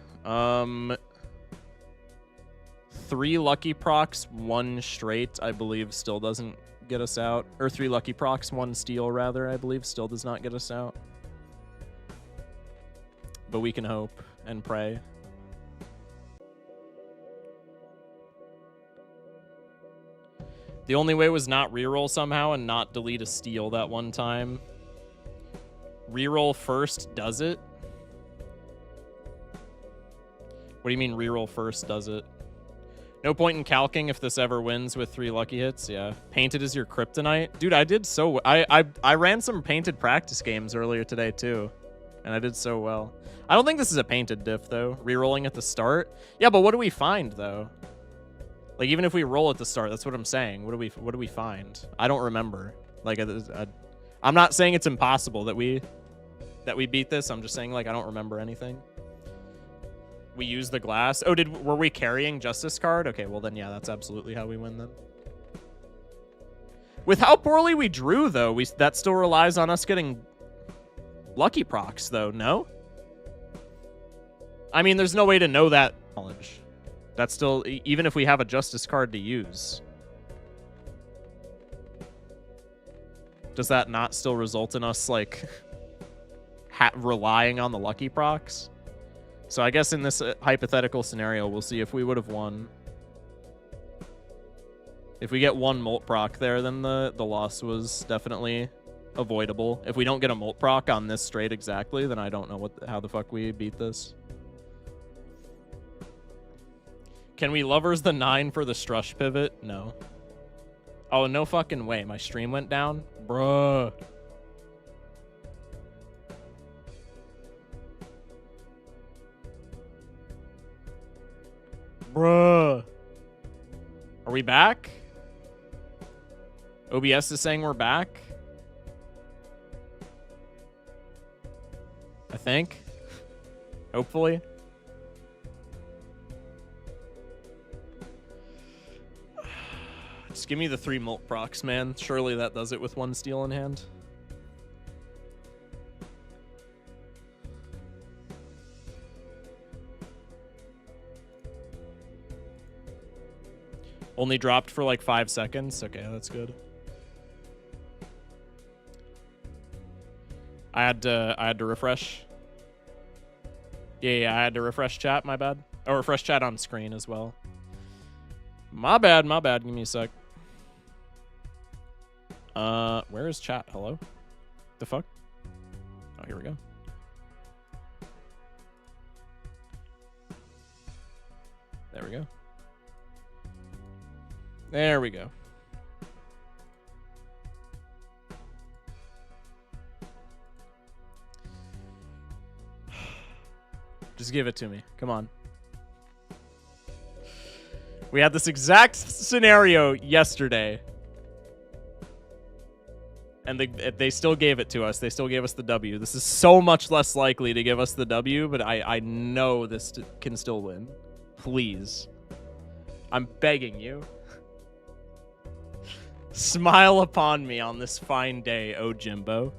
S1: 3 lucky procs, 1 straight, I believe still doesn't get us out. Or 3 lucky procs, 1 steel rather, I believe still does not get us out. But we can hope and pray. The only way was not reroll somehow and not delete a steal that one time. Reroll first does it? What do you mean reroll first does it? No point in calcing if this ever wins with 3 lucky hits. Yeah. Painted is your kryptonite. Dude, I did so... I ran some painted practice games earlier today, too. and I did so well. I don't think this is a painted diff, though. Rerolling at the start? Yeah, but what do we find, though? Like, even if we roll at the start, that's what I'm saying. What do we find? I don't remember. Like, I'm not saying it's impossible that we beat this. I'm just saying, like, I don't remember anything. We use the glass. Oh, were we carrying Justice card? Okay, well then, yeah, that's absolutely how we win then. With how poorly we drew, though, that still relies on us getting lucky procs, though, no? I mean, there's no way to know that knowledge. That's still, even if we have a Justice card to use. Does that not still result in us, like, relying on the lucky procs? So I guess in this hypothetical scenario, we'll see if we would have won. If we get one Molt proc there, then the loss was definitely avoidable. If we don't get a Molt proc on this straight exactly, then I don't know how the fuck we beat this. Can we lovers the 9 for the Strush pivot? No. Oh, no fucking way. My stream went down? Bruh. Bruh. Are we back? OBS is saying we're back. I think. Hopefully. Just give me the 3 Molt procs, man. Surely that does it with 1 steel in hand. Only dropped for like 5 seconds. Okay, that's good. I had to refresh. Yeah, I had to refresh chat, my bad. Oh, refresh chat on screen as well. My bad, my bad. Give me a sec. Where is chat? Hello? The fuck? Oh, here we go. There we go. There we go. Just give it to me. Come on. We had this exact scenario yesterday. And they still gave it to us. They still gave us the W. This is so much less likely to give us the W, but I know this can still win. Please. I'm begging you. Smile upon me on this fine day, oh Jimbo.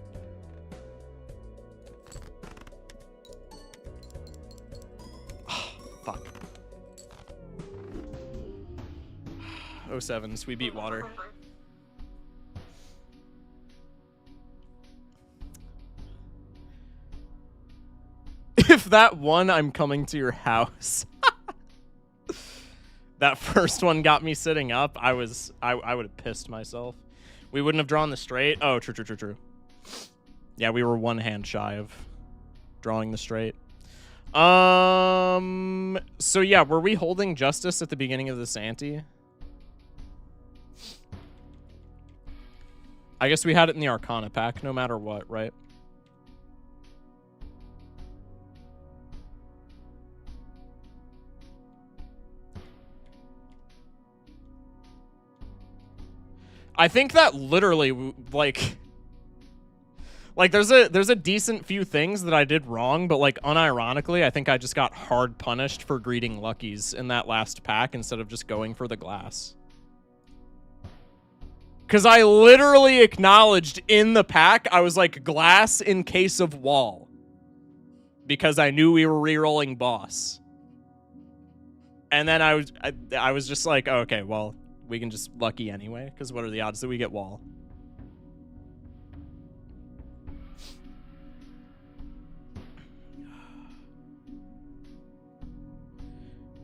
S1: Oh, fuck. 07s, we beat water. If that won, I'm coming to your house. That first one got me sitting up. I would have pissed myself. We wouldn't have drawn the straight. Oh, true. Yeah, we were 1 hand shy of drawing the straight. So yeah, were we holding Justice at the beginning of this ante? I guess we had it in the Arcana pack, no matter what, right? I think that literally, like there's a decent few things that I did wrong, but like unironically, I think I just got hard punished for greeting luckies in that last pack instead of just going for the glass. Because I literally acknowledged in the pack, I was like, glass in case of wall. Because I knew we were rerolling boss. And then I was just like, oh, okay, well, we can just lucky anyway, because what are the odds that we get wall?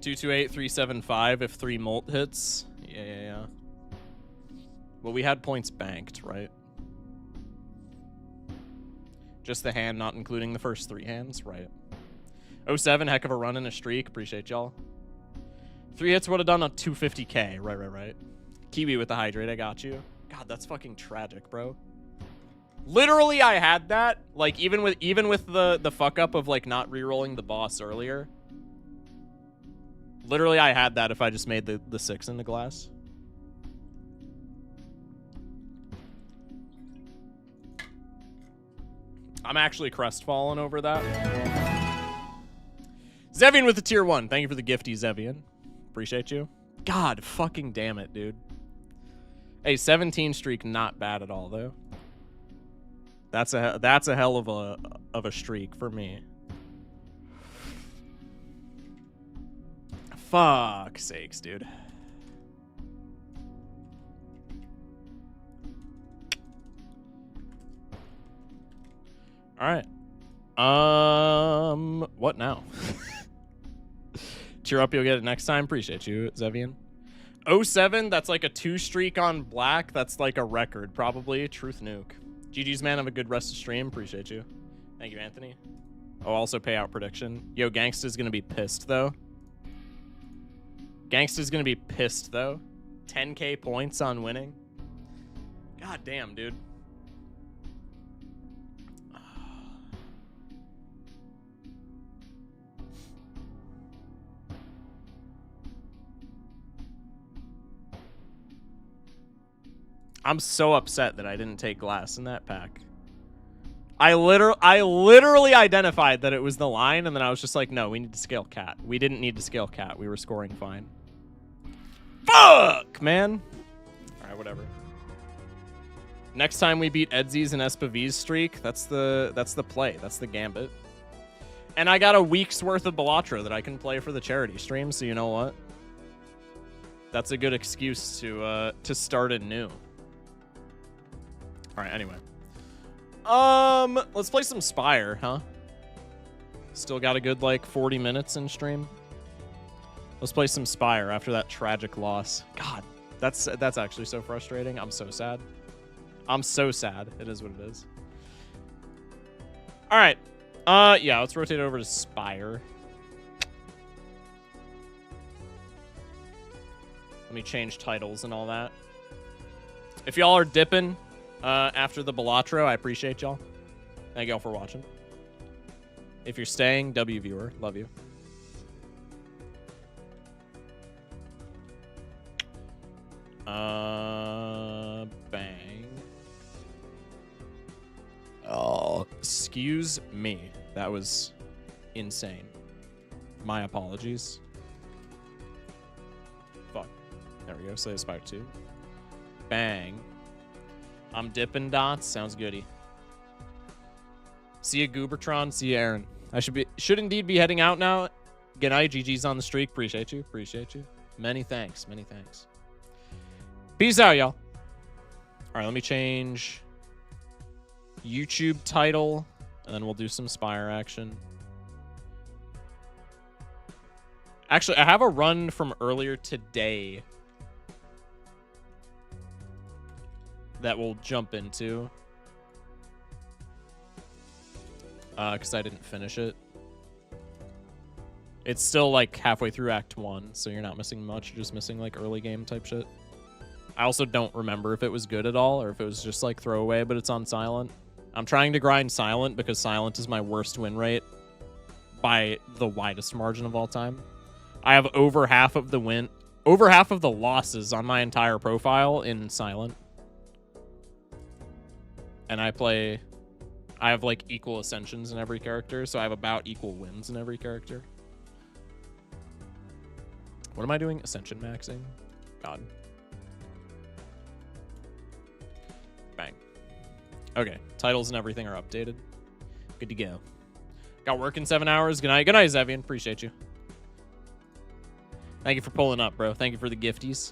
S1: Two, 2, 8, 3, 7, 5 if 3 Molt hits. Yeah. Well, we had points banked, right? Just the hand, not including the first 3 hands, right? 07, heck of a run in a streak. Appreciate y'all. 3 hits would have done a 250k. Right. Kiwi with the hydrate, I got you. God, that's fucking tragic, bro. Literally, I had that. Like, even with the fuck up of, like, not rerolling the boss earlier. Literally, I had that if I just made the 6 in the glass. I'm actually crestfallen over that. Zevian with the tier 1. Thank you for the gifty, Zevian. Appreciate you. God fucking damn it, dude. Hey, 17 streak, not bad at all, though. That's a hell of a streak for me. Fuck sakes, dude. All right. What now? Cheer up, you'll get it next time. Appreciate you, Zevian. 07, that's like a 2 streak on black. That's like a record, probably. Truth nuke. GG's, man. Have a good rest of stream. Appreciate you. Thank you, Anthony. Oh, also payout prediction. Yo, Gangsta's gonna be pissed, though. Gangsta's gonna be pissed, though. 10k points on winning. God damn, dude. I'm so upset that I didn't take glass in that pack. I literally identified that it was the line, and then I was just like, no, we need to scale cat. We didn't need to scale cat. We were scoring fine. Fuck, man. All right, whatever. Next time we beat Edsy's and Espav's streak, that's the play. That's the gambit. And I got a week's worth of Balatro that I can play for the charity stream, so you know what? That's a good excuse to start anew. All right, anyway. Let's play some Spire, huh? Still got a good, like, 40 minutes in stream. Let's play some Spire after that tragic loss. God, that's actually so frustrating. I'm so sad. I'm so sad. It is what it is. All right. Yeah, let's rotate over to Spire. Let me change titles and all that. If y'all are dipping after the Balatro, I appreciate y'all. Thank y'all for watching. If you're staying, W viewer, love you. Bang. Oh, excuse me. That was insane. My apologies. Fuck. There we go. Slay Spire 2. Bang. I'm dipping dots. Sounds goody. See ya, Goobertron. See ya, Aaron. I should indeed be heading out now. Good night. GG's on the streak. Appreciate you. Appreciate you. Many thanks. Many thanks. Peace out, y'all. All right, let me change YouTube title, and then we'll do some Spire action. Actually, I have a run from earlier today that we'll jump into. Because I didn't finish it. It's still like halfway through Act 1, so you're not missing much. You're just missing like early game type shit. I also don't remember if it was good at all or if it was just like throwaway, but it's on silent. I'm trying to grind silent because silent is my worst win rate by the widest margin of all time. I have over half of the losses on my entire profile in silent. And I have like equal ascensions in every character, so I have about equal wins in every character. What am I doing? Ascensionmaxxing? God. Bang. Okay, titles and everything are updated. Good to go. Got work in 7 hours. Good night. Good night, Zevian. Appreciate you. Thank you for pulling up, bro. Thank you for the gifties.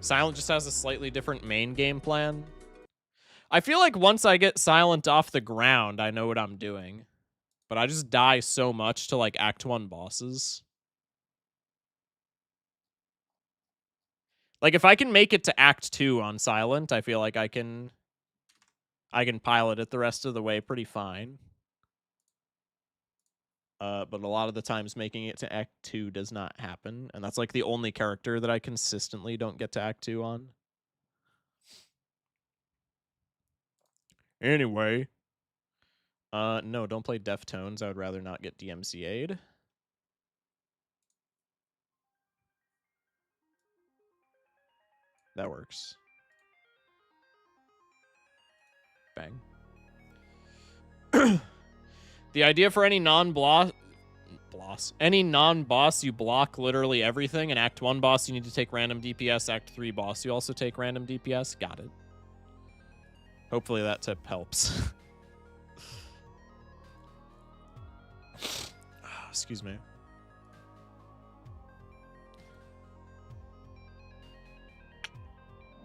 S1: Silent just has a slightly different main game plan. I feel like once I get Silent off the ground, I know what I'm doing. But I just die so much to like Act 1 bosses. Like if I can make it to Act 2 on Silent, I feel like I can pilot it the rest of the way pretty fine. But a lot of the times making it to Act 2 does not happen. And that's like the only character that I consistently don't get to Act 2 on. Anyway. No, don't play Deftones. I would rather not get DMCA'd. That works. Bang. The idea for any non-boss, you block literally everything. In Act 1 boss, you need to take random DPS. Act 3 boss, you also take random DPS. Got it. Hopefully that tip helps. Excuse me.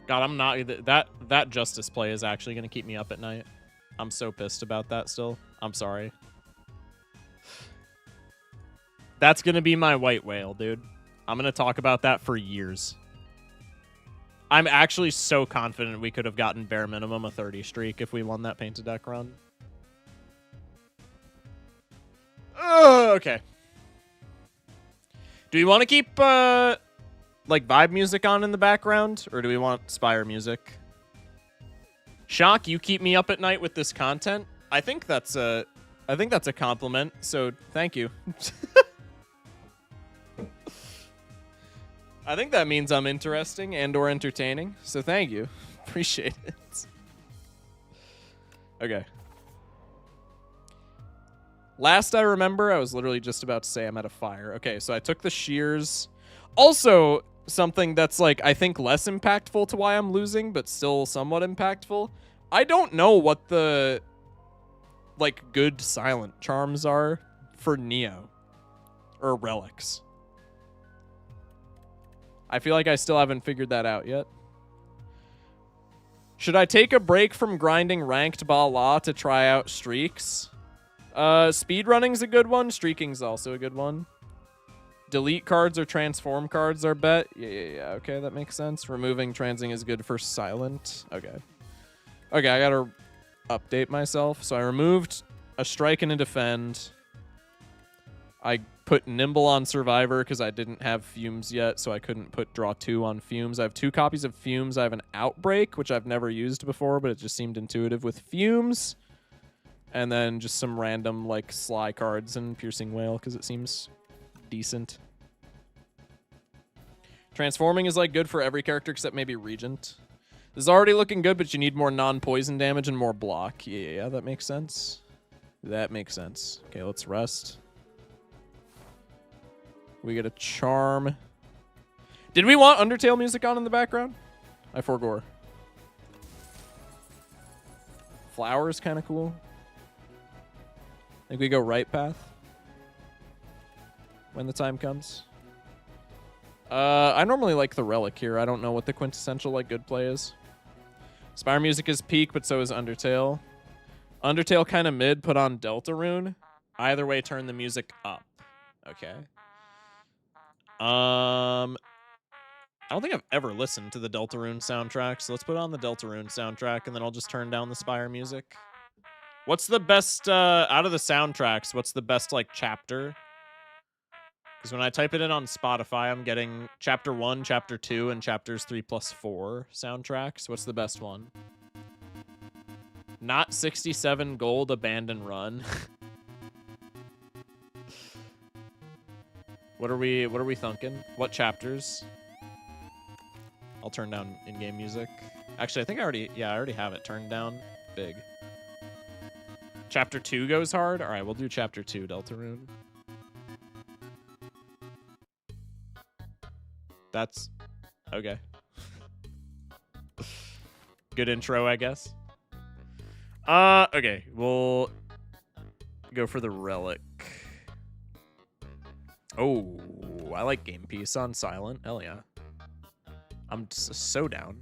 S1: God, I'm not... That Justice play is actually going to keep me up at night. I'm so pissed about that still. I'm sorry. That's going to be my white whale, dude. I'm going to talk about that for years. I'm actually so confident we could have gotten bare minimum a 30 streak if we won that painted deck run. Okay. Do we want to keep, like, vibe music on in the background? Or do we want Spire music? Shock, you keep me up at night with this content. I think that's a compliment, so thank you. I think that means I'm interesting and or entertaining, so thank you. Appreciate it. Okay. Last I remember, I was literally just about to say I'm at a fire. Okay, so I took the shears. Also, something that's, like, I think less impactful to why I'm losing, but still somewhat impactful. I don't know what the, like, good silent charms are for Neo. Or relics. I feel like I still haven't figured that out yet. Should I take a break from grinding ranked Bala to try out streaks? Speedrunning's a good one. Streaking's also a good one. Delete cards or transform cards are bet. Yeah. Okay, that makes sense. Removing transing is good for silent. Okay. Okay, I gotta update myself. So I removed a strike and a defend. I put Nimble on Survivor because I didn't have Fumes yet, so I couldn't put Draw 2 on Fumes. I have 2 copies of Fumes. I have an Outbreak, which I've never used before, but it just seemed intuitive with Fumes. And then just some random, like, Sly cards and Piercing Whale because it seems decent. Transforming is, like, good for every character except maybe Regent. This is already looking good, but you need more non-poison damage and more block. Yeah, that makes sense. That makes sense. Okay, let's rest. We get a charm. Did we want Undertale music on in the background? I forgore. Flower is kind of cool. I think we go right path when the time comes. I normally like the relic here. I don't know what the quintessential, like, good play is. Spire music is peak, but so is Undertale. Undertale kind of mid, put on Deltarune. Either way, turn the music up. Okay. I don't think I've ever listened to the Deltarune soundtrack, so let's put on the Deltarune soundtrack, and then I'll just turn down the Spire music. What's the best, out of the soundtracks, what's the best, like, chapter? Because when I type it in on Spotify, I'm getting Chapter 1, Chapter 2, and Chapters 3+4 soundtracks. What's the best one? Not 67 Gold, Abandon Run. What are we thinking? What chapters? I'll turn down in-game music. Actually, I think I already have it turned down big. Chapter 2 goes hard? All right, we'll do Chapter 2, Deltarune. That's okay. Good intro, I guess. Okay, we'll go for the relic. Oh, I like Game Piece on silent. Hell yeah. I'm so down.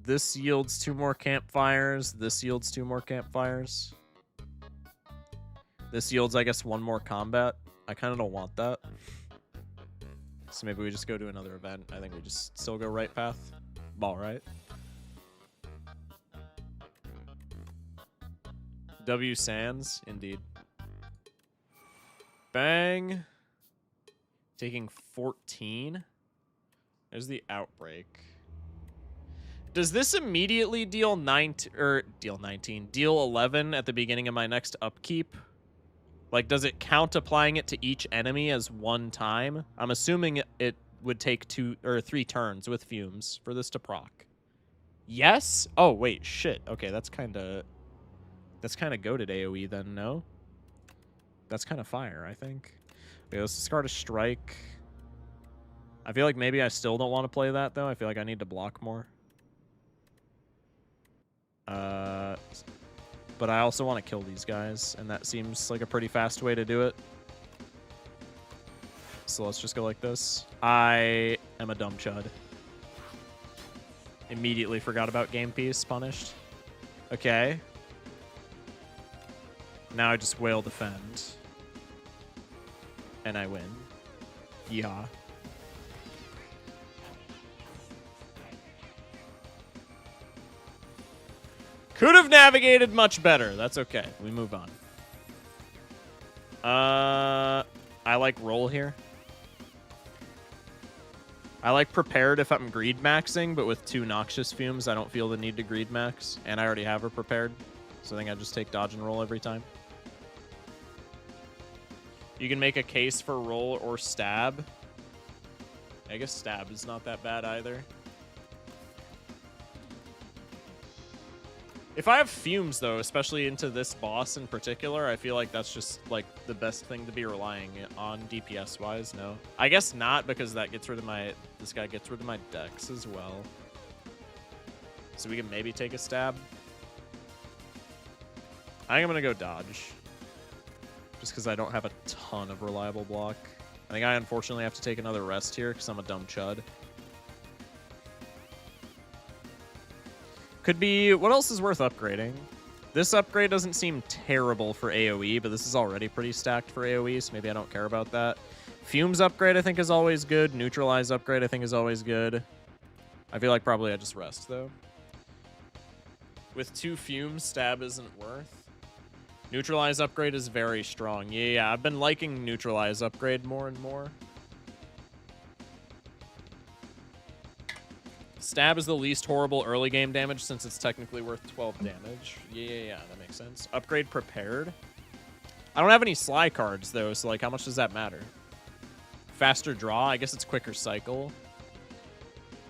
S1: This yields 2 more campfires. This yields 2 more campfires. This yields, I guess, 1 more combat. I kind of don't want that. So maybe we just go to another event. I think we just still go right path. Ball right. W Sands, indeed. Bang. Taking 14. There's the Outbreak. Does this immediately deal 11 at the beginning of my next upkeep? Like, does it count applying it to each enemy as one time? I'm assuming it would take 2 or 3 turns with fumes for this to proc. Yes? Oh, wait, shit. Okay, that's kind of goated AoE then, no? That's kind of fire, I think. Okay, let's discard a strike. I feel like maybe I still don't want to play that, though. I feel like I need to block more. But I also want to kill these guys, and that seems like a pretty fast way to do it. So let's just go like this. I am a dumb chud. Immediately forgot about game piece. Punished. Okay. Now I just whale defend. And I win. Yeehaw. Could have navigated much better. That's okay. We move on. I like roll here. I like prepared if I'm greed maxing, but with 2 noxious fumes, I don't feel the need to greed max. And I already have her prepared. So I think I just take dodge and roll every time. You can make a case for roll or stab. I guess stab is not that bad either. If I have fumes, though, especially into this boss in particular, I feel like that's just, like, the best thing to be relying on DPS-wise, no? I guess not, because that gets rid of my... This guy gets rid of my dex as well. So we can maybe take a stab. I think I'm going to go dodge. Just because I don't have a ton of reliable block. I think I unfortunately have to take another rest here, because I'm a dumb chud. Could be... What else is worth upgrading? This upgrade doesn't seem terrible for AoE, but this is already pretty stacked for AoE, so maybe I don't care about that. Fumes upgrade, I think, is always good. Neutralize upgrade, I think, is always good. I feel like probably I just rest, though. With 2 fumes, stab isn't worth. Neutralize upgrade is very strong. Yeah, I've been liking neutralize upgrade more and more. Stab is the least horrible early game damage since it's technically worth 12 damage. Yeah, that makes sense. Upgrade prepared. I don't have any sly cards, though, so, like, how much does that matter? Faster draw? I guess it's quicker cycle.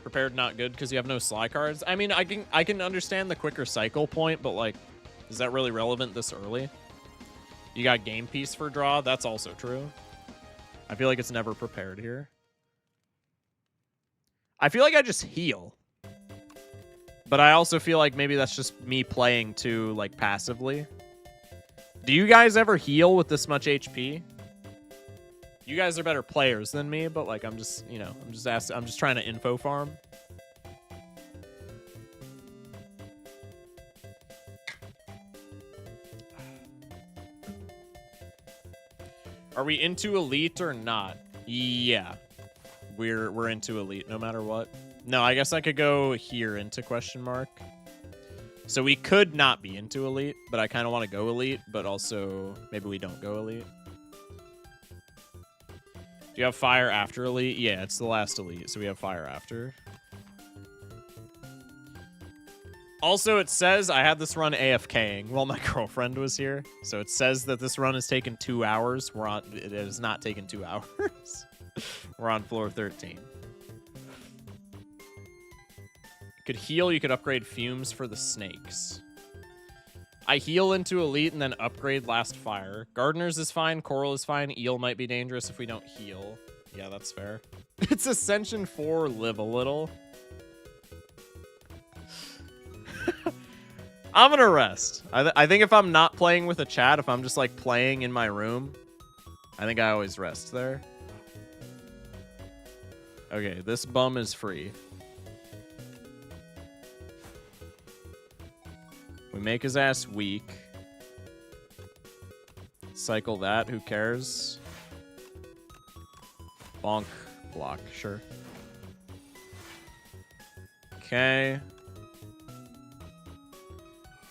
S1: Prepared not good because you have no sly cards. I mean, I can understand the quicker cycle point, but, like, is that really relevant this early? You got game piece for draw? That's also true. I feel like it's never prepared here. I feel like I just heal. But I also feel like maybe that's just me playing too, like, passively. Do you guys ever heal with this much HP? You guys are better players than me, but, like, I'm just, you know, I'm just trying to info farm. Are we into elite or not? Yeah. We're into elite no matter what. No, I guess I could go here into question mark. So we could not be into elite, but I kind of want to go elite, but also maybe we don't go elite. Do you have fire after elite? Yeah, it's the last elite, so we have fire after. Also, it says I had this run AFKing while my girlfriend was here. So it says that this run has taken 2 hours. It has not taken 2 hours. We're on floor 13. You could heal. You could upgrade fumes for the snakes. I heal into elite and then upgrade last fire. Gardeners is fine. Coral is fine. Eel might be dangerous if we don't heal. Yeah, that's fair. It's Ascension 4. Live a little. I'm gonna rest. I think if I'm not playing with a chat, if I'm just like playing in my room, I think I always rest there. Okay, this bum is free. We make his ass weak. Cycle that, who cares? Bonk. Block, sure. Okay.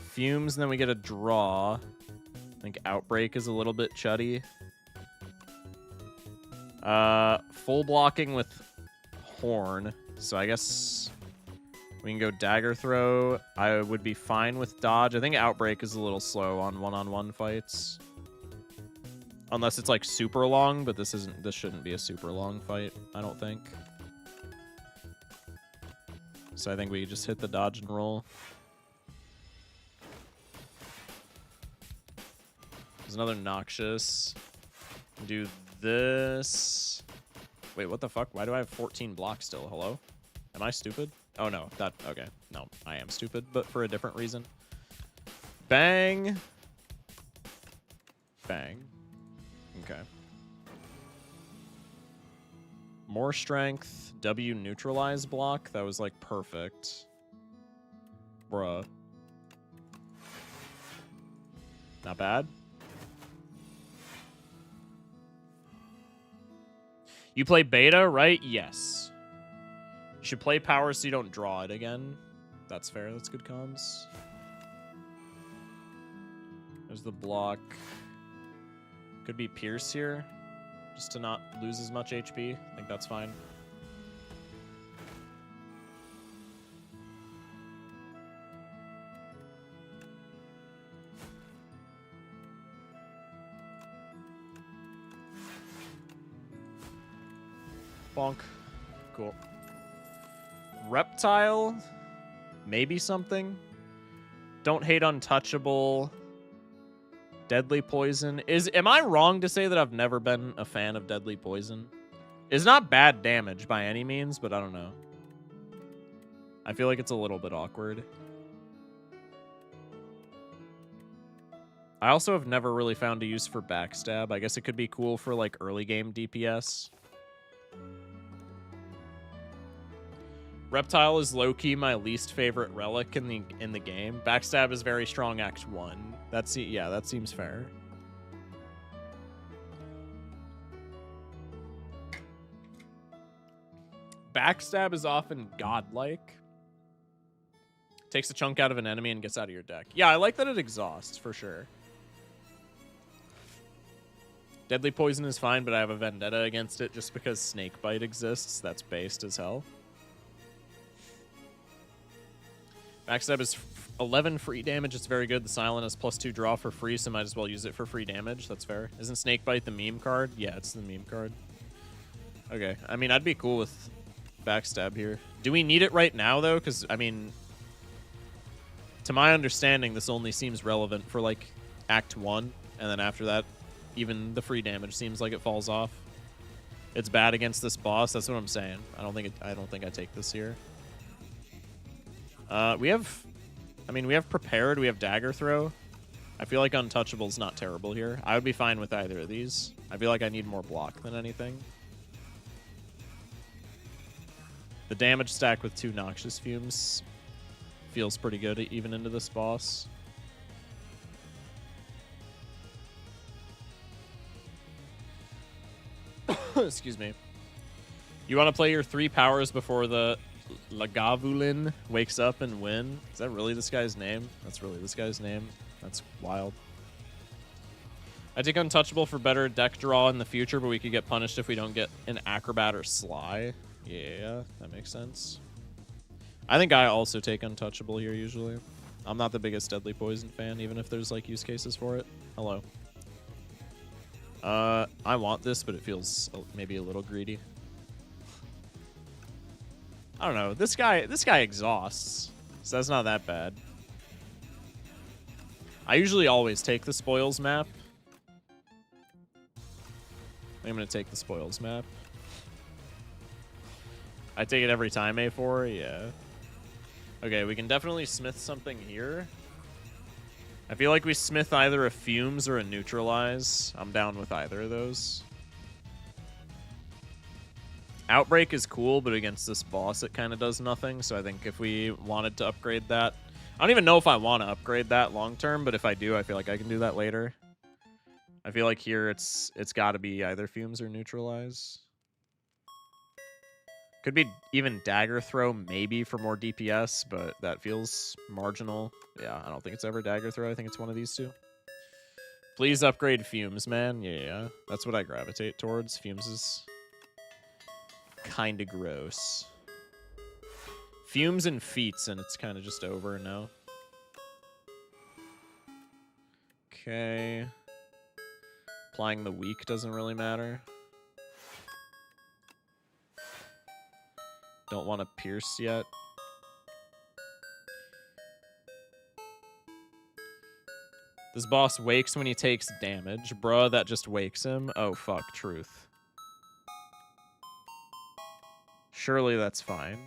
S1: Fumes, and then we get a draw. I think Outbreak is a little bit chuddy. Full blocking with Horn. So I guess We can go dagger throw. I would be fine with dodge. I think outbreak is a little slow on one-on-one fights. Unless it's like super long, but this shouldn't be a super long fight, I don't think. So I think we just hit the dodge and roll. There's another noxious. Do this. Wait, what the fuck? Why do I have 14 blocks still? Hello? Am I stupid? Oh no, okay. No, I am stupid, but for a different reason. Bang. Bang. Okay. More strength. W neutralize block. That was like perfect. Bruh. Not bad. You play beta, right? Yes. You should play power so you don't draw it again. That's fair. That's good comms. There's the block. Could be Pierce here, just to not lose as much HP. I think that's fine. Bonk. Cool. Reptile. Maybe something. Don't hate untouchable. Deadly poison. Am I wrong to say that I've never been a fan of deadly poison? It's not bad damage by any means, but I don't know. I feel like it's a little bit awkward. I also have never really found a use for backstab. I guess it could be cool for like early game DPS. Reptile is low-key my least favorite relic in the game. Backstab is very strong Act 1. Yeah, that seems fair. Backstab is often godlike. Takes a chunk out of an enemy and gets out of your deck. Yeah, I like that it exhausts, for sure. Deadly poison is fine, but I have a vendetta against it just because snakebite exists. That's based as hell. Backstab is 11 free damage. It's very good. The Silent is +2 draw for free, so might as well use it for free damage. That's fair. Isn't Snakebite the meme card? Yeah, it's the meme card. Okay. I mean, I'd be cool with Backstab here. Do we need it right now, though? Because, I mean, to my understanding, this only seems relevant for, like, Act 1. And then after that, even the free damage seems like it falls off. It's bad against this boss. That's what I'm saying. I don't think I take this here. We have prepared, we have dagger throw. I feel like untouchable's not terrible here. I would be fine with either of these. I feel like I need more block than anything. The damage stack with 2 noxious fumes feels pretty good even into this boss. Excuse me. You want to play your 3 powers before the Lagavulin wakes up and win? Is that really this guy's name? That's really this guy's name. That's wild. I take untouchable for better deck draw in the future, but we could get punished if we don't get an acrobat or sly. Yeah, that makes sense. I think I also take untouchable here usually. I'm not the biggest deadly poison fan, even if there's like use cases for it. Hello. I want this, but it feels maybe a little greedy. I don't know. This guy exhausts, so that's not that bad. I usually always take the spoils map. I'm going to take the spoils map. I take it every time, A4? Yeah. Okay, we can definitely smith something here. I feel like we smith either a fumes or a neutralize. I'm down with either of those. Outbreak is cool, but against this boss it kind of does nothing. So I think if we wanted to upgrade that... I don't even know if I want to upgrade that long term, but if I do, I feel like I can do that later. I feel like here it's got to be either fumes or neutralize. Could be even dagger throw, maybe for more DPS, but that feels marginal. Yeah, I don't think it's ever dagger throw. I think it's one of these two. Please upgrade fumes, man. Yeah, that's what I gravitate towards. Fumes is kind of gross. Fumes and feats, and it's kind of just over now. Okay. Applying the weak doesn't really matter. Don't want to pierce yet. This boss wakes when he takes damage. Bruh, that just wakes him. Oh, fuck. Truth. Surely that's fine.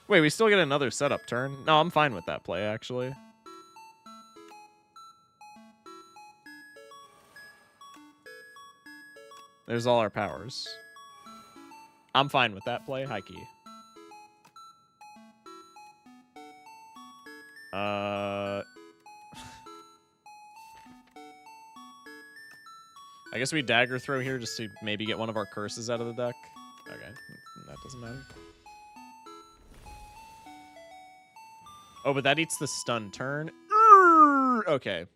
S1: Wait, we still get another setup turn? No, I'm fine with that play, actually. There's all our powers. I'm fine with that play. High key. I guess we dagger throw here just to maybe get one of our curses out of the deck. Okay, that doesn't matter. Oh, but that eats the stun turn. Okay.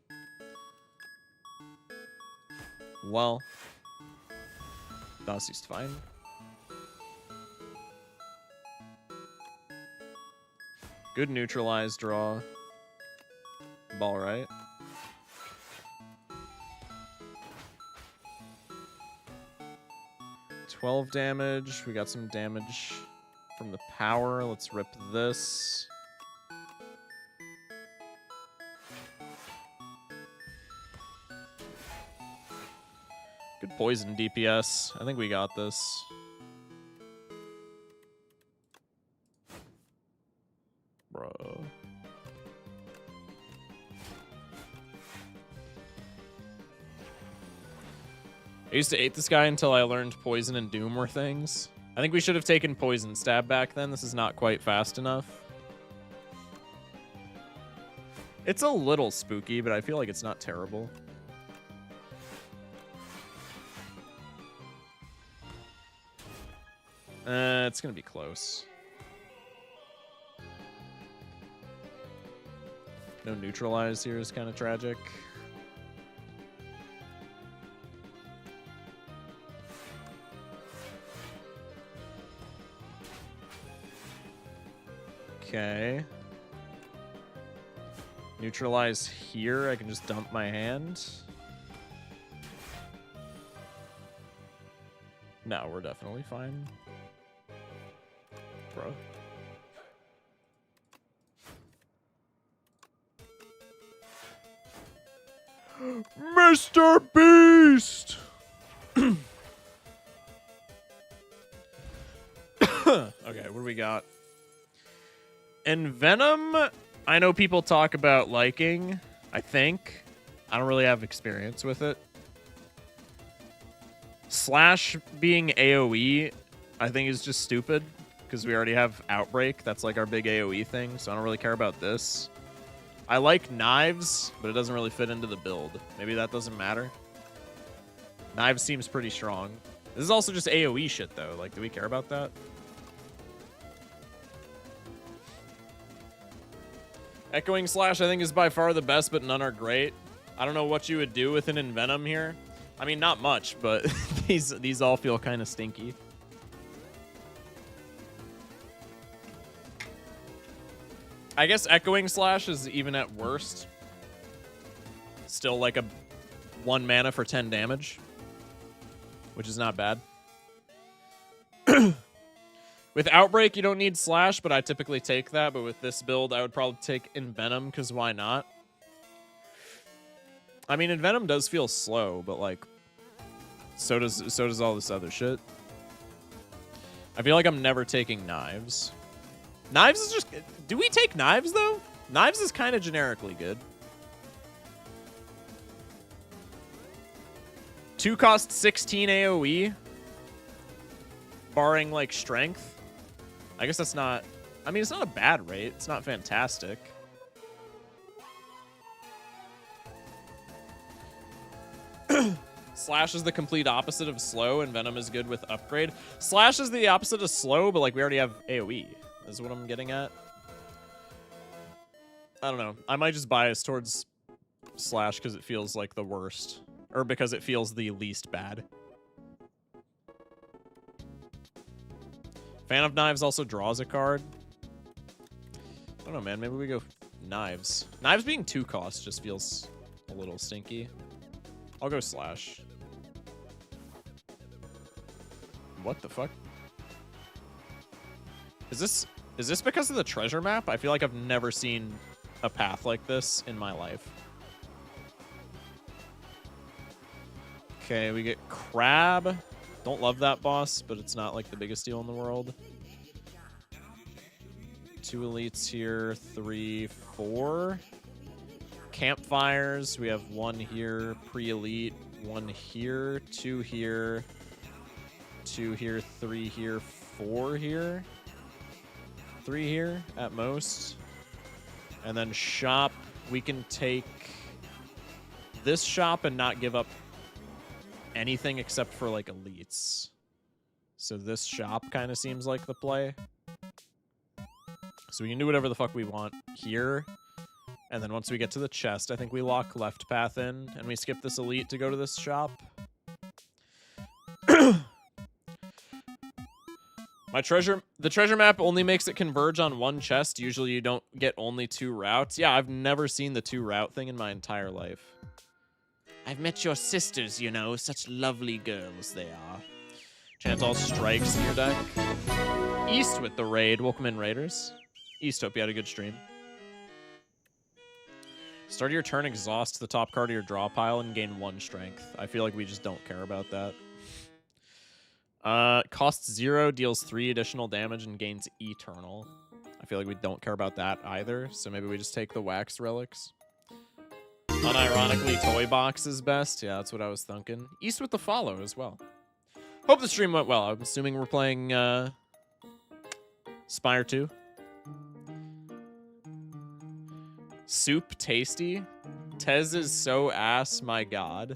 S1: Well. Dawsey's fine. Good neutralize draw. Ball right. $12 damage. We got some damage from the power. Let's rip this. Good poison DPS. I think we got this. Bro. I used to hate this guy until I learned poison and doom were things. I think we should have taken poison stab back then. This is not quite fast enough. It's a little spooky, but I feel like it's not terrible. It's gonna be close. No neutralize here is kind of tragic. Okay. Neutralize here. I can just dump my hand. No, we're definitely fine. Bro. Mr. Beast! Okay, what do we got? Envenom, I know people talk about liking, I think. I don't really have experience with it. Slash being AoE, I think is just stupid, because we already have Outbreak. That's like our big AoE thing, so I don't really care about this. I like Knives, but it doesn't really fit into the build. Maybe that doesn't matter. Knives seems pretty strong. This is also just AoE shit, though. Like, do we care about that? Echoing Slash, I think, is by far the best, but none are great. I don't know what you would do with an Envenom here. I mean, not much, but these all feel kind of stinky. I guess Echoing Slash is even at worst still like a 1 mana for 10 damage, which is not bad. With Outbreak, you don't need Slash, but I typically take that. But with this build, I would probably take Envenom, because why not? I mean, Envenom does feel slow, but like, so does all this other shit. I feel like I'm never taking Knives. Knives is just... Do we take Knives, though? Knives is kind of generically good. 2 cost 16 AoE. Barring, like, strength. I guess that's not... I mean, it's not a bad rate. It's not fantastic. Slash is the complete opposite of slow, and Venom is good with upgrade. Slash is the opposite of slow, but, like, we already have AoE. Is what I'm getting at. I don't know. I might just bias towards Slash because it feels like the worst. Or because it feels the least bad. Fan of Knives also draws a card. I don't know, man. Maybe we go Knives. Knives being 2 cost just feels a little stinky. I'll go Slash. What the fuck? Is this because of the treasure map? I feel like I've never seen a path like this in my life. Okay, we get Crab. Don't love that boss, but it's not like the biggest deal in the world. 2 elites here, 3, 4. Campfires. We have 1 here, pre-elite. 1 here, 2 here, 2 here, 3 here, 4 here. 3 here at most. And then shop, we can take this shop and not give up anything except for like elites. So this shop kind of seems like the play. So we can do whatever the fuck we want here. And then once we get to the chest, I think we lock left path in and we skip this elite to go to this shop. The treasure map only makes it converge on 1 chest. Usually you don't get only 2 routes. Yeah, I've never seen the 2 route thing in my entire life. I've met your sisters, you know, such lovely girls they are. Chant all strikes in your deck. East with the raid. Welcome in, Raiders. East, hope you had a good stream. Start of your turn, exhaust the top card of your draw pile and gain 1 strength. I feel like we just don't care about that. Costs 0, deals 3 additional damage, and gains Eternal. I feel like we don't care about that either, so maybe we just take the Wax Relics. Unironically, Toy Box is best. Yeah, that's what I was thinking. East with the follow as well. Hope the stream went well. I'm assuming we're playing Spire 2. Soup tasty. Tez is so ass, my god.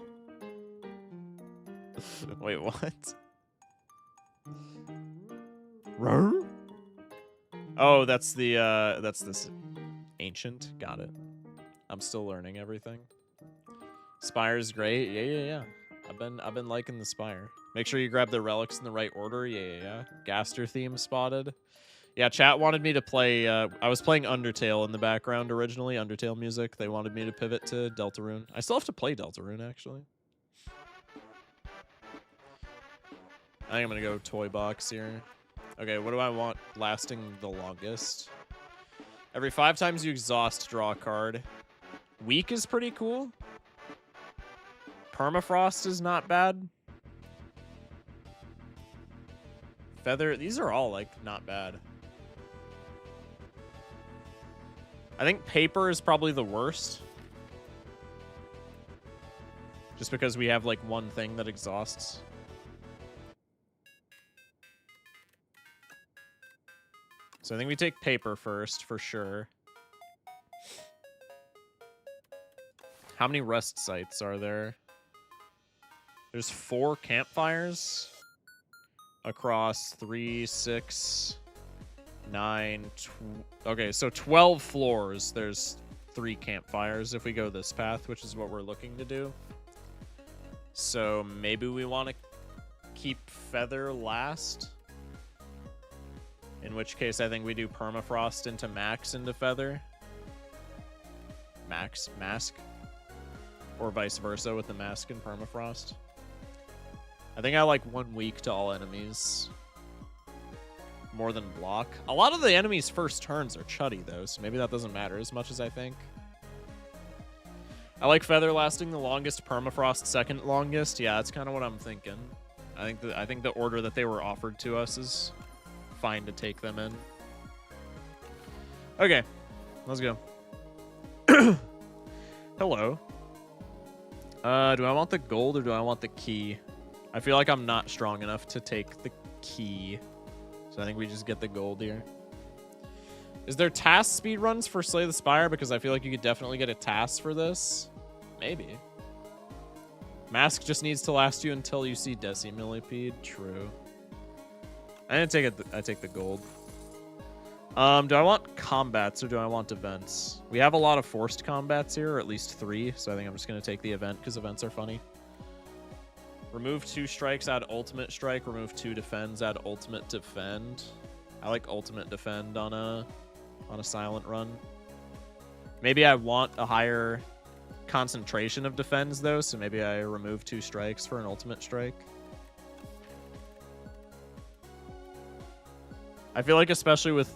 S1: Wait, what? Oh, that's this ancient. Got it. I'm still learning everything. Spire's great. Yeah. I've been liking the Spire. Make sure you grab the relics in the right order. Yeah. Gaster theme spotted. Yeah, chat wanted me to play. I was playing Undertale in the background originally. Undertale music. They wanted me to pivot to Deltarune. I still have to play Deltarune actually. I think I'm gonna go Toy Box here. Okay, what do I want lasting the longest? Every 5 times you exhaust, draw a card. Weak is pretty cool. Permafrost is not bad. Feather, these are all like not bad. I think paper is probably the worst. Just because we have like 1 thing that exhausts. So I think we take paper first, for sure. How many rest sites are there? There's 4 campfires across 3, 6, 9, okay, so 12 floors. There's 3 campfires if we go this path, which is what we're looking to do. So maybe we want to keep Feather last. In which case, I think we do Permafrost into Max into Feather. Mask. Or vice versa with the Mask and Permafrost. I think I like 1 week to all enemies. More than block. A lot of the enemies' first turns are chuddy, though, so maybe that doesn't matter as much as I think. I like Feather lasting the longest, Permafrost second longest. Yeah, that's kind of what I'm thinking. I think the order that they were offered to us is fine to take them in. Okay, let's go. Hello. Do I want the gold or do I want the key? I feel like I'm not strong enough to take the key. So I think we just get the gold here. Is there task speedruns for Slay the Spire? Because I feel like you could definitely get a task for this. Maybe. Mask just needs to last you until you see Decimillipede. True. I didn't take it. I take the gold. Do I want combats or do I want events? We have a lot of forced combats here, or at least 3. So I think I'm just going to take the event because events are funny. Remove 2 strikes, add ultimate strike. Remove 2 defends, add ultimate defend. I like ultimate defend on a silent run. Maybe I want a higher concentration of defends though, so maybe I remove 2 strikes for an ultimate strike. I feel like especially with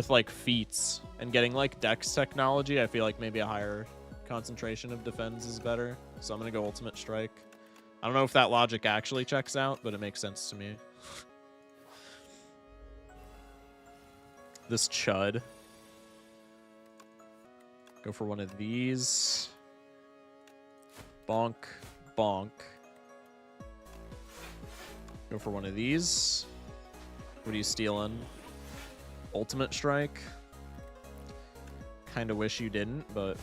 S1: like feats and getting like dex technology, I feel like maybe a higher concentration of defends is better. So I'm gonna go ultimate strike. I don't know if that logic actually checks out, but it makes sense to me. This chud. Go for one of these. Bonk, bonk. Go for one of these. What are you stealing? Ultimate strike. Kind of wish you didn't, but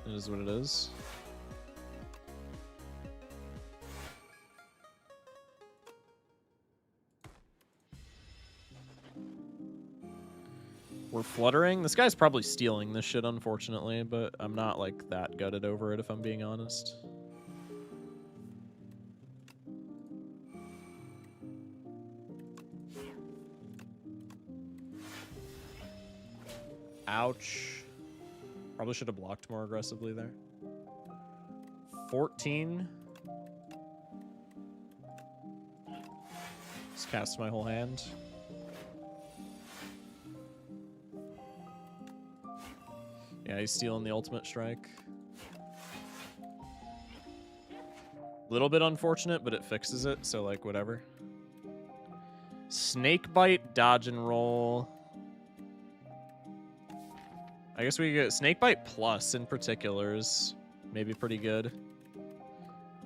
S1: it is what it is. We're fluttering. This guy's probably stealing this shit, unfortunately, but I'm not, like, that gutted over it, if I'm being honest. Ouch. Probably should have blocked more aggressively there. 14. Just cast my whole hand. Yeah, he's stealing the ultimate strike. Little bit unfortunate, but it fixes it, so like whatever. Snake bite, dodge and roll. I guess we get snake bite plus in particular is maybe pretty good.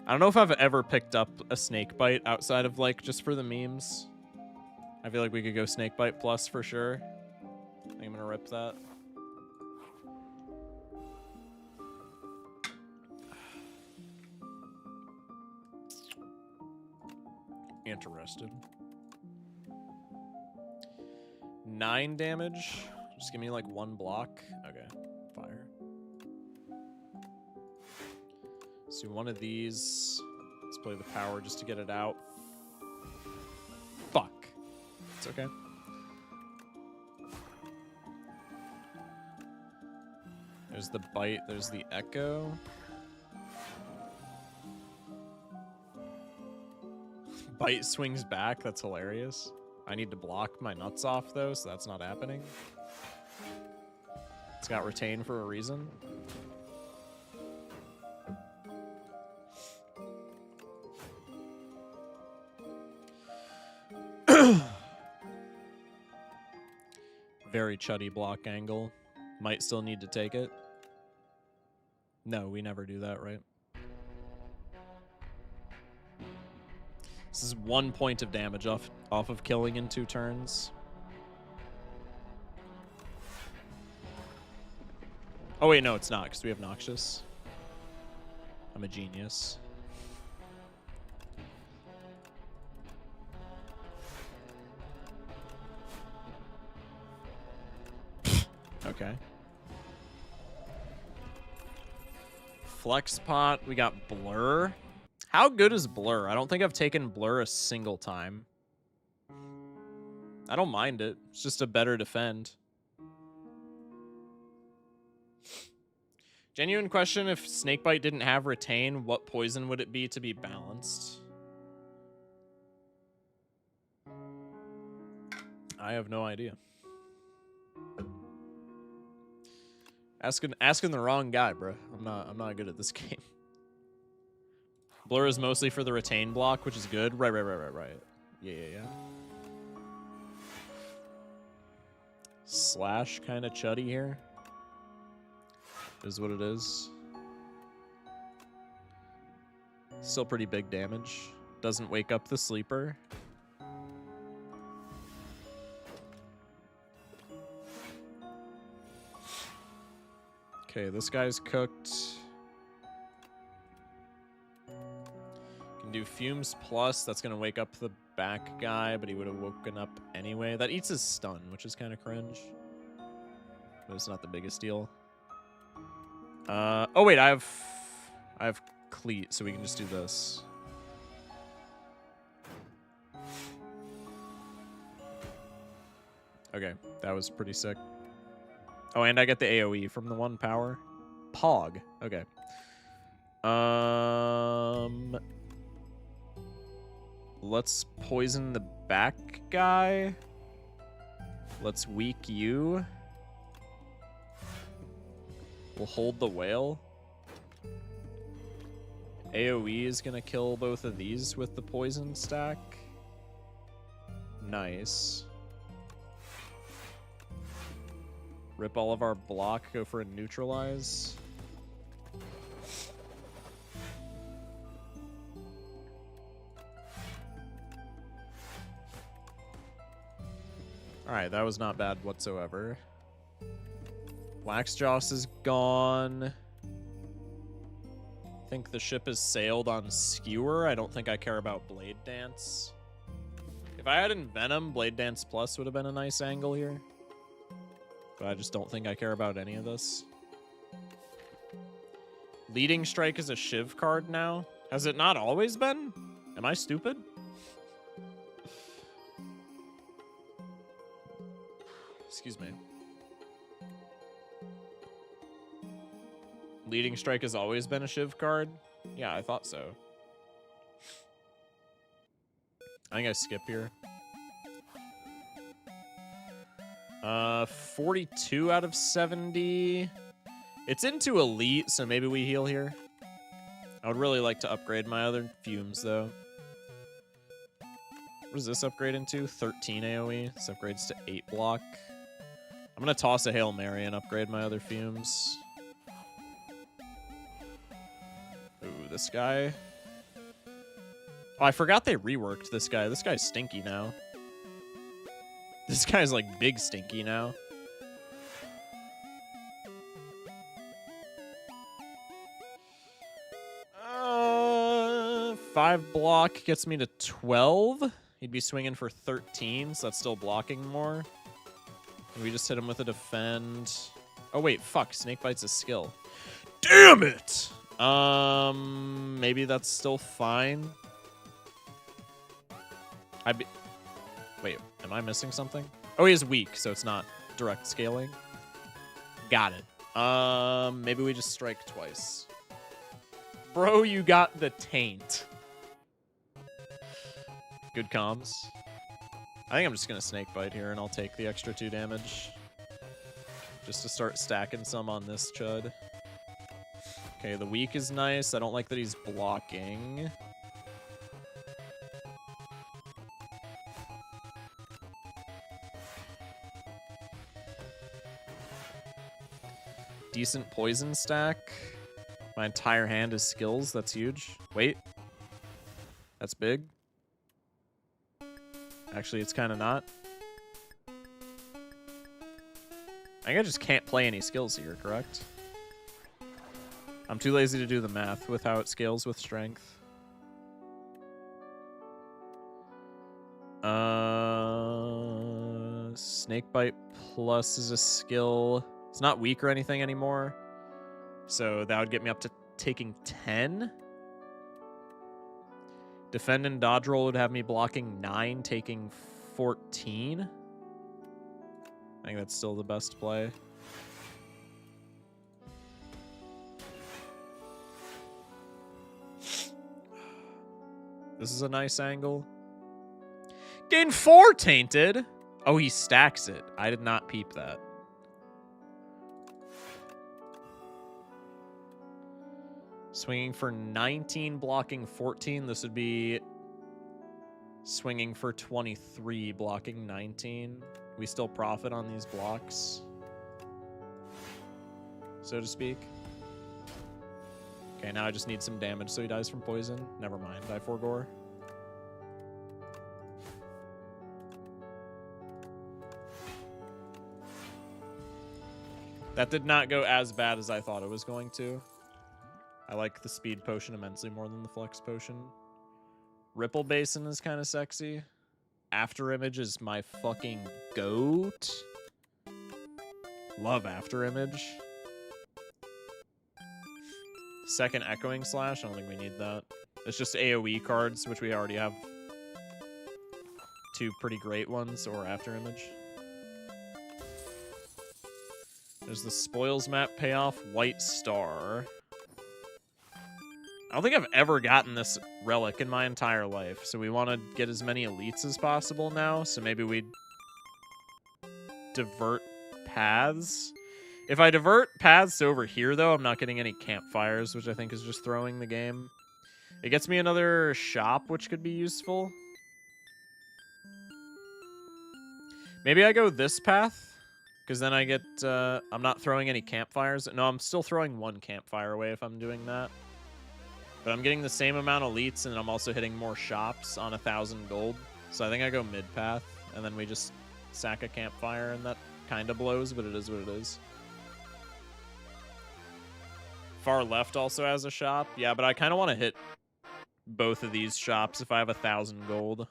S1: I don't know if I've ever picked up a snake bite outside of like just for the memes. I feel like we could go snake bite plus for sure. I think I'm gonna rip that. Interested. 9 damage. Just give me like 1 block. Okay, fire. So one of these. Let's play the power just to get it out. Fuck. It's okay. There's the bite. There's the echo. Bite swings back. That's hilarious. I need to block my nuts off, though, so that's not happening. It's got retain for a reason. Very chuddy block angle. Might still need to take it. No, we never do that, right? This is 1 point of damage off of killing in 2 turns. Oh wait, no, it's not, because we have Noxious. I'm a genius. Okay. Flex pot, we got Blur. How good is Blur? I don't think I've taken Blur a single time. I don't mind it. It's just a better defend. Genuine question, if Snakebite didn't have retain, what poison would it be to be balanced? I have no idea. Asking the wrong guy, bro. I'm not good at this game. Blur is mostly for the retain block, which is good. Right. Yeah. Slash kind of chuddy here. Is what it is. Still pretty big damage. Doesn't wake up the sleeper. Okay, this guy's cooked. Can do Fumes Plus. That's going to wake up the back guy, but he would have woken up anyway. That eats his stun, which is kind of cringe. But it's not the biggest deal. Oh, wait, I have Cleat, so we can just do this. Okay, that was pretty sick. Oh, and I get the AoE from the 1 power. Pog. Okay. Let's poison the back guy. Let's weak you. We'll hold the whale. AoE is gonna kill both of these with the poison stack. Nice. Rip all of our block, go for a neutralize. Alright, that was not bad whatsoever. Waxjaws is gone. I think the ship has sailed on Skewer. I don't think I care about Blade Dance. If I had Envenom, Blade Dance Plus would have been a nice angle here. But I just don't think I care about any of this. Leading Strike is a Shiv card now. Has it not always been? Am I stupid? Excuse me. Leading Strike has always been a Shiv card? Yeah, I thought so. I think I skip here. 42 out of 70. It's into Elite, so maybe we heal here. I would really like to upgrade my other fumes, though. What does this upgrade into? 13 AoE. This upgrades to 8 block. I'm going to toss a Hail Mary and upgrade my other fumes. Ooh, this guy. Oh, I forgot they reworked this guy. This guy's stinky now. This guy's like big stinky now. Five block gets me to 12. He'd be swinging for 13, so that's still blocking more. And we just hit him with a defend. Oh wait, fuck! Snakebite's a skill. Damn it! Maybe that's still fine. Wait, am I missing something? Oh, he is weak, so it's not direct scaling. Got it. Maybe we just strike twice. Bro, you got the taint. Good comms. I think I'm just gonna snakebite here, and I'll take the extra 2 damage. Just to start stacking some on this chud. Okay, the weak is nice. I don't like that he's blocking. Decent poison stack. My entire hand is skills. That's huge. Wait. That's big. Actually, it's kind of not. I think I just can't play any skills here, correct? I'm too lazy to do the math with how it scales with strength. Snakebite plus is a skill. It's not weak or anything anymore. So that would get me up to taking 10. Defend and dodge roll would have me blocking 9, taking 14. I think that's still the best play. This is a nice angle. Gain 4 tainted. Oh, he stacks it. I did not peep that. Swinging for 19, blocking 14. This would be swinging for 23, blocking 19. We still profit on these blocks, so to speak. Okay, now I just need some damage so he dies from poison. Never mind, I forgore. That did not go as bad as I thought it was going to. I like the speed potion immensely more than the flex potion. Ripple Basin is kind of sexy. After Image is my fucking goat. Love After Image. Second Echoing Slash, I don't think we need that. It's just AoE cards, which we already have 2 pretty great ones, or After Image. There's the spoils map payoff, White Star. I don't think I've ever gotten this relic in my entire life, so we want to get as many elites as possible now, so maybe we divert paths. If I divert paths to over here, though, I'm not getting any campfires, which I think is just throwing the game. It gets me another shop, which could be useful. Maybe I go this path, because then I get, I'm not throwing any campfires. No, I'm still throwing one campfire away if I'm doing that. But I'm getting the same amount of elites, and I'm also hitting more shops on 1,000 gold. So I think I go mid-path, and then we just sack a campfire, and that kind of blows, but it is what it is. Far left also has a shop. Yeah, but I kind of want to hit both of these shops if I have 1,000 gold.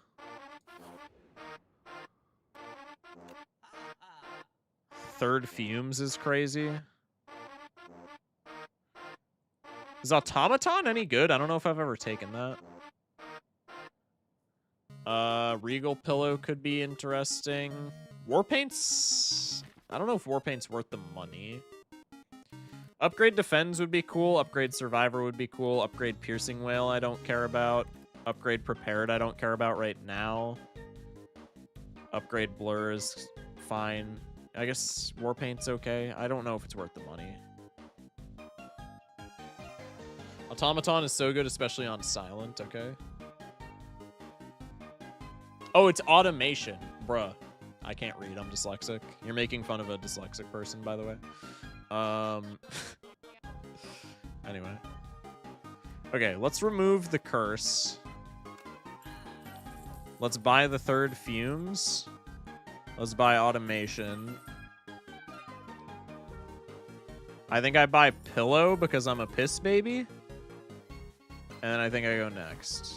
S1: Third Fumes is crazy. Is Automaton any good? I don't know if I've ever taken that. Regal Pillow could be interesting. Warpaint's... I don't know if Warpaint's worth the money. Upgrade Defends would be cool. Upgrade Survivor would be cool. Upgrade Piercing Whale I don't care about. Upgrade Prepared I don't care about right now. Upgrade Blur is fine. I guess Warpaint's okay. I don't know if it's worth the money. Automaton is so good, especially on silent, okay? Oh, it's automation. Bruh. I can't read, I'm dyslexic. You're making fun of a dyslexic person, by the way. Anyway. Okay, let's remove the curse. Let's buy the third Fumes. Let's buy automation. I think I buy Pillow because I'm a piss baby. And then I think I go next.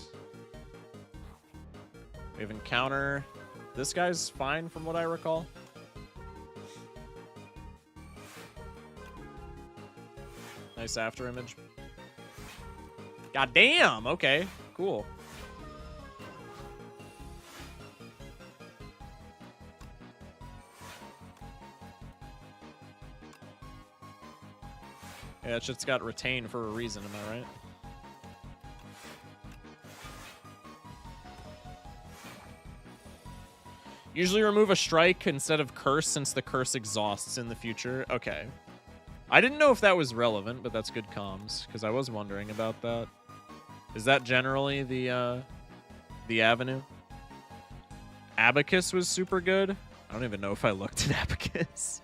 S1: We have Encounter. This guy's fine from what I recall. Nice after image. God damn! Okay, cool. Yeah, that shit's got retain for a reason, am I right? Usually remove a strike instead of curse since the curse exhausts in the future. Okay. I didn't know if that was relevant, but that's good comms, because I was wondering about that. Is that generally the avenue? Abacus was super good. I don't even know if I looked at Abacus.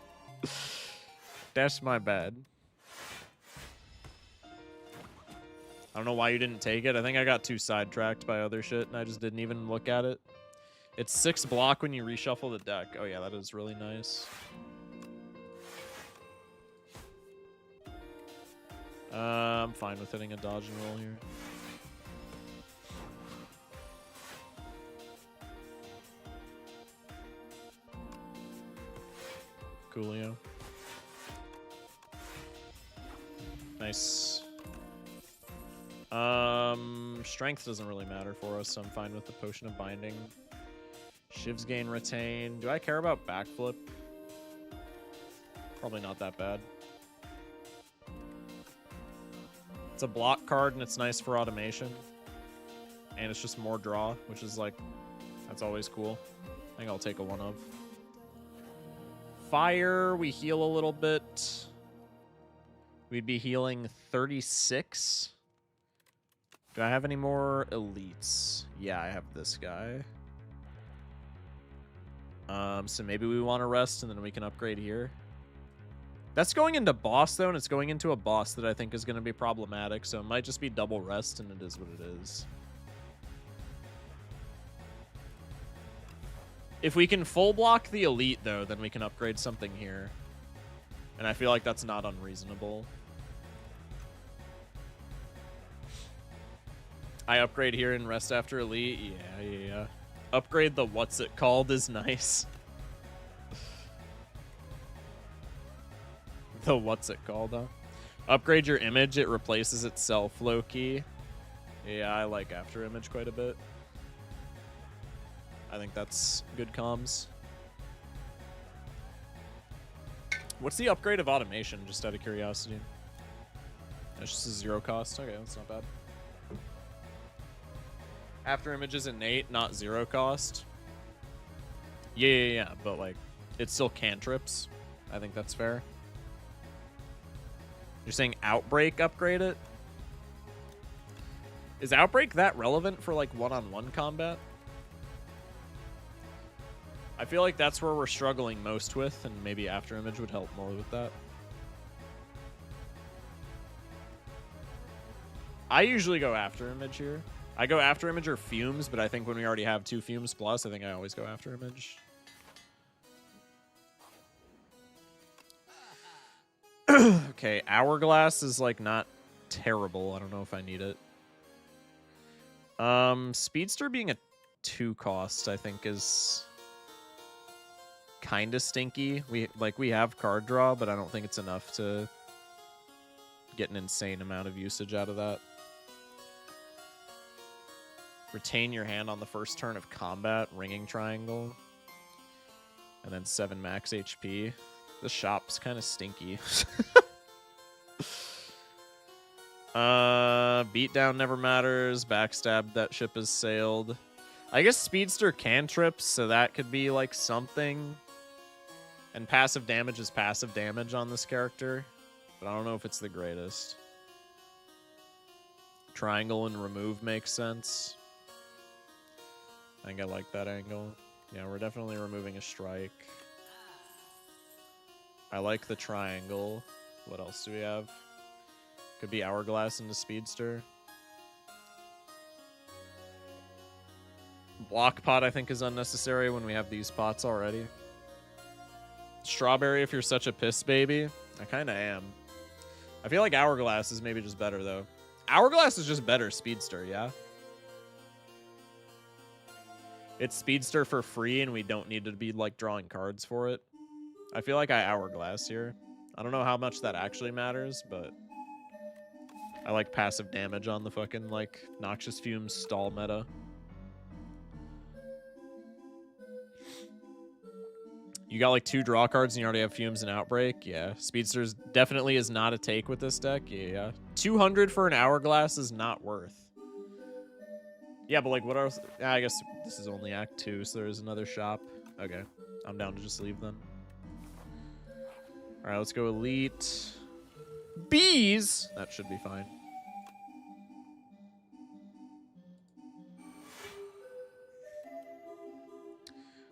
S1: That's my bad. I don't know why you didn't take it. I think I got too sidetracked by other shit, and I just didn't even look at it. It's 6 block when you reshuffle the deck. Oh yeah, that is really nice. I'm fine with hitting a dodge and roll here. Coolio. Nice. Strength doesn't really matter for us, so I'm fine with the Potion of Binding. Shivs gain retain. Do I care about backflip? Probably not that bad. It's a block card and it's nice for automation. And it's just more draw, which is like, that's always cool. I think I'll take a 1-of. Fire, we heal a little bit. We'd be healing 36. Do I have any more elites? Yeah, I have this guy. So maybe we want to rest and then we can upgrade here. That's going into boss, though, and it's going into a boss that I think is going to be problematic, so it might just be double rest, and it is what it is. If we can full block the elite, though, then we can upgrade something here. And I feel like that's not unreasonable. I upgrade here and rest after elite? Yeah. Upgrade the what's it called is nice. The what's it called, huh? Upgrade your image, it replaces itself, low-key. Yeah, I like after image quite a bit. I think that's good comms. What's the upgrade of automation, just out of curiosity? That's just a 0 cost. Okay, that's not bad. After image is innate, not 0 cost. Yeah, but like, it's still cantrips. I think that's fair. You're saying Outbreak upgrade it? Is Outbreak that relevant for like one-on-one combat? I feel like that's where we're struggling most with, and maybe After Image would help more with that. I usually go After Image here. I go After Image or Fumes, but I think when we already have 2 Fumes plus, I think I always go After Image. Okay, Hourglass is like not terrible. I don't know if I need it. Speedster being a 2 cost, I think, is kind of stinky. We have card draw, but I don't think it's enough to get an insane amount of usage out of that. Retain your hand on the first turn of combat, Ringing Triangle, and then 7 max HP. The shop's kind of stinky. Beatdown never matters. Backstab, that ship has sailed. I guess Speedster cantrips, so that could be like something. And passive damage is passive damage on this character, but I don't know if it's the greatest. Triangle and remove makes sense. I think I like that angle. Yeah, we're definitely removing a strike. I like the triangle. What else do we have? Could be Hourglass into Speedster. Block pot, I think, is unnecessary when we have these pots already. Strawberry, if you're such a piss baby. I kind of am. I feel like Hourglass is maybe just better, though. Hourglass is just better Speedster, yeah? It's Speedster for free, and we don't need to be, like, drawing cards for it. I feel like I Hourglass here. I don't know how much that actually matters, but I like passive damage on the fucking, like, Noxious Fumes stall meta. You got, like, 2 draw cards and you already have Fumes and Outbreak? Yeah. Speedsters definitely is not a take with this deck. Yeah. 200 for an Hourglass is not worth. Yeah, but, like, what else? I guess this is only Act 2, so there's another shop. Okay. I'm down to just leave then. All right, let's go Elite. Bees! That should be fine.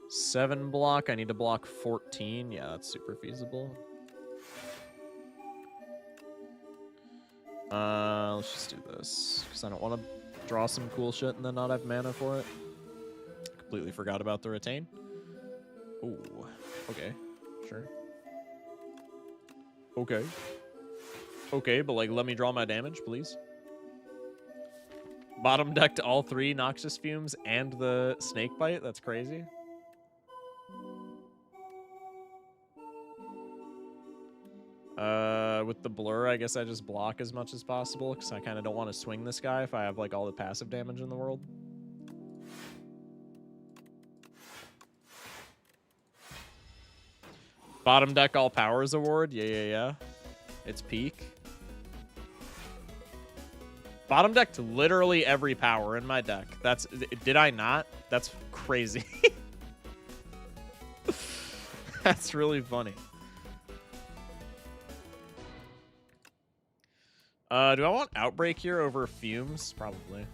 S1: Seven block. I need to block 14. Yeah, that's super feasible. Let's just do this, because I don't want to draw some cool shit and then not have mana for it. Completely forgot about the retain. Ooh, okay, sure. Okay. Okay, but like, let me draw my damage, please. Bottom decked all 3 Noxious Fumes and the Snake Bite. That's crazy. With the blur, I guess I just block as much as possible, because I kind of don't want to swing this guy if I have like all the passive damage in the world. Bottom deck all powers award. Yeah. It's peak. Bottom decked literally every power in my deck. That's, did I not? That's crazy. That's really funny. Do I want Outbreak here over Fumes? Probably.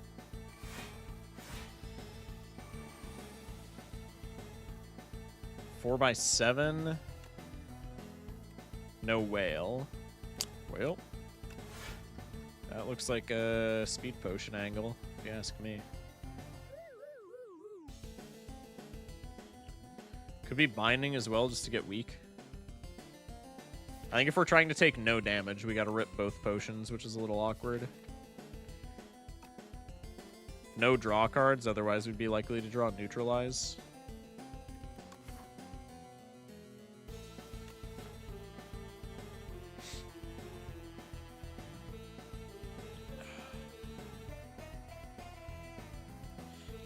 S1: Four by 7. No whale. Well, that looks like a speed potion angle, if you ask me. Could be binding as well, just to get weak. I think if we're trying to take no damage, we gotta rip both potions, which is a little awkward. No draw cards, otherwise we'd be likely to draw Neutralize.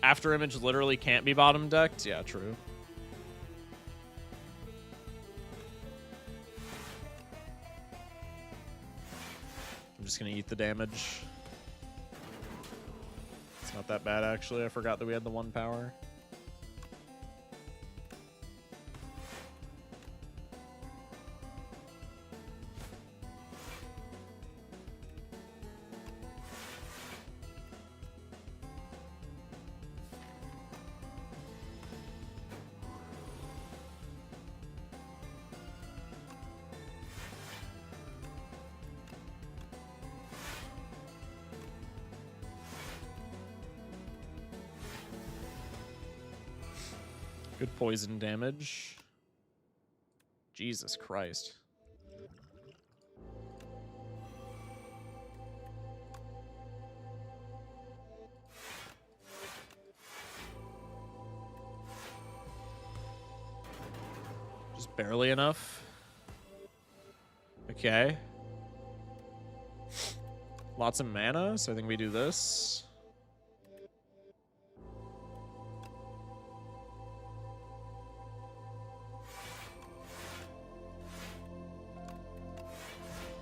S1: After Image literally can't be bottom decked? Yeah, true. just gonna eat the damage. It's not that bad, actually. I forgot that we had the 1 power. Good poison damage. Jesus Christ. Just barely enough. Okay. Lots of mana, so I think we do this.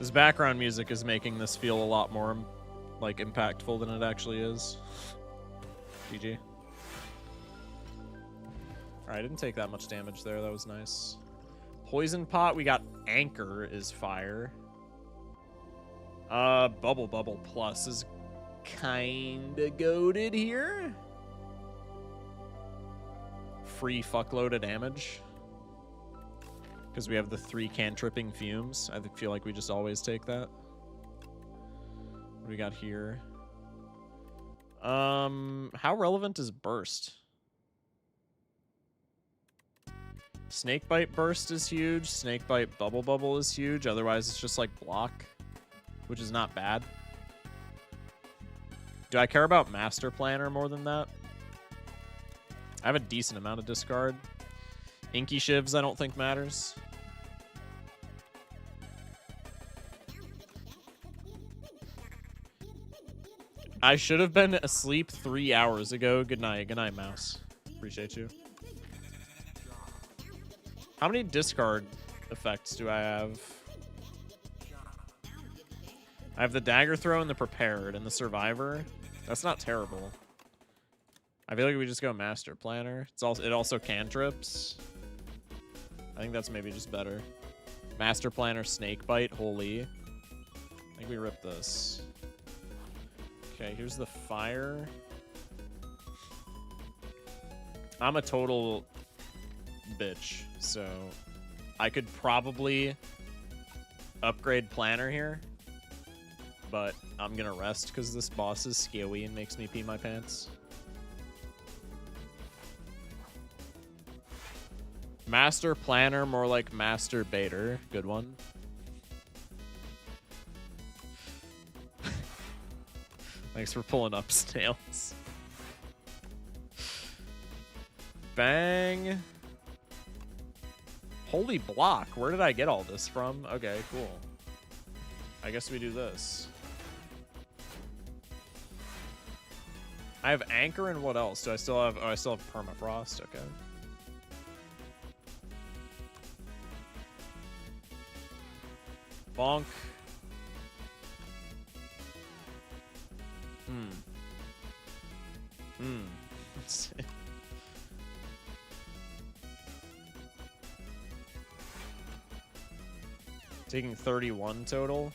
S1: This background music is making this feel a lot more, like, impactful than it actually is. GG. Alright, I didn't take that much damage there. That was nice. Poison Pot, we got Anchor is fire. Bubble Bubble Plus is kinda goated here. Free fuckload of damage. Because we have the 3 cantripping fumes. I feel like we just always take that. What do we got here? How relevant is Burst? Snakebite Burst is huge. Snakebite Bubble Bubble is huge. Otherwise, it's just like block, which is not bad. Do I care about Master Planner more than that? I have a decent amount of discard. Inky Shivs I don't think matters. I should have been asleep 3 hours ago. Good night. Good night, mouse. Appreciate you. How many discard effects do I have? I have the Dagger Throw and the Prepared and the Survivor. That's not terrible. I feel like we just go Master Planner. It also cantrips. I think that's maybe just better. Master Planner, Snakebite, holy. I think we rip this. Okay, here's the fire. I'm a total bitch, so I could probably upgrade Planner here, but I'm gonna rest because this boss is scary and makes me pee my pants. Master Planner, more like Master Baiter. Good one. Thanks for pulling up, Snails. Bang. Holy block. Where did I get all this from? Okay, cool. I guess we do this. I have Anchor and what else? Do I still have... Oh, I still have Permafrost. Okay. Bonk. Taking 31 total.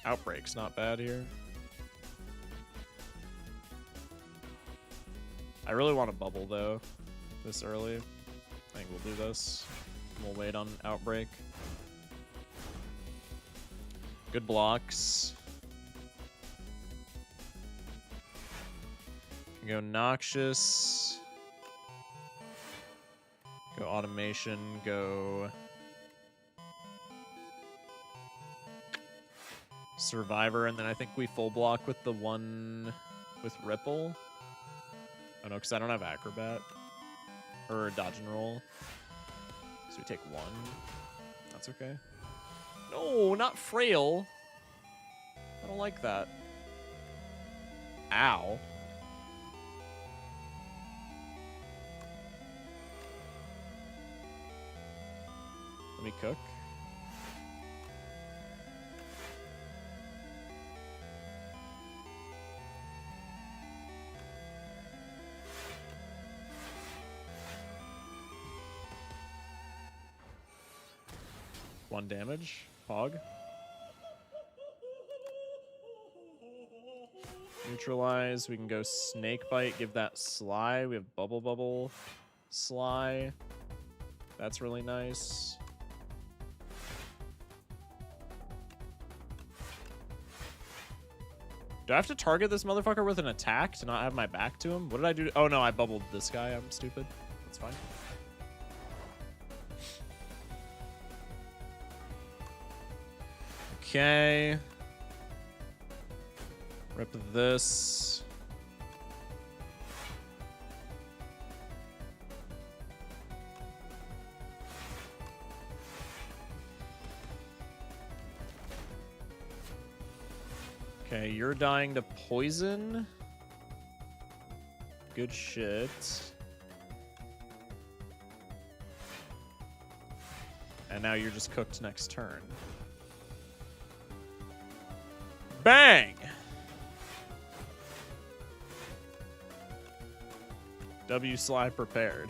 S1: Outbreak's not bad here. I really want to bubble though this early. I think we'll do this. We'll wait on Outbreak. Good blocks. Can go Noxious. Go Automation. Go Survivor. And then I think we full block with the one with Ripple. Oh no, because I don't have Acrobat. Or Dodge and Roll. So we take 1. That's okay. No, not Frail. I don't like that. Ow. me cook. One damage. Pog. Neutralize. We can go Snake Bite. Give that Sly. We have Bubble Bubble. Sly. That's really nice. Do I have to target this motherfucker with an attack to not have my back to him? What did I do? Oh, no, I bubbled this guy. I'm stupid. That's fine. Okay. Rip this. Okay, you're dying to poison. Good shit. And now you're just cooked next turn. Bang! W Sly prepared.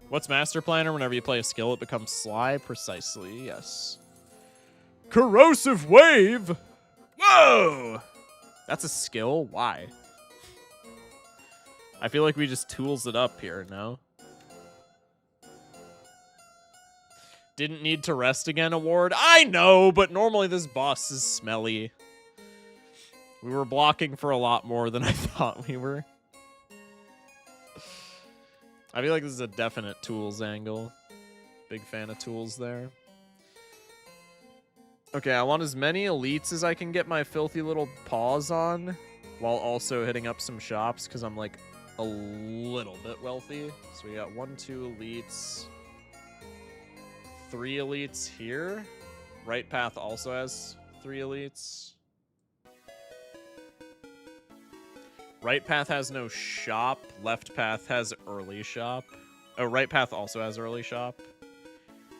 S1: What's Master Planner? Whenever you play a skill, it becomes Sly. Precisely, yes. Corrosive Wave! Whoa! That's a skill? Why? I feel like we just tools it up here, no? Didn't need to rest again award? I know, but normally this boss is smelly. We were blocking for a lot more than I thought we were. I feel like this is a definite tools angle. Big fan of tools there. Okay, I want as many elites as I can get my filthy little paws on, while also hitting up some shops, because I'm like a little bit wealthy. So we got 1, 2 elites. 3 elites here. Right path also has 3 elites. Right path has no shop. Left path has early shop. Oh, right path also has early shop.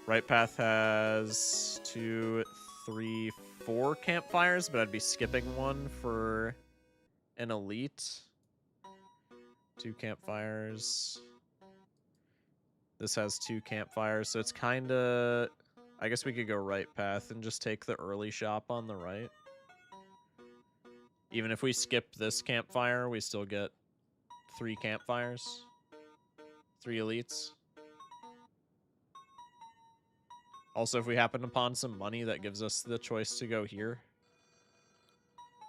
S1: Right path has 2, 3, 4 campfires, but I'd be skipping one for an elite. 2 campfires. This has 2 campfires, so it's kind of... I guess we could go right path and just take the early shop on the right. Even if we skip this campfire, we still get 3 campfires. 3 elites. Also, if we happen upon some money, that gives us the choice to go here.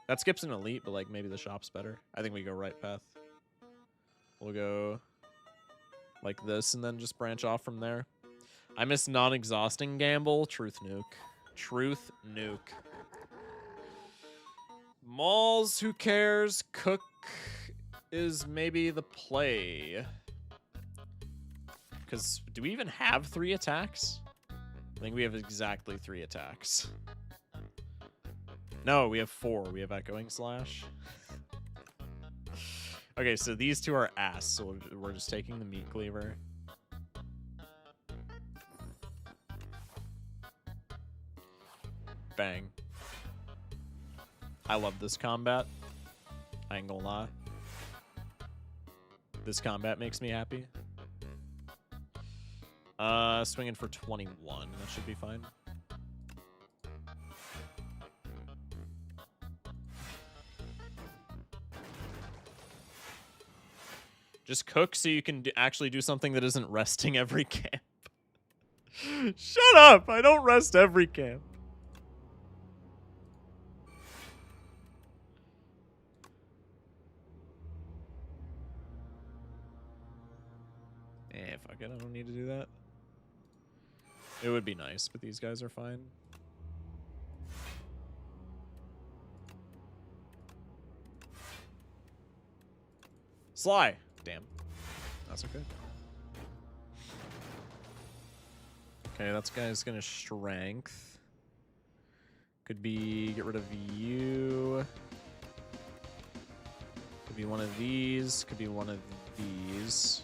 S1: That skips an elite, but like maybe the shop's better. I think we go right path. We'll go like this and then just branch off from there. I miss non-exhausting gamble. Truth nuke. Truth nuke. Malls, who cares? Cook is maybe the play. Because do we even have 3 attacks? I think we have exactly 3 attacks. No, we have 4. We have Echoing Slash. Okay, so these 2 are ass, so we're just taking the Meat Cleaver. Bang. I love this combat. I ain't gonna lie. This combat makes me happy. Swinging for 21. That should be fine. Just cook so you can actually do something that isn't resting every camp. Shut up! I don't rest every camp. Fuck it, I don't need to do that. It would be nice, but these guys are fine. Sly! Damn. That's okay. Okay, that guy's gonna strength. Could be get rid of you. Could be one of these. Could be one of these.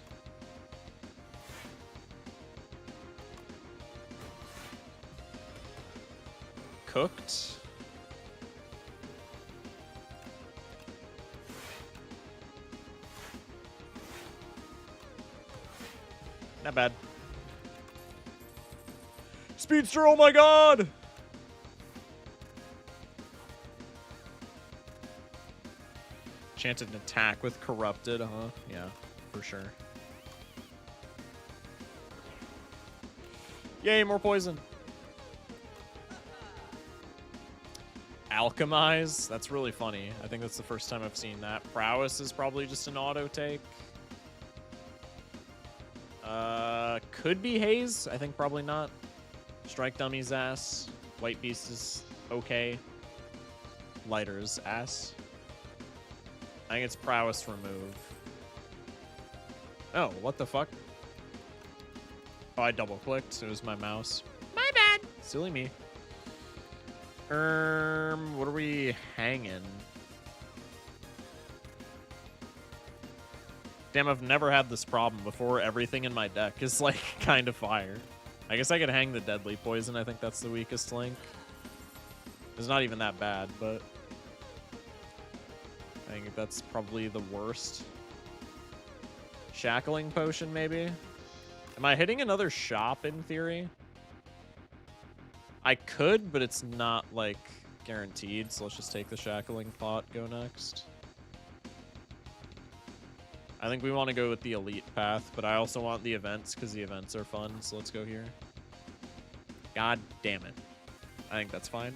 S1: Cooked. Not bad. Speedster, oh my god! Enchanted attack with corrupted, huh? Yeah, for sure. Yay, more poison. Alchemize? That's really funny. I think that's the first time I've seen that. Prowess is probably just an auto take. Could be Haze. I think probably not. Strike Dummy's ass. White Beast is okay. Lighter's ass. I think it's Prowess remove. Oh, what the fuck? Oh, I double clicked. It was my mouse. My bad. Silly me. What are we hanging? Damn, I've never had this problem before. Everything in my deck is like kind of fire. I guess I could hang the Deadly Poison. I think that's the weakest link. It's not even that bad, but I think that's probably the worst. Shackling Potion, maybe? Am I hitting another shop in theory? I could, but it's not, like, guaranteed, so let's just take the Shackling Pot, go next. I think we want to go with the Elite path, but I also want the events, because the events are fun, so let's go here. God damn it. I think that's fine.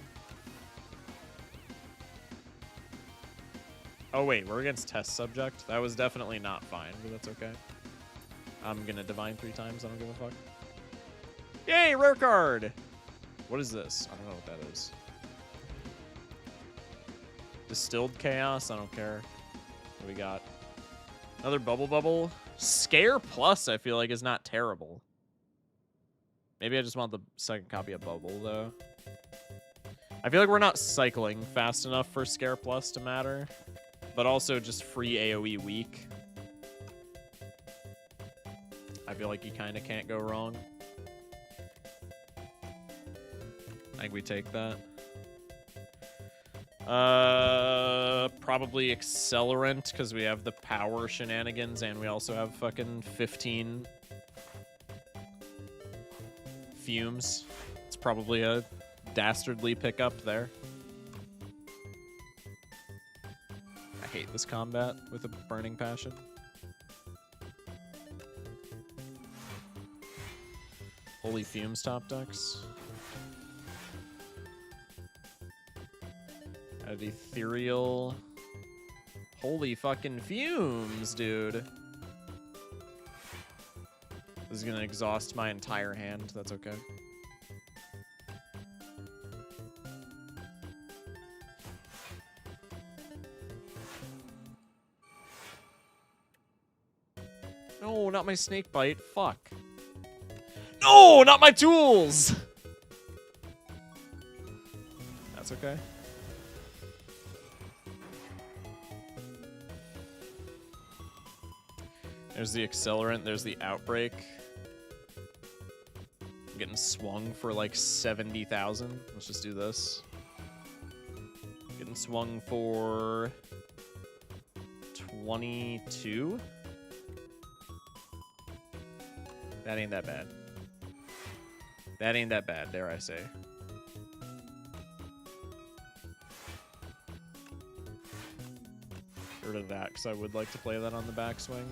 S1: Oh, wait, we're against Test Subject? That was definitely not fine, but that's okay. I'm gonna Divine 3 times, I don't give a fuck. Yay, rare card! What is this? I don't know what that is. Distilled Chaos? I don't care. What do we got? Another Bubble Bubble? Scare Plus, I feel like, is not terrible. Maybe I just want the second copy of Bubble, though. I feel like we're not cycling fast enough for Scare Plus to matter. But also just free AoE weak. I feel like you kind of can't go wrong. I think we take that. Probably Accelerant, because we have the power shenanigans, and we also have fucking 15 fumes. It's probably a dastardly pickup there. I hate this combat with a burning passion. Holy fumes top decks. Add ethereal. Holy fucking fumes, dude. This is gonna exhaust my entire hand. That's okay. No, not my snake bite. Fuck. No, not my tools! That's okay. There's the Accelerant, there's the Outbreak. I'm getting swung for like 70,000. Let's just do this. Getting swung for 22. That ain't that bad. That ain't that bad, dare I say. Get rid of that, because I would like to play that on the backswing.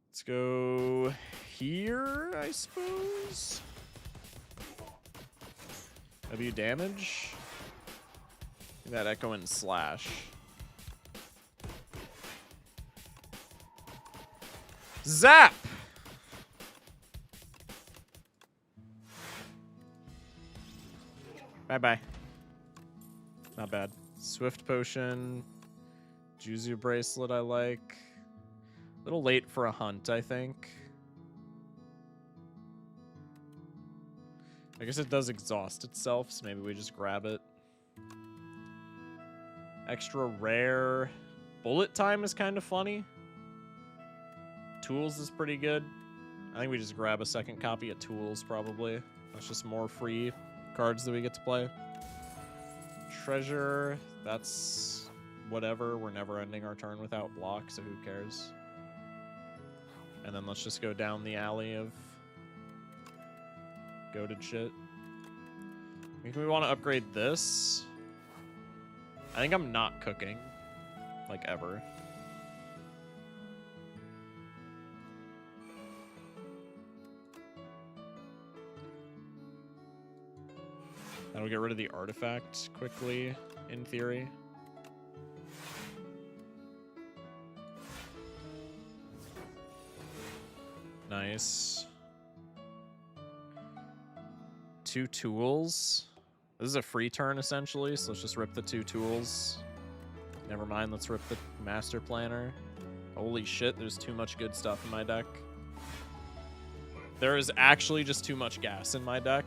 S1: Let's go here, I suppose. W damage. That Echo and Slash. Zap! Bye-bye. Not bad. Swift Potion. Juzu Bracelet I like. A little late for a hunt, I think. I guess it does exhaust itself, so maybe we just grab it. Extra rare. Bullet time is kind of funny. Tools is pretty good. I think we just grab a second copy of Tools, probably. That's just more free cards that we get to play. Treasure, that's whatever. We're never ending our turn without block, so who cares? And then let's just go down the alley of goated shit. I think we want to upgrade this. I think I'm not cooking, like, ever. That'll get rid of the artifact quickly, in theory. Nice. 2 tools. This is a free turn, essentially, so let's just rip the 2 tools. Never mind, let's rip the Master Planner. Holy shit, there's too much good stuff in my deck. There is actually just too much gas in my deck.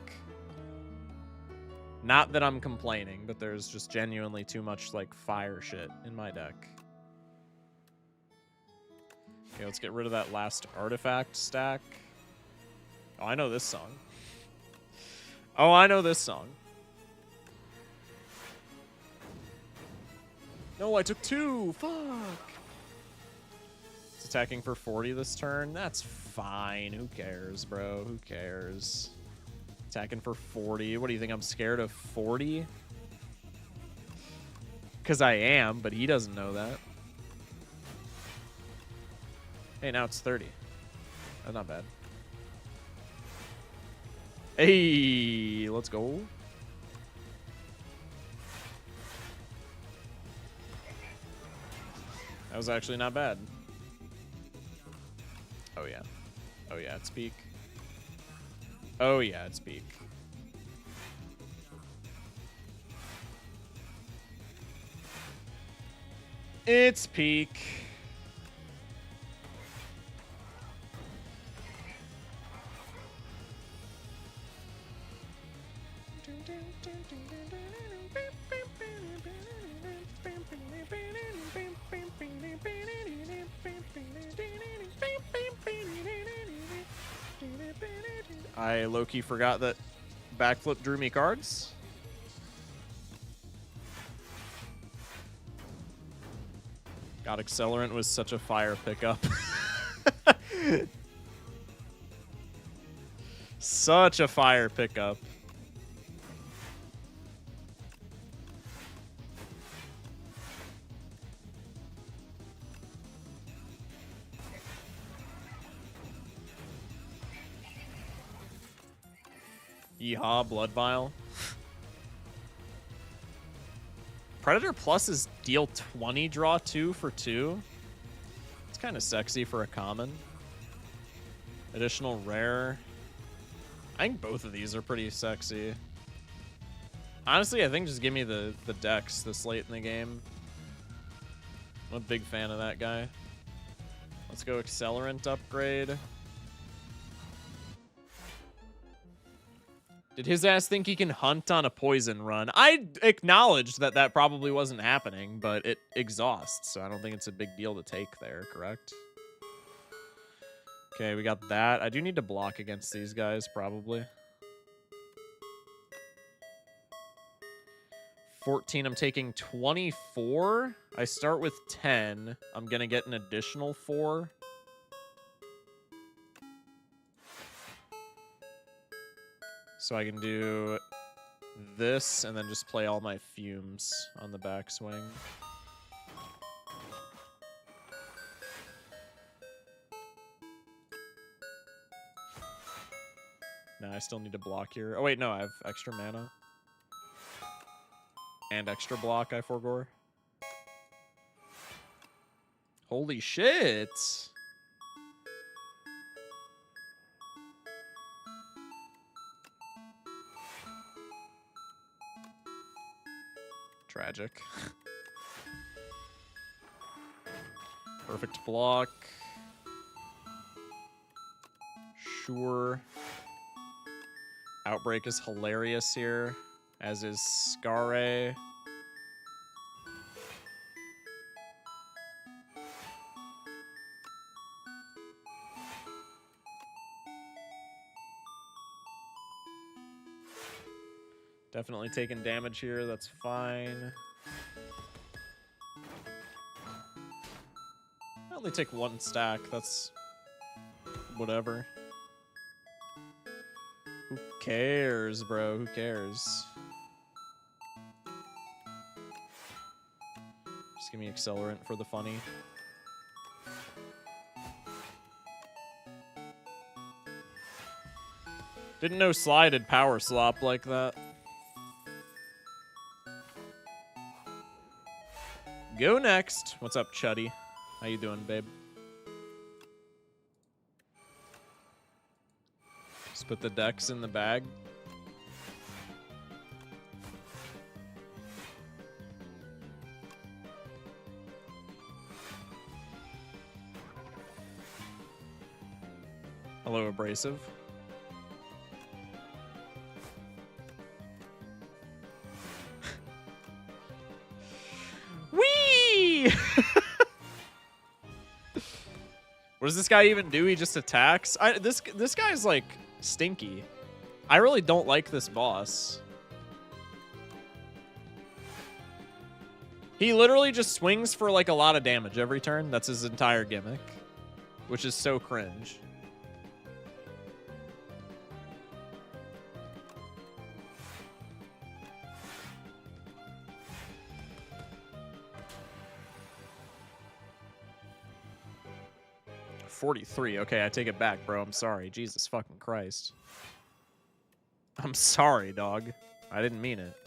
S1: Not that I'm complaining, but there's just genuinely too much, like, fire shit in my deck. Okay, let's get rid of that last artifact stack. Oh, I know this song. Oh, I know this song. No, I took 2. Fuck. It's attacking for 40 this turn. That's fine. Who cares, bro? Who cares? Attacking for 40. What do you think? I'm scared of 40? Because I am, but he doesn't know that. Hey, now it's 30. That's not bad. Hey, let's go. That was actually not bad. Oh, yeah. Oh, yeah, it's peak. Oh, yeah, it's peak. It's peak. I low-key forgot that backflip drew me cards. God, Accelerant was such a fire pickup. Such a fire pickup. Yeehaw, Blood Vial. Predator Plus is deal 20, draw 2 for 2. It's kind of sexy for a common. Additional rare. I think both of these are pretty sexy. Honestly, I think just give me the Dex this late in the game. I'm a big fan of that guy. Let's go Accelerant upgrade. Did his ass think he can hunt on a poison run? I acknowledged that that probably wasn't happening, but it exhausts, so I don't think it's a big deal to take there, correct? Okay, we got that. I do need to block against these guys, probably. 14, I'm taking 24. I start with 10. I'm gonna get an additional 4. So I can do this and then just play all my fumes on the backswing. No, I still need to block here. Oh, wait, no, I have extra mana. And extra block I forgore. Holy shit! Tragic. Perfect block. Sure. Outbreak is hilarious here, as is Scare. Definitely taking damage here, that's fine. I only take 1 stack, that's whatever. Who cares, bro? Who cares? Just give me accelerant for the funny. Didn't know Slide had power slop like that. Go next. What's up, Chuddy? How you doing, babe? Just put the decks in the bag. Hello, Abrasive. Whee! What does this guy even do? He just attacks? This guy's like stinky. I really don't like this boss. He literally just swings for like a lot of damage every turn. That's his entire gimmick, which is so cringe. $43. Okay, I take it back, bro. I'm sorry. Jesus fucking Christ. I'm sorry, dog. I didn't mean it.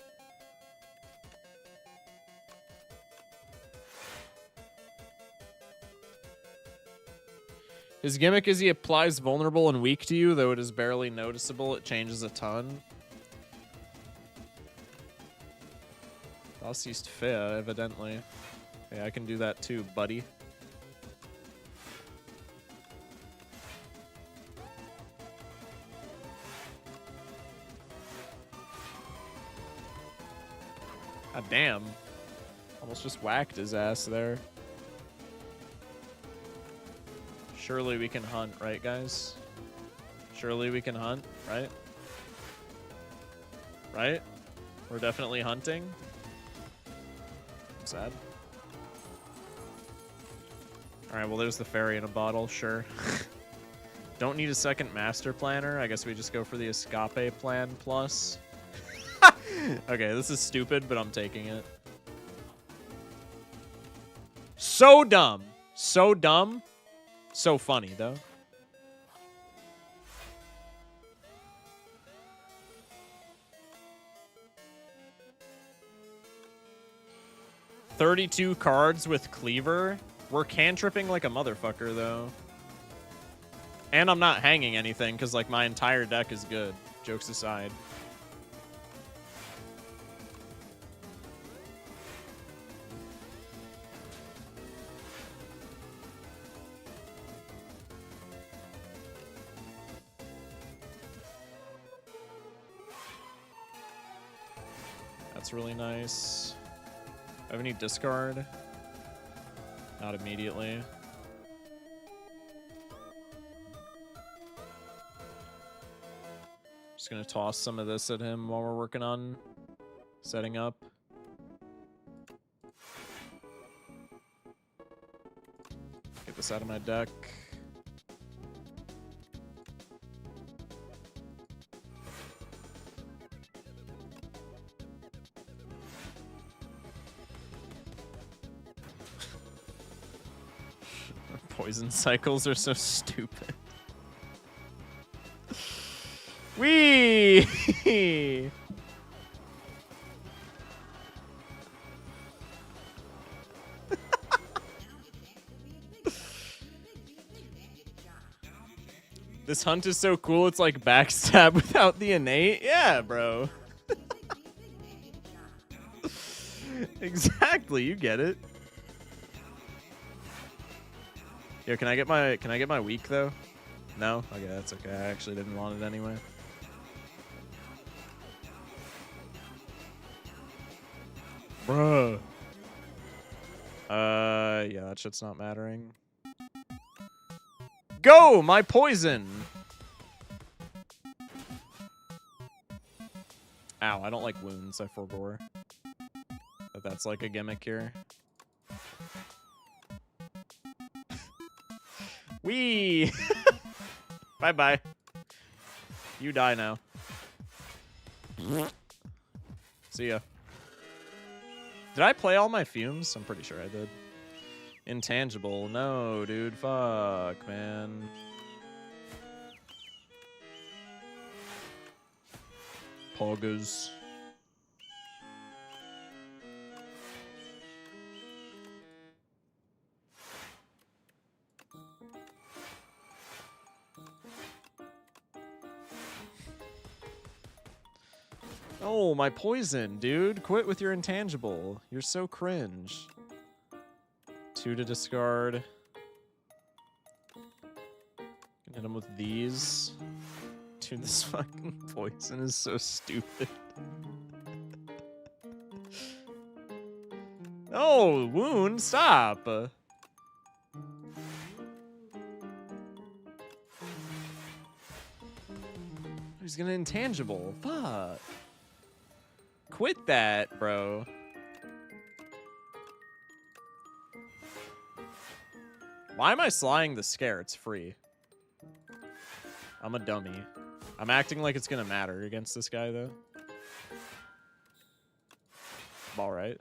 S1: His gimmick is he applies vulnerable and weak to you, though it is barely noticeable. It changes a ton. Das ist fair, evidently. Yeah, I can do that too, buddy. God damn. Almost just whacked his ass there. Surely we can hunt, right, guys? Surely we can hunt, right? Right? We're definitely hunting. Sad. Alright, well, there's the fairy in a bottle, sure. Don't need a second master planner. I guess we just go for the escape plan plus. Okay, this is stupid, but I'm taking it. So dumb. So dumb. So funny, though. $32 cards with Cleaver. We're cantripping like a motherfucker, though. And I'm not hanging anything, because, like, my entire deck is good. Jokes aside. That's really nice. I have any discard? Not immediately. Just gonna toss some of this at him while we're working on setting up. Get this out of my deck. Poison cycles are so stupid. Wee! This hunt is so cool, it's like backstab without the innate. Yeah, bro. Exactly, you get it. Here, can I get my weak though? No? Okay, that's okay. I actually didn't want it anyway. Bruh. Yeah, that shit's not mattering. Go! My poison! Ow, I don't like wounds. I forbore. But that's like a gimmick here. Wee! Bye-bye. You die now. See ya. Did I play all my fumes? I'm pretty sure I did. Intangible. No, dude. Fuck, man. Poggers. Oh, my poison, dude. Quit with your intangible. You're so cringe. 2 to discard. Hit him with these. Dude, this fucking poison is so stupid. No, wound, stop. He's gonna intangible. Fuck. Quit that, bro. Why am I slying the scare? It's free. I'm a dummy. I'm acting like it's gonna matter against this guy, though. Alright.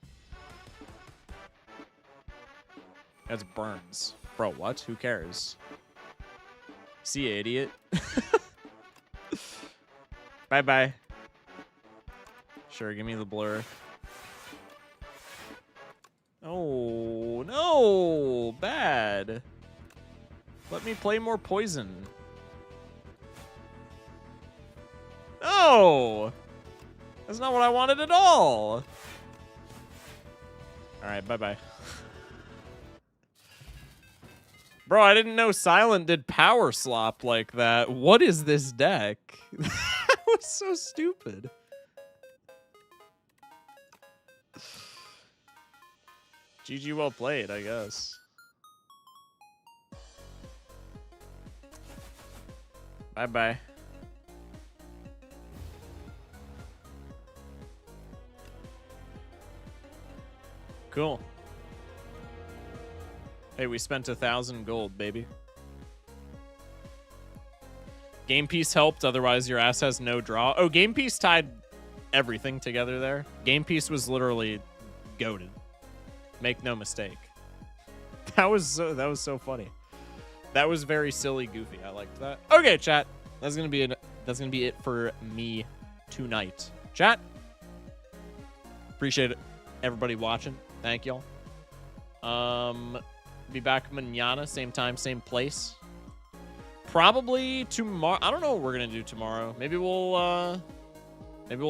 S1: That's burns. Bro, what? Who cares? See ya, idiot. Bye-bye. Sure, give me the blur. Oh, no! Bad. Let me play more poison. No! That's not what I wanted at all. Alright, bye-bye. Bro, I didn't know Silent did power slop like that. What is this deck? That was so stupid. GG, well played, I guess. Bye-bye. Cool. Hey, we spent 1,000 gold, baby. Game piece helped, otherwise your ass has no draw. Oh, game piece tied everything together there. Game piece was literally goated. Make no mistake. That was so funny. That was very silly, goofy. I liked that. Okay, chat. That's gonna be it for me tonight. Chat. Appreciate it, everybody watching. Thank y'all. Be back mañana, same time, same place. Probably tomorrow. I don't know what we're gonna do tomorrow. Maybe we'll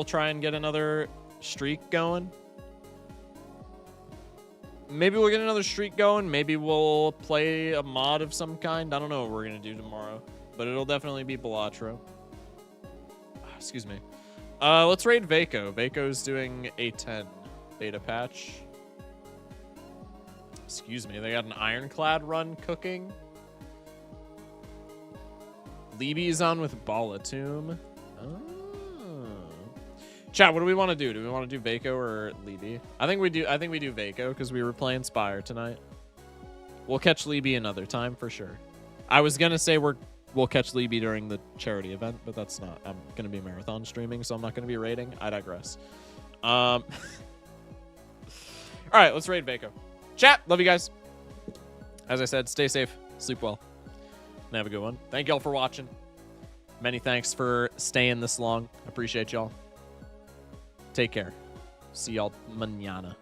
S1: try and get another streak going. Maybe we'll get another streak going. Maybe we'll play a mod of some kind. I don't know what we're going to do tomorrow. But it'll definitely be Balatro. Excuse me. Let's raid Vaco. Vaco's doing a 10 beta patch. Excuse me. They got an Ironclad run cooking. Libby's on with Balatomb. Oh. Chat, what do we want to do? Do we want to do Vaco or Libby? I think we do Vaco because we were playing Spire tonight. We'll catch Libby another time for sure. I was gonna say we'll catch Libby during the charity event, but that's not. I'm gonna be marathon streaming, so I'm not gonna be raiding. I digress. All right, let's raid Vaco. Chat, love you guys. As I said, stay safe, sleep well, and have a good one. Thank y'all for watching. Many thanks for staying this long. Appreciate y'all. Take care. See y'all mañana.